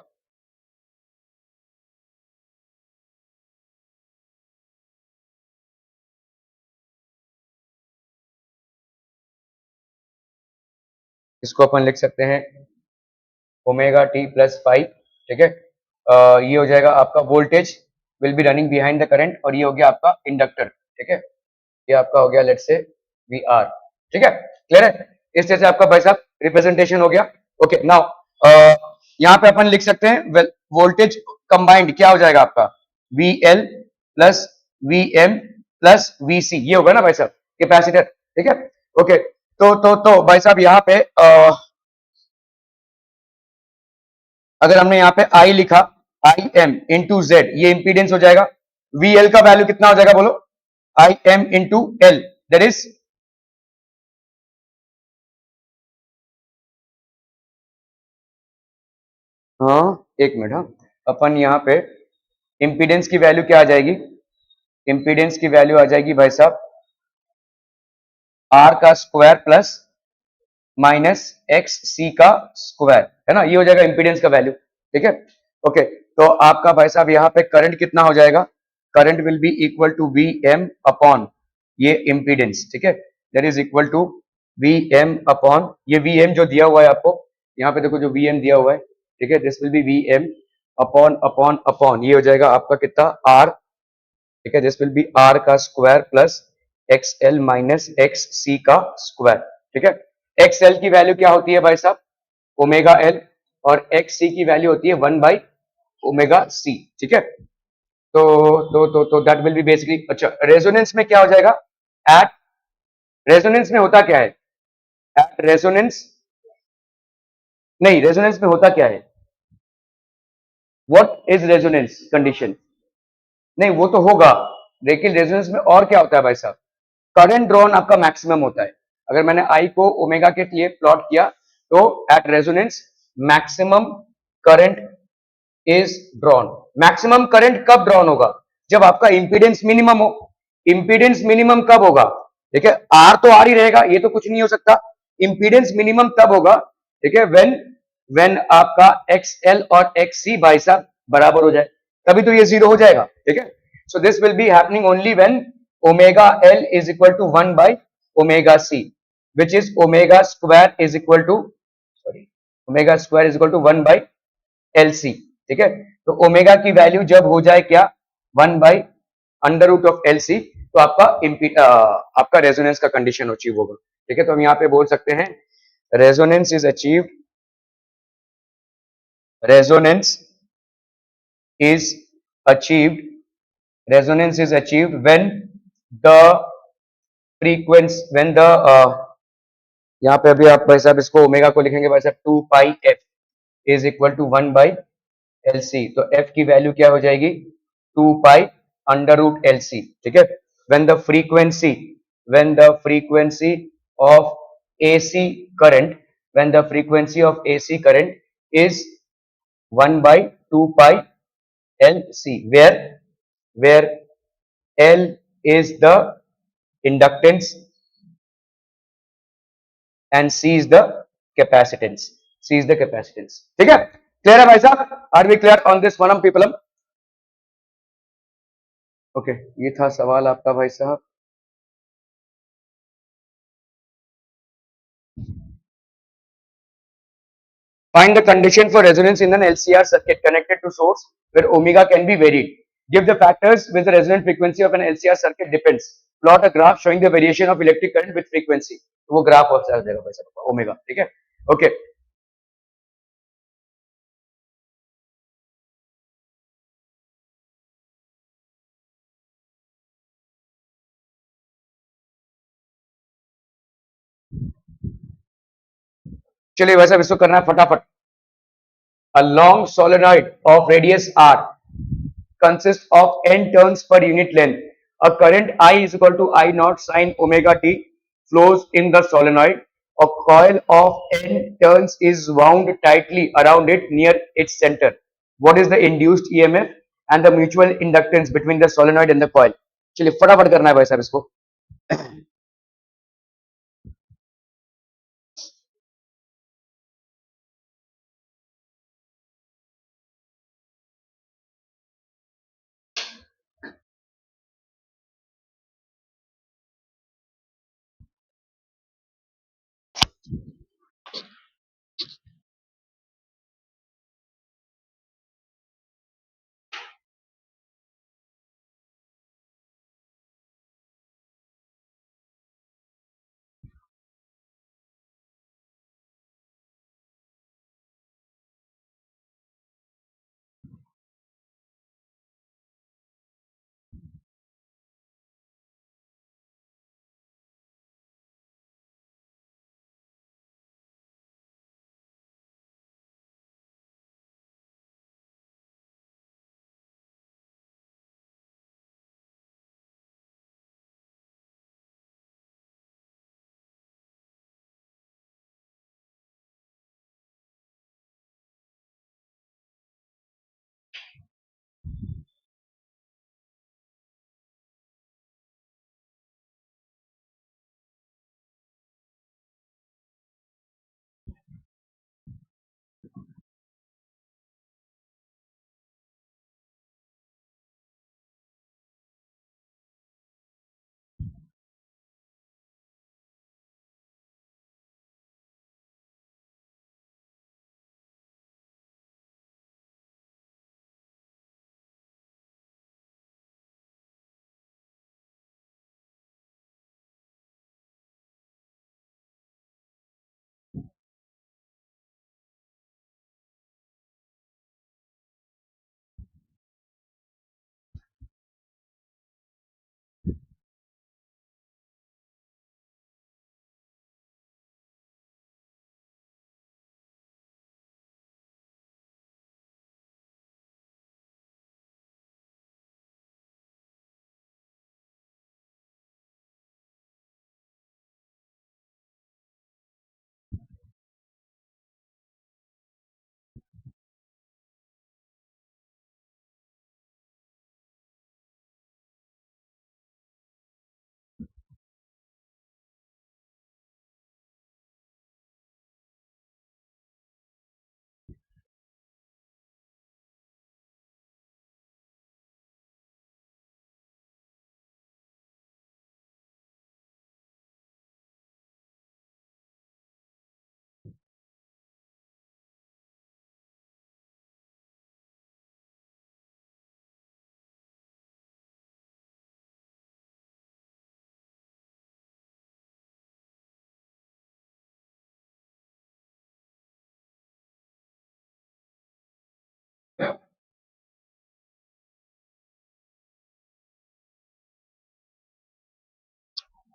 इसको अपन लिख सकते हैं ओमेगा टी प्लस फाइव। ठीक है, ये हो जाएगा आपका voltage will be running behind the current, और ये हो गया आपका इंडक्टर। ठीक है, ये आपका हो गया लेट्स से वी आर। ठीक है, क्लियर है? इस तरह से आपका भाई साहब रिप्रेजेंटेशन हो गया। ओके, नाउ यहाँ पे अपन लिख सकते हैं वोल्टेज कंबाइंड क्या हो जाएगा आपका, V L plus V M plus V C, ये होगा ना भाई साहब कैपेसिटर। ठीक है, ओके, तो भाई साहब यहाँ पे अगर हमने यहाँ पे आई लिखा, आई एम इंटू जेड, ये इंपीडेंस हो जाएगा। वी एल का वैल्यू कितना हो जाएगा बोलो, I am into L, that is, हाँ एक मिनट, हाँ अपन यहाँ पे इंपीडेंस की वैल्यू क्या आ जाएगी, इंपीडेंस की वैल्यू आ जाएगी भाई साहब आर का square plus minus X C का स्क्वायर, है ना, ये हो जाएगा इंपीडेंस का वैल्यू। ठीक है, ओके, तो आपका भाई साहब यहाँ पे करंट कितना हो जाएगा, current will be equal to V M upon ये इंपीडेंस। ठीक है, that is equal to V M upon ये वी एम जो दिया हुआ है आपको, यहाँ पे देखो जो वी एम दिया हुआ है। ठीक है, this will be V M upon upon upon, ये हो जाएगा आपका कितना, आर। ठीक है, दिस विल बी आर का square plus X L minus X C का स्क्वायर। ठीक है, एक्स एल की वैल्यू क्या होती है भाई साहब, ओमेगा एल, और एक्स सी की वैल्यू होती है 1 बाई ओमेगा सी। ठीक है, तो दैट विल बी बेसिकली, अच्छा रेजोनेंस में क्या हो जाएगा, एट रेजोनेंस में होता क्या है, एट रेजोनेंस, नहीं रेजोनेंस में होता क्या है, व्हाट इज रेजोनेंस कंडीशन, नहीं वो तो होगा, लेकिन रेजोनेंस में और क्या होता है भाई साहब, करंट ड्रॉन आपका मैक्सिमम होता है। अगर मैंने आई को ओमेगा के लिए प्लॉट किया, तो at resonance maximum current is drawn. Maximum current कब ड्रॉन होगा, जब आपका इंपीडेंस मिनिमम हो। इंपीडेंस मिनिमम कब होगा, ठीक है, आर तो आर ही रहेगा, ये तो कुछ नहीं हो सकता। इंपीडेंस मिनिमम तब होगा, ठीक है, व्हेन आपका एक्स एल और एक्स सी भाई साहब बराबर हो जाए, तभी तो ये जीरो हो जाएगा। ठीक है, so this will be happening only when omega L is equal to 1 by omega C, which is omega square is equal to, sorry, omega square is equal to 1 by L C. ठीक है, तो ओमेगा की वैल्यू जब हो जाए क्या, 1 by under root of L C, तो आपका रेजोनेंस का कंडीशन अचीव होगा। ठीक है, तो हम यहाँ पे बोल सकते हैं resonance is achieved, resonance is achieved, resonance is achieved when the frequency, when the, यहाँ पे अभी आप भाई साहब इसको ओमेगा को लिखेंगे भाई साहब 2 pi f is equal to 1 by L C, तो एफ की वैल्यू क्या हो जाएगी, 2 pi under root L C. ठीक है, when the frequency, when the frequency of AC current, when the frequency of AC current is 1 by 2 pi L C, where L is the inductance and C is the capacitance, C is the capacitance। ठीक है, क्लियर है भाई साहब, are we clear on this one people? Okay, ये था सवाल आपका भाई साहब। Find the condition for resonance in an LCR circuit connected to source where omega can be varied। Give the factors with the resonant frequency of an LCR circuit depends. Plot a graph showing the variation of electric current with frequency. वो ग्राफ ऑफ देगा भाई साहब ओमेगा, ठीक है. ओके, चलिए वैसा इसको करना है फटाफट. A long solenoid of radius r consists of n turns per unit length. A current I is equal to I naught sine omega t flows in the solenoid. A coil of n turns is wound tightly around it near its center. What is the induced EMF and the mutual inductance between the solenoid and the coil? चलिए फटाफट करना है भाई साहब इसको.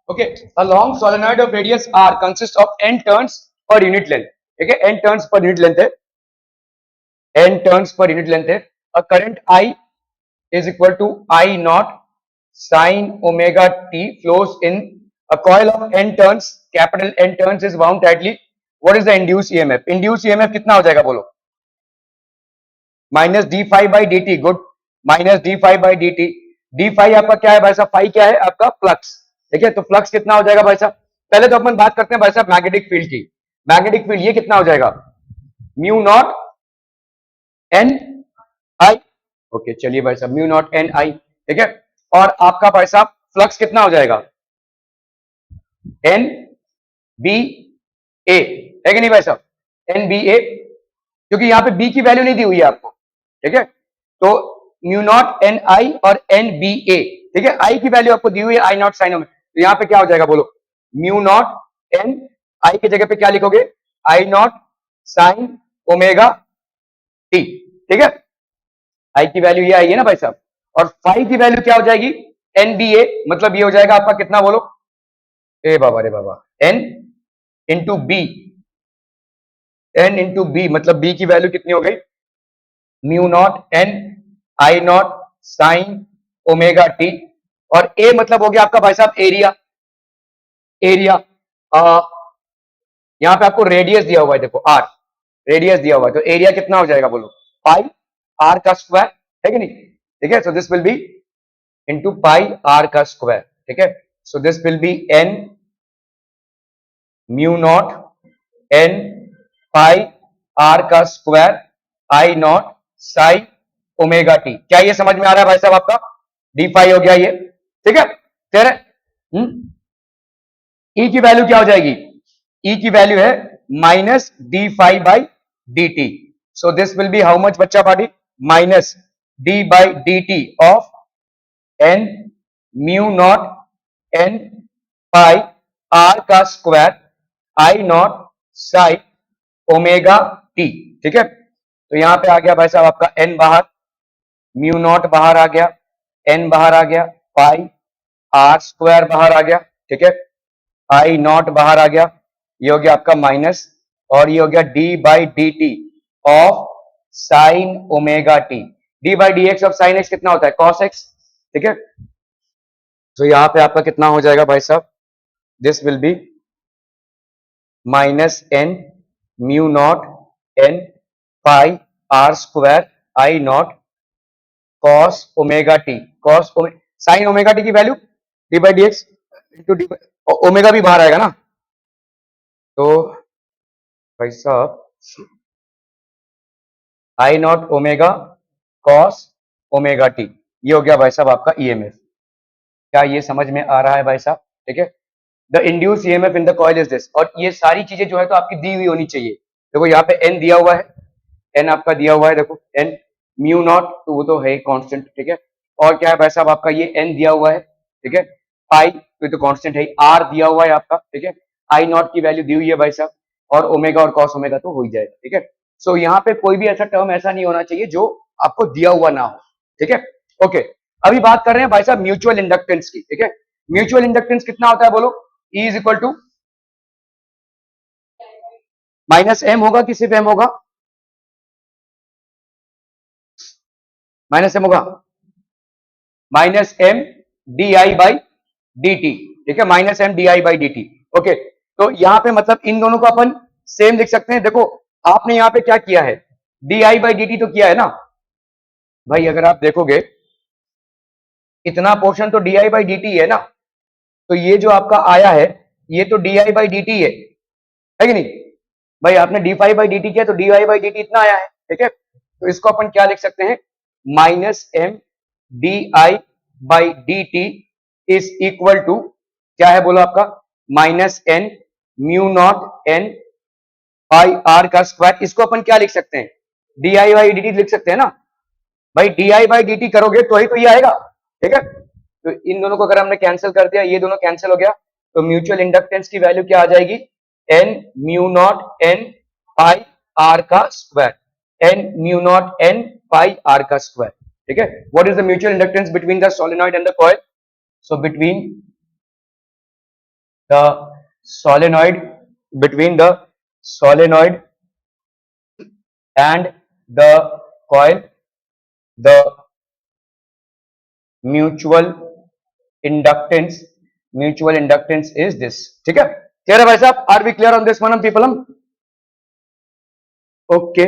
Okay, a long solenoid of radius r consists of n turns per unit length. Okay, n turns per unit length है, n turns per unit length है. A current I is equal to I naught sine omega t flows in a coil of n turns. Capital N turns is wound tightly. What is the induced EMF? Induced EMF कितना हो जाएगा बोलो? Minus D five by D T. Good, minus D five by D T. D five आपका क्या है भाई साहब? फाइव क्या है आपका? फ्लक्स. ठीक है, तो फ्लक्स कितना हो जाएगा भाई साहब? पहले तो अपन बात करते हैं भाई साहब मैग्नेटिक फील्ड की. मैग्नेटिक फील्ड ये कितना हो जाएगा? म्यू नॉट एन आई. ओके चलिए भाई साहब, म्यू नॉट एन आई. ठीक है, और आपका भाई साहब फ्लक्स कितना हो जाएगा? एन बी ए. है कि नहीं भाई साहब? एन बी ए, क्योंकि यहां पे बी की वैल्यू नहीं दी हुई है आपको. ठीक है, तो म्यू नॉट एन आई और एन बी ए, ठीक है। आई की वैल्यू आपको दी हुई है आई नॉट साइन ओमेगा, तो यहाँ पे क्या हो जाएगा बोलो, म्यू नॉट एन, आई की जगह पे क्या लिखोगे, आई नॉट साइन ओमेगा टी, ठीक है। आई की वैल्यू ये आई है ना भाई साहब, और फाई की वैल्यू क्या हो जाएगी, एन बी ए, मतलब ये हो जाएगा आपका कितना बोलो, ए बाबा रे बाबा, n into B, n into B मतलब बी की वैल्यू कितनी हो गई, mu naught N I naught sine omega t, और ए मतलब हो गया आपका भाई साहब एरिया, एरिया यहां पे आपको रेडियस दिया हुआ है, देखो आर रेडियस दिया हुआ है, तो एरिया कितना हो जाएगा बोलो, पाई आर का स्क्वायर, है कि नहीं, ठीक है। So this will be into pi R का स्क्वायर, ठीक है। So this will be n mu naught n pi R का square I naught sine omega t. क्या ये समझ में आ रहा है भाई साहब आपका, डी फाई हो गया ये, ठीक है। फिर ई की वैल्यू क्या हो जाएगी, ई की वैल्यू है minus d phi by D t, so this will be how much बच्चा party, minus d by D t of n mu naught n pi R का square I naught sine omega t, ठीक है। तो यहां पे आ गया भाई साहब आपका एन बाहर, म्यू नॉट बाहर आ गया, एन बाहर आ गया, पाई आर स्क्वायर बाहर आ गया, ठीक है, आई नॉट बाहर आ गया, ये हो गया आपका माइनस, और ये हो गया D by D t of sine omega T, D by d x of sine x कितना होता है, कॉस एक्स, ठीक है। तो यहां पे आपका कितना हो जाएगा भाई साहब, this will be minus N mu naught n pi R square I naught cos omega t, cos sine omega t की value d by d x into d, omega भी बाहर आएगा ना, तो भाई साहब I naught omega cos omega t, ये हो गया भाई साहब आपका ईएमएफ। क्या ये समझ में आ रहा है भाई साहब, ठीक है। The induce EMF in the coil is this, और ये सारी चीजें जो है तो आपकी दी हुई होनी चाहिए, देखो यहाँ पे एन दिया हुआ है, एन आपका दिया हुआ है, देखो एन म्यू नॉट, तो वो तो है कांस्टेंट, ठीक है। और क्या है भाई साहब आपका ये एन दिया हुआ है, ठीक है, पाई तो कांस्टेंट है, आर दिया हुआ है आपका, ठीक है, आई नॉट की वैल्यू दी हुई है भाई साहब, और ओमेगा और कॉस ओमेगा तो हो ही जाएगा, ठीक है। सो यहाँ पे कोई भी ऐसा टर्म ऐसा नहीं होना चाहिए जो आपको दिया हुआ ना हो, ठीक है। ओके, अभी बात कर रहे हैं भाई साहब म्यूचुअल इंडक्टेंस की, ठीक है। म्यूचुअल इंडक्टेंस कितना होता है बोलो, E is equal to minus M होगा कि सिर्फ एम होगा, माइनस एम होगा, minus M D I by D T, ठीक है, minus M D I by D T. Okay, तो यहां पे मतलब इन दोनों को अपन सेम लिख सकते हैं, देखो आपने यहां पे क्या किया है, D I by D T तो किया है ना भाई, अगर आप देखोगे इतना पोर्शन तो D I by D T है ना, तो ये जो आपका आया है ये तो D I by D T है कि नहीं भाई, आपने D phi by D T किया तो D I by D T इतना आया है, ठीक है। तो इसको अपन क्या लिख सकते हैं, minus M D I by D T is equal to क्या है बोलो आपका, minus N mu naught N I R का स्क्वायर, इसको अपन क्या लिख सकते हैं, D I by D T लिख सकते हैं ना भाई, D I by D T करोगे तो ही तो ये आएगा, ठीक है। तो इन दोनों को अगर हमने कैंसिल कर दिया, ये दोनों कैंसिल हो गया, तो म्यूचुअल इंडक्टेंस की वैल्यू क्या आ जाएगी, n mu naught n pi R का square, n mu naught n pi R का स्क्वायर, ठीक है। What is the mutual inductance between the solenoid and the coil, so between the solenoid, between the solenoid and the coil, the mutual inductance is this, ठीक है। क्लियर है भाई साहब, are we clear on this one people, हम ओके।